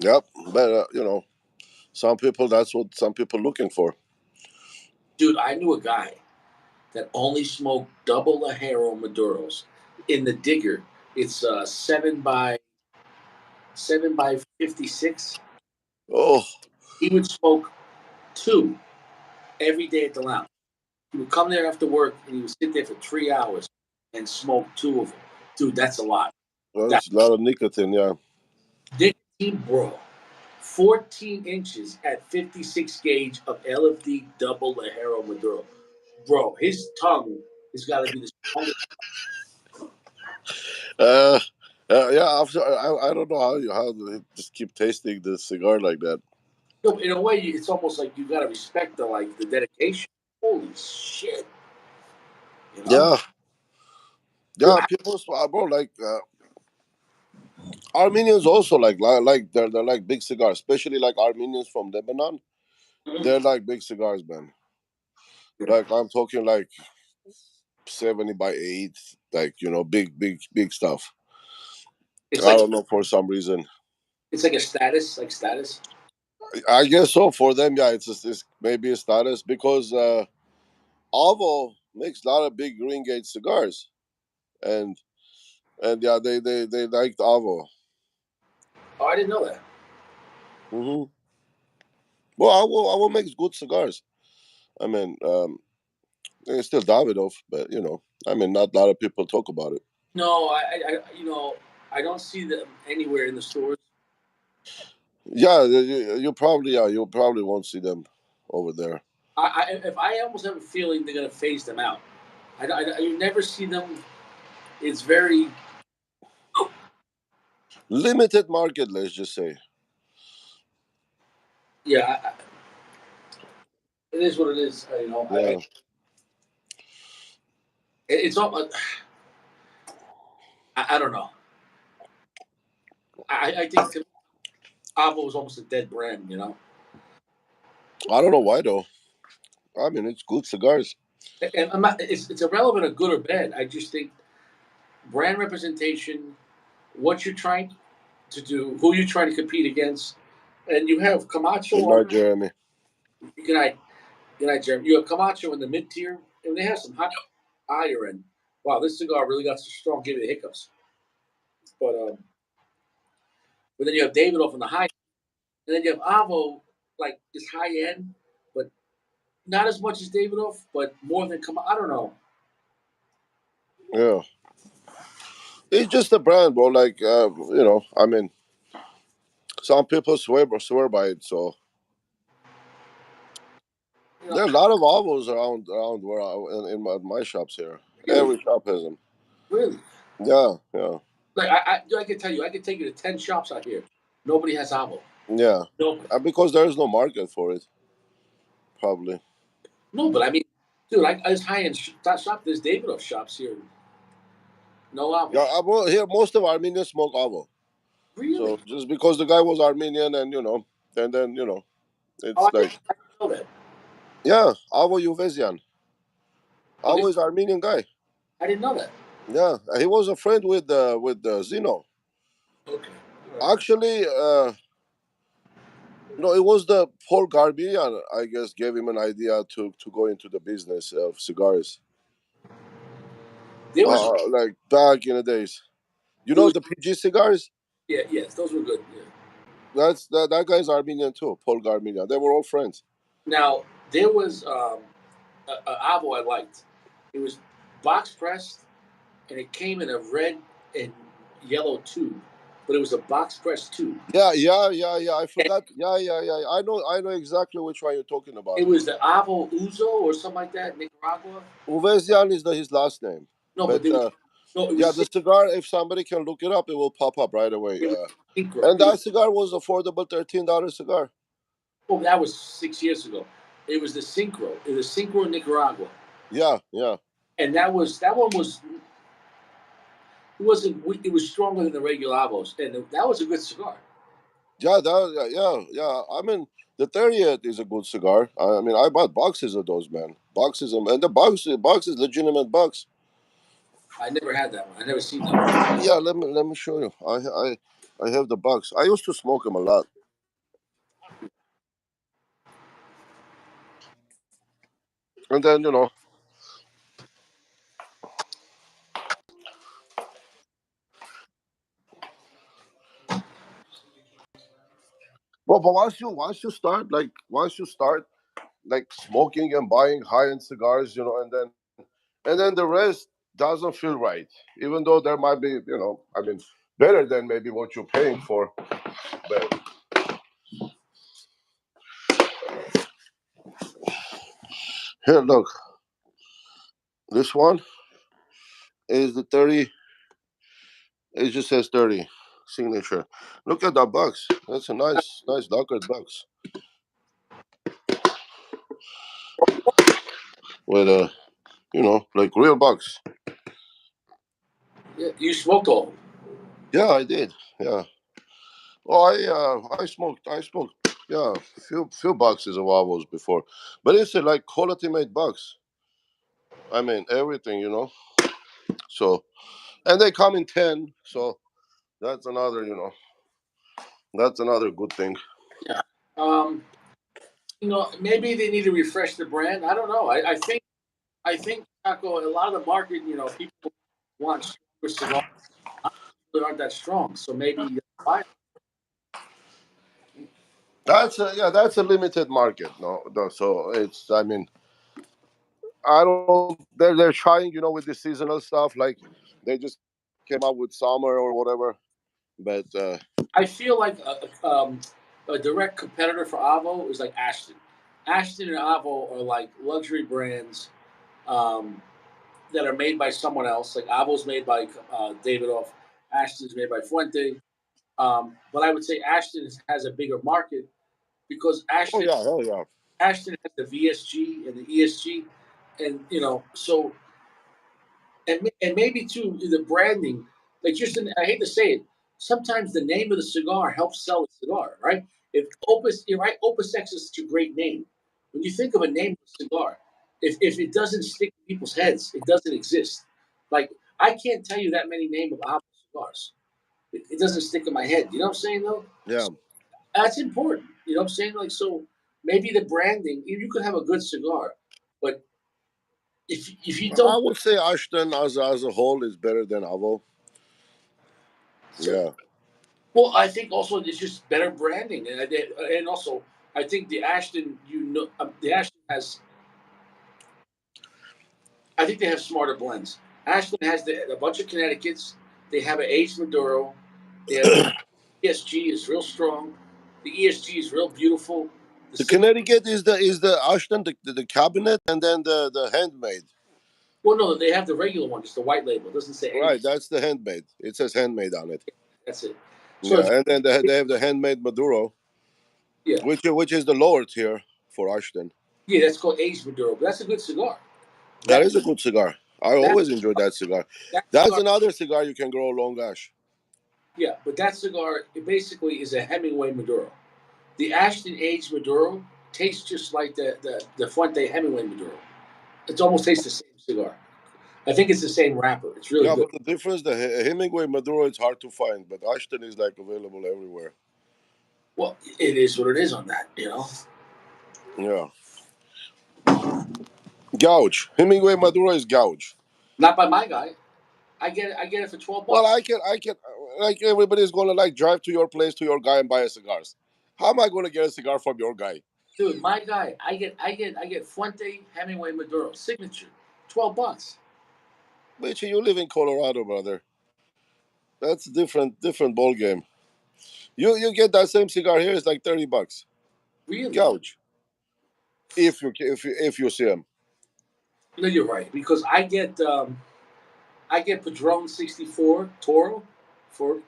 yep. But some people that's what some people looking for. Dude, I knew a guy that only smoked double Lajero Maduros in the digger. It's 7 by 56. Oh, He would smoke two every day at the lounge. He would come there after work and he would sit there for 3 hours and smoke two of them. Dude, that's a lot. well, That it's a lot of nicotine. Yeah. nicotine, bro. 14 inches at 56 gauge of LFD double Lajero Maduro. Bro, his tongue has got to be the strongest. Uh, yeah. After I don't know how they just keep tasting the cigar like that. In a way, it's almost like you got to respect the dedication. Holy shit, you know? Yeah, Dude, yeah. People, bro, like Armenians also like they're like big cigars, especially like Armenians from Lebanon. They're like big cigars, man. Like I'm talking like 70 by 8, like big stuff. it's I like don't know for some reason. it's like a status, like status. I guess so for them. Yeah, it's maybe a status because Avo makes a lot of big green gate cigars, and yeah, they liked Avo. Oh, I didn't know that. Hmm. Well, Avo makes good cigars. I mean, it's still Davidoff, but I mean, not a lot of people talk about it. No, I don't see them anywhere in the stores. Yeah, you probably won't see them over there. If I almost have a feeling they're gonna phase them out. You never see them. It's very Limited market, let's just say. yeah. It is what it is. Yeah, It's all. I don't know. I think to me, Avo is almost a dead brand. I don't know why though. I mean, it's good cigars. And I'm not, it's irrelevant of good or bad. I just think brand representation, what you're trying to do, who you're trying to compete against, and you have Camacho Good on. night, Jeremy. Good night, good night, Jeremy. You have Camacho in the mid tier, and they have some higher end. Wow, this cigar really got so strong, gave me the hiccups. But then you have David off in the high, and then you have Avo, like is high end, but not as much as Davidoff, but more than come. I don't know. Yeah, it's just a brand, bro. Like I mean, some people swear by it. So You know, there are a lot of Avos around where in my shops here. really, Every shop has them. really. Yeah, yeah, Like I can tell you, I can take you to 10 shops out here. Nobody has Avo. yeah. Nobody. Because there is no market for it, probably. No, but I mean, dude, there's high end shop. There's Davidoff shops here. No Avo. Yeah, well, here most of Armenians smoke Avo. Really? So just because the guy was Armenian and then Oh, it's like I didn't know that. yeah, Avo Uvesian. Okay, Avo is Armenian guy. I didn't know that. Yeah, he was a friend with Zeno. Okay. Actually, no, it was the Paul Garbinian, I guess, gave him an idea to go into the business of cigars. There was, Like back in the days. You there know was, the PG cigars? yeah, yes, those were good. Yeah. That guy's Armenian too, Paul Garbinian. They were all friends. Now there was a avo I liked. It was box pressed, and it came in a red and yellow tube, but it was a box pressed tube. Yeah. I And forgot. Yeah. I know exactly which one you're talking about. it was the avo uzo or something like that, Nicaragua. Uvezian is his last name. No, but But there was no. It yeah, was the cigar, if somebody can look it up, it will pop up right away. it was synchro. And that cigar was affordable, $13 cigar. Oh, that was 6 years ago. It was the synchro. It was synchro Nicaragua, Yeah. and that one was it wasn't it was stronger than the regular avos, and that was a good cigar. Yeah. I mean, the 30th is a good cigar. I mean, I bought boxes of those, man. Boxes of, and the box is legitimate box. I never had that one. I never seen that one. Yeah, let me show you. I have the box. I used to smoke them a lot. And then but once you start like smoking and buying high end cigars, and then the rest doesn't feel right, even though there might be, I mean, better than maybe what you're paying for. But here, look, this one is the 30. It just says 30 signature. Look at that box. That's a nice lacquered box with a, like real box. Yeah, you smoked all. Yeah, I did. Yeah. Oh, I smoked. Yeah, few boxes of avos before, but it's a like quality made box. I mean everything. So, and they come in 10. So that's another good thing. Yeah. Um, maybe they need to refresh the brand. I don't know. I think Taco. A lot of the market, people want stronger cigars. That aren't that strong. So maybe buy. That's a limited market. No, so it's, I mean, I don't. They're trying, with the seasonal stuff. Like they just came out with summer or whatever. But I feel like a direct competitor for Avo is like Ashton. Ashton and Avo are like luxury brands um, that are made by someone else. Like Avo's made by Davidoff, Ashton's made by Fuente. But I would say Ashton has a bigger market because oh Ashton yeah, hell yeah. Ashton has the VSG and the ESG, and so and maybe too the branding. Like just I hate to say it, sometimes the name of the cigar helps sell the cigar, right? If Opus, you're right, Opus X is such a great name. When you think of a name of a cigar, if it doesn't stick to people's heads, it doesn't exist. Like I can't tell you that many names of Opus cigars. It doesn't stick in my head. You know what I'm saying though? Yeah, That's important. You know what I'm saying? Like so, maybe the branding. You could have a good cigar, but if you I don't would say Ashton as a whole is better than Avo. so Yeah. well, I think also it's just better branding, and also I think the Ashton, the Ashton has. I think they have smarter blends. Ashton has a bunch of Connecticut's. They have an aged Maduro. They have ESG is real strong. The ESG is real beautiful. The The sig- Connecticut is the Ashton, the cabinet, and then the handmade. well, no, they have the regular one, just the white label. It doesn't say anything. Right, that's the handmade. It says handmade on it. That's it. So Yeah, and then they have the handmade Maduro, yeah, which is the lower tier for Ashton. yeah, that's called aged Maduro. But that's a good cigar. That That is a good cigar. I that always enjoyed that cigar. that That's cigar, another cigar you can grow long ash. yeah, but that cigar it basically is a Hemingway Maduro. The Ashton aged Maduro tastes just like the Fuente Hemingway Maduro. It almost tastes the same cigar. I think it's the same wrapper. It's really Yeah, good. but the difference, the Hemingway Maduro, it's hard to find, but Ashton is like available everywhere. Well, it is what it is on that, you know. Yeah. Gouge. Hemingway Maduro is gouge. Not by my guy. I get it for $12. Well, I can, like everybody's gonna like drive to your place, to your guy, and buy cigars. How am I gonna get a cigar from your guy? Dude, my guy, I get Fuente Hemingway Maduro signature, $12. Bitch, you live in Colorado, brother. That's different ball game. You get that same cigar here, it's like $30. Really? Gouge. If you see them. No, you're right because I get Padron 64 Toro for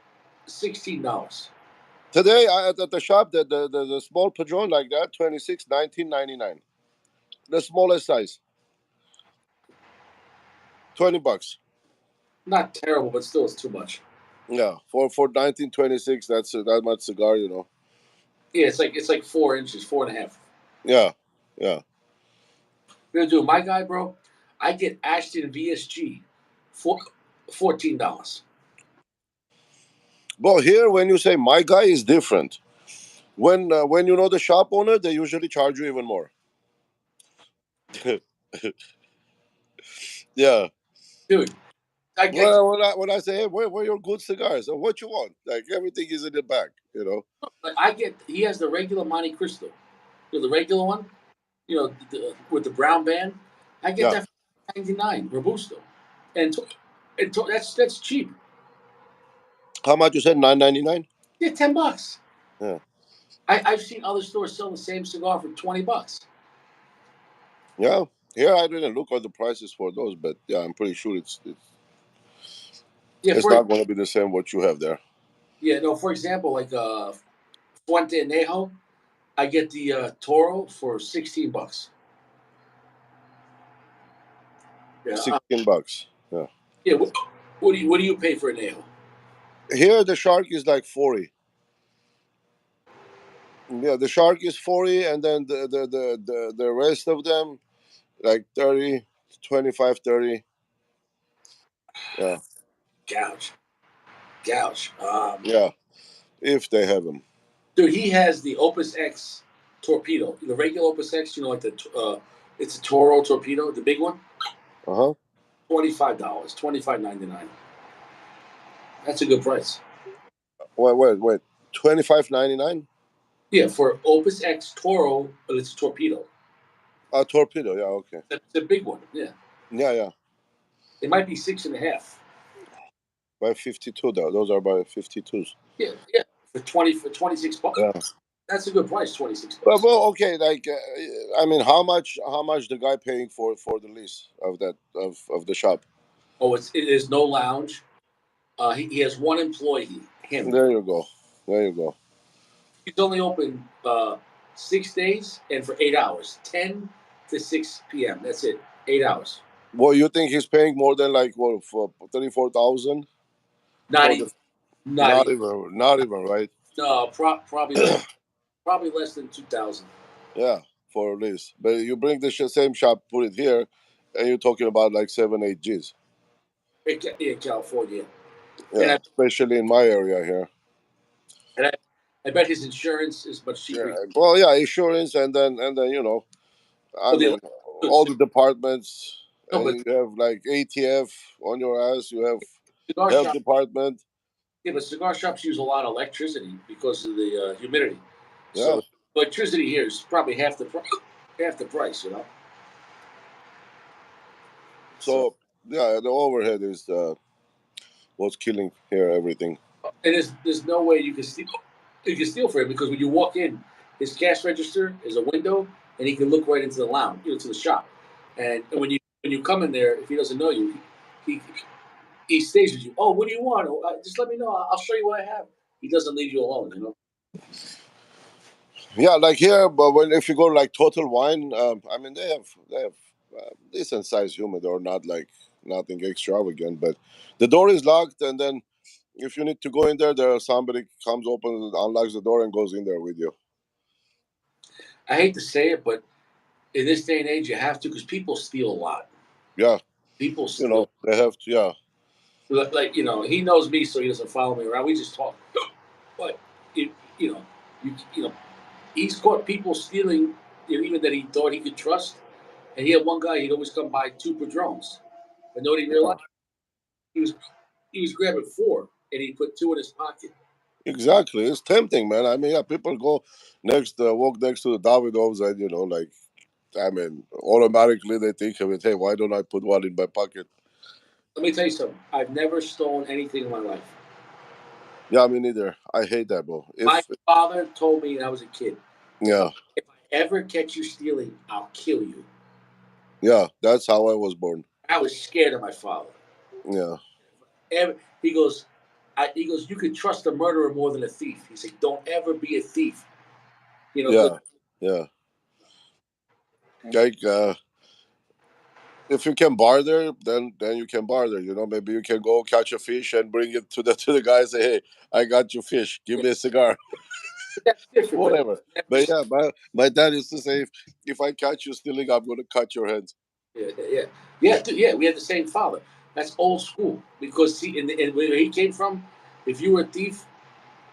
$16. Today at the shop, the small Padron like that, 26, 19.99. The smallest size, $20. Not terrible, but still, it's too much. Yeah, for 1926, that's that much cigar, you know. Yeah, it's like 4 inches, 4.5. Yeah, yeah. We're gonna do my guy, bro. I get Ashton VSG for $14. Well, here when you say my guy is different. When you know the shop owner, they usually charge you even more. Yeah. Dude, I Well, when I say, hey, where your good cigars? What you want? Like everything is in the back, you know. like I get he has the regular Monte Cristo, the regular one, with the brown band. I get Yeah. that for 99 Robusto, and, that's cheap. How much you said? 9.99. Yeah, $10. Yeah. I've seen other stores sell the same cigar for $20. Yeah. Here I didn't look at the prices for those, but yeah, I'm pretty sure Yeah, it's for not going to be the same what you have there. yeah, no. For example, like Fuente Anejo, I get the Toro for $16. Yeah, $16. Yeah. yeah. What do you pay for Anejo? Here the shark is like 40. Yeah, the shark is 40, and then the rest of them like 30, 25, 30. Yeah. Gouge, gouge. Yeah. If they have them. Dude, he has the Opus X torpedo, the regular Opus X. Like it's a Toro torpedo, the big one. Uh-huh. $25, 25.99. That's a good price. Wait. 25.99. Yeah, for Opus X Toro, but it's a torpedo. Torpedo. Yeah. Okay. It's a big one. Yeah, Yeah. it might be 6.5. By 52 though. Those are by 52s. Yeah, for 26 bucks. Yeah. That's a good price, 26 Well, bucks. well, okay. Like, I mean, how much the guy paying for the lease of that of the shop? Oh, it is no lounge. He has one employee, him. There you go. There you go. He's only open 6 days and for 8 hours, 10 to 6 p.m. That's it, 8 hours. Well, you think he's paying more than like what for 34,000 Not for even, the? not Not even. even. Not even right. No, probably less than 2,000. Yeah, for a lease. But you bring the same shop, put it here, and you're talking about like 7, 8 Gs. In California, and Yeah, I especially in my area here. and I bet his insurance is much Yeah. cheaper. Well, yeah, insurance, and then I But mean, all the departments, no, but and you have like ATF on your ass. You have cigar health shop. department. Yeah, but cigar shops use a lot of electricity because of the humidity. Yeah. So electricity here is probably half the price. So So yeah, the overhead is what's killing here everything. and there's no way you can steal for him because when you walk in, his cash register is a window and he can look right into the lounge, to the shop. And when you come in there, if he doesn't know you, he he stays with you. Oh, what do you want? Oh, just let me know. I'll show you what I have. He doesn't leave you alone. Yeah, like here, but when if you go like Total Wine, I mean they have decent sized humidor, not like nothing extravagant, but the door is locked, and then if you need to go in there, somebody comes, opens, unlocks the door, and goes in there with you. I hate to say it, but in this day and age, you have to because people steal a lot. Yeah, People You still know, they have to. Yeah, like he knows me, so he doesn't follow me around. We just talk, but it, you know you know he's caught people stealing, even that he thought he could trust. And he had one guy, he'd always come by 2 Padrones, but nobody yeah, realized he was he was grabbing 4, and he put 2 in his pocket. exactly. It's tempting, man. I mean, yeah, people go walk next to the Davidoffs, and like, I mean, automatically they think of it. Hey, why don't I put one in my pocket? Let me tell you something. I've never stolen anything in my life. Yeah, me neither. I hate that, bro. My If father told me when I was a kid, Yeah, if I ever catch you stealing, I'll kill you. yeah, that's how I was born. I was scared of my father. Yeah, He goes, you could trust a murderer more than a thief. He said, don't ever be a thief. Because yeah, yeah. Like, if you can barter, then you can barter. Maybe you can go catch a fish and bring it to the guy and say, "Hey, I got you fish. Give me a cigar." that's different. But Whatever. But yeah, my dad used to say, if I catch you stealing, I'm gonna cut your hands. yeah. We had the same father. That's old school. Because see, and where he came from, if you were a thief,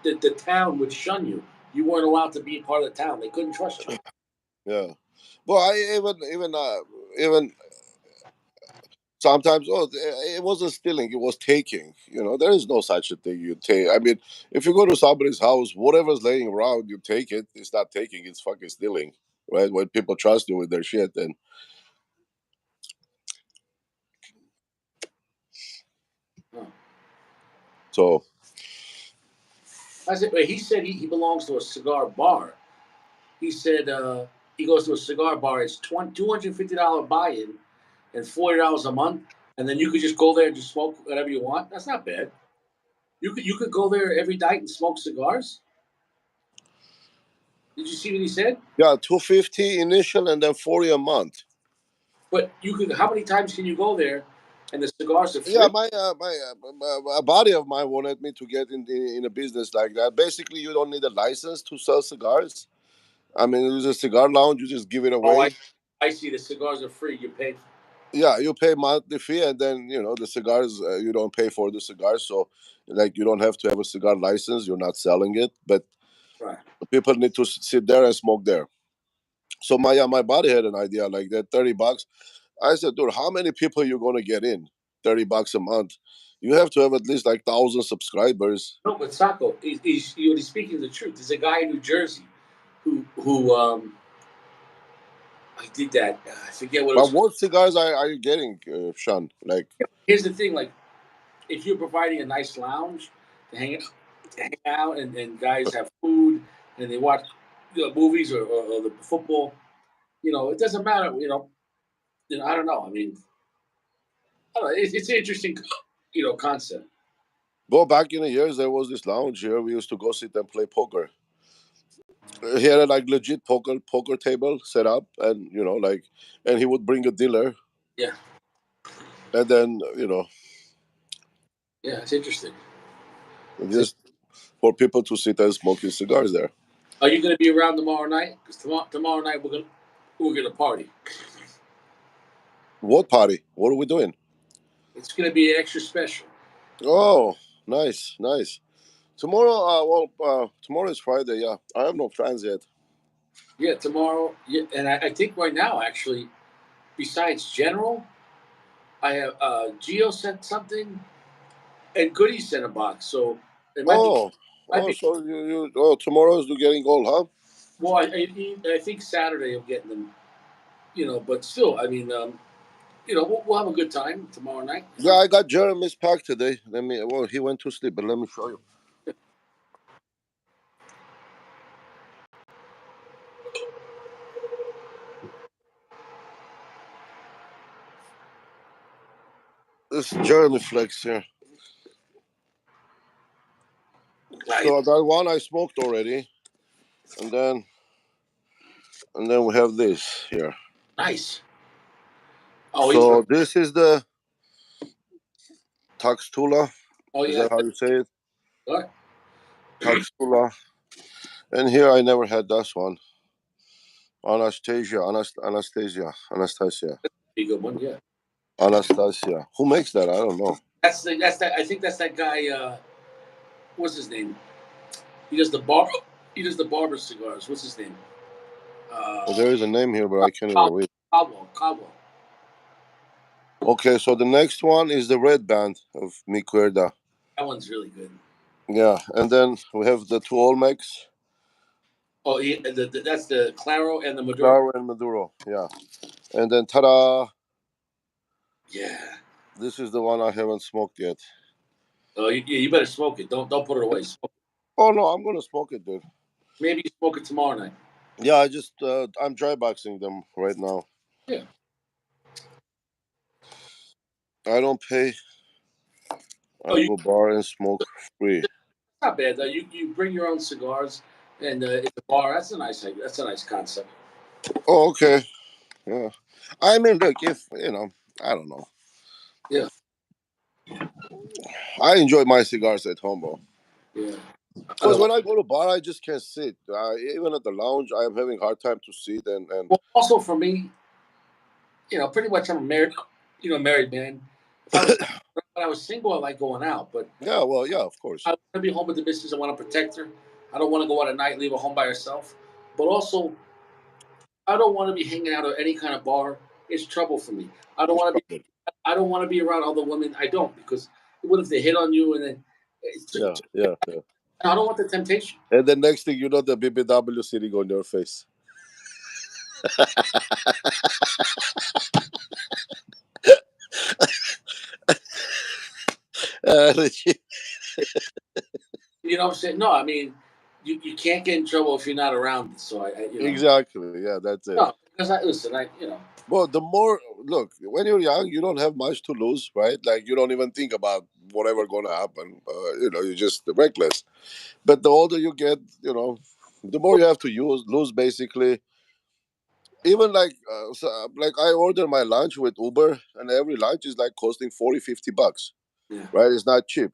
the town would shun you. You weren't allowed to be a part of the town. They couldn't trust you. Yeah. Well, I even sometimes, it wasn't stealing, it was taking. There is no such a thing. You take. I mean, if you go to somebody's house, whatever's laying around, you take it. It's not taking, it's fucking stealing, right? When people trust you with their shit, then Huh. so I said, he said he belongs to a cigar bar. He said he goes to a cigar bar. It's $250 buy-in and $40 a month, and then you could just go there and just smoke whatever you want. That's not bad. You could go there every night and smoke cigars. Did you see what he said? yeah, 250 initial and then 40 a month. But you could. How many times can you go there, and the cigars are Yeah, free? a buddy of mine wanted me to get in a business like that. Basically, you don't need a license to sell cigars. I mean, it's a cigar lounge. You just give it Oh, away. I see. The cigars are free. You pay. Yeah, you pay monthly fee, and then the cigars, you don't pay for the cigars. So, like, you don't have to have a cigar license. You're not selling it, but Right. people need to sit there and smoke there. So my buddy had an idea like that, $30. I said, dude, how many people you gonna get in? $30 a month. You have to have at least like 1,000 subscribers. No, but Sacco, he's speaking the truth. There's a guy in New Jersey who I did that. I forget what it But was. what cigars are you getting, Sean? Like, Here's the thing: like, if you're providing a nice lounge to hang out, and guys have food and they watch movies or the football, it doesn't matter. I don't know. I mean, I don't know. It's an interesting, concept. well, back in the years, there was this lounge here. We used to go sit and play poker. He had a like legit poker table set up, and like, and he would bring a dealer, Yeah, and then yeah, it's interesting. just for people to sit and smoke his cigars there. Are you going to be around tomorrow night? Because tomorrow night we're gonna party. What party? What are we doing? It's going to be extra special. Oh, nice, nice. Tomorrow, tomorrow is Friday. Yeah, I have no plans yet. Yeah, tomorrow. Yeah, and I think right now, actually, besides General, I have Geo sent something, and Goody sent a box. So it might be, Oh, might oh, be. so you tomorrow's you getting old, huh? Well, I think Saturday I'm getting them. But still, I mean, we'll have a good time tomorrow night. Yeah, I got Jeremy's pack today. Well, he went to sleep, but let me show you. This Jeremy Flex here. Nice. So that one I smoked already, and then we have this here. Nice. Oh, he's So this is the Taxtula. Oh Is yeah. that how you say it? All right. Taxtula. And here I never had this one. Anastasia. Be a good one. Yeah. Anastasia. Who makes that? I don't know. That's that. I think that's that guy. What's his name? He does the bar. He does the barber cigars. What's his name? Well, there is a name here, but I can't even read. Caldwell. Okay, so the next one is the red band of Micuerda. That one's really good. Yeah, and then we have the two Olmecs, Oh, that's the Claro and the Maduro. Claro and Maduro. Yeah, and then ta-da! Yeah. This is the one I haven't smoked yet. Oh, you better smoke it. Don't put it away. Smoke it. Oh no, I'm gonna smoke it, dude. Maybe you smoke it tomorrow night. Yeah, I'm dry boxing them right now. Yeah. I don't pay. I go bar and smoke free. It's not bad though. You bring your own cigars, and it's a bar. That's a nice concept. Oh, okay. Yeah. I mean, look, if I don't know. Yeah. I enjoy my cigars at home, bro. Yeah. Because when I go to bar, I just can't sit. Even at the lounge, I am having a hard time to sit. And Well, also for me, pretty much I'm a married man. If I was when I was single, I like going out, but yeah, well, yeah, of course. I want to be home with the missus. I want to protect her. I don't want to go out at night, leave her home by herself. But also, I don't want to be hanging out at any kind of bar. It's trouble for me. I don't want to be. I don't want to be around other women. I don't, because what if they hit on you and then? Yeah. I don't want the temptation. And the next thing you know, the BBW sitting on your face. You know what I'm saying? No, I mean, you can't get in trouble if you're not around. So Exactly. Yeah, that's it. No, because Well, the more look, when you're young, you don't have much to lose, right? Like you don't even think about whatever gonna happen. You're just reckless. But the older you get, the more you have to lose basically. Even like I order my lunch with Uber, and every lunch is like costing 40-50 bucks, Yeah. right? It's not cheap.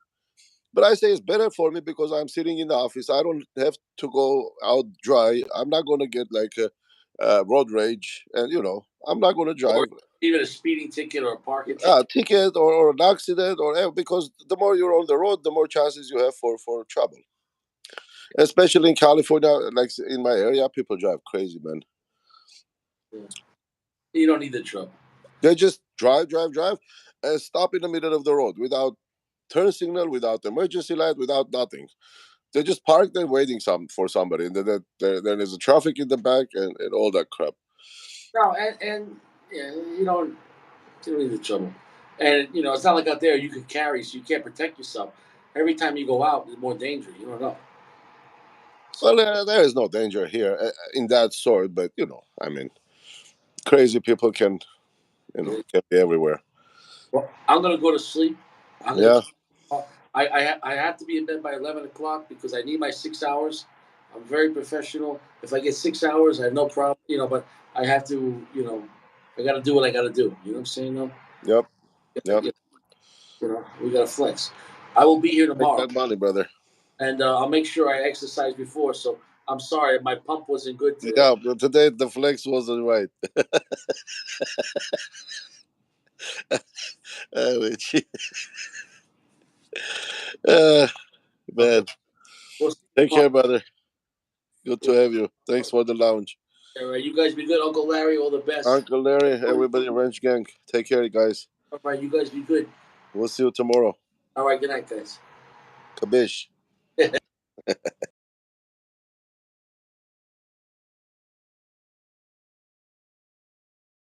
But I say it's better for me because I'm sitting in the office. I don't have to go out dry. I'm not gonna get like a road rage, and I'm not gonna drive. Or even a speeding ticket or a parking ticket. Ticket or an accident because the more you're on the road, the more chances you have for trouble. Especially in California, like in my area, people drive crazy, man. Yeah. You don't need the trouble. They just drive, and stop in the middle of the road without turn signal, without emergency light, without nothing. They just park there waiting for somebody, and then there's a traffic in the back and all that crap. No, and yeah, you don't need the trouble. And it's not like out there you can carry, so you can't protect yourself. Every time you go out, there's more danger. You don't know. Well, there is no danger here in that sort, but I mean, crazy people can be everywhere. Well, I'm gonna go to sleep. Yeah. I have to be in bed by 11 o'clock because I need my 6 hours. I'm very professional. If I get 6 hours, I have no problem. But I have to. I got to do what I got to do. You know what I'm saying? Though. Yep. We got to flex. I will be here Make tomorrow, that money, brother. and I'll make sure I exercise before. So I'm sorry, my pump wasn't good today. Yeah, but today the flex wasn't right. Man, We'll see you take tomorrow. care, brother. Good to have you. Thanks for the lounge. All right, you guys be good. Uncle Larry, all the best. Uncle Larry, everybody, Ranch Gang. Take care, guys. All right, you guys be good. We'll see you tomorrow. All right, good night, guys. Kabish.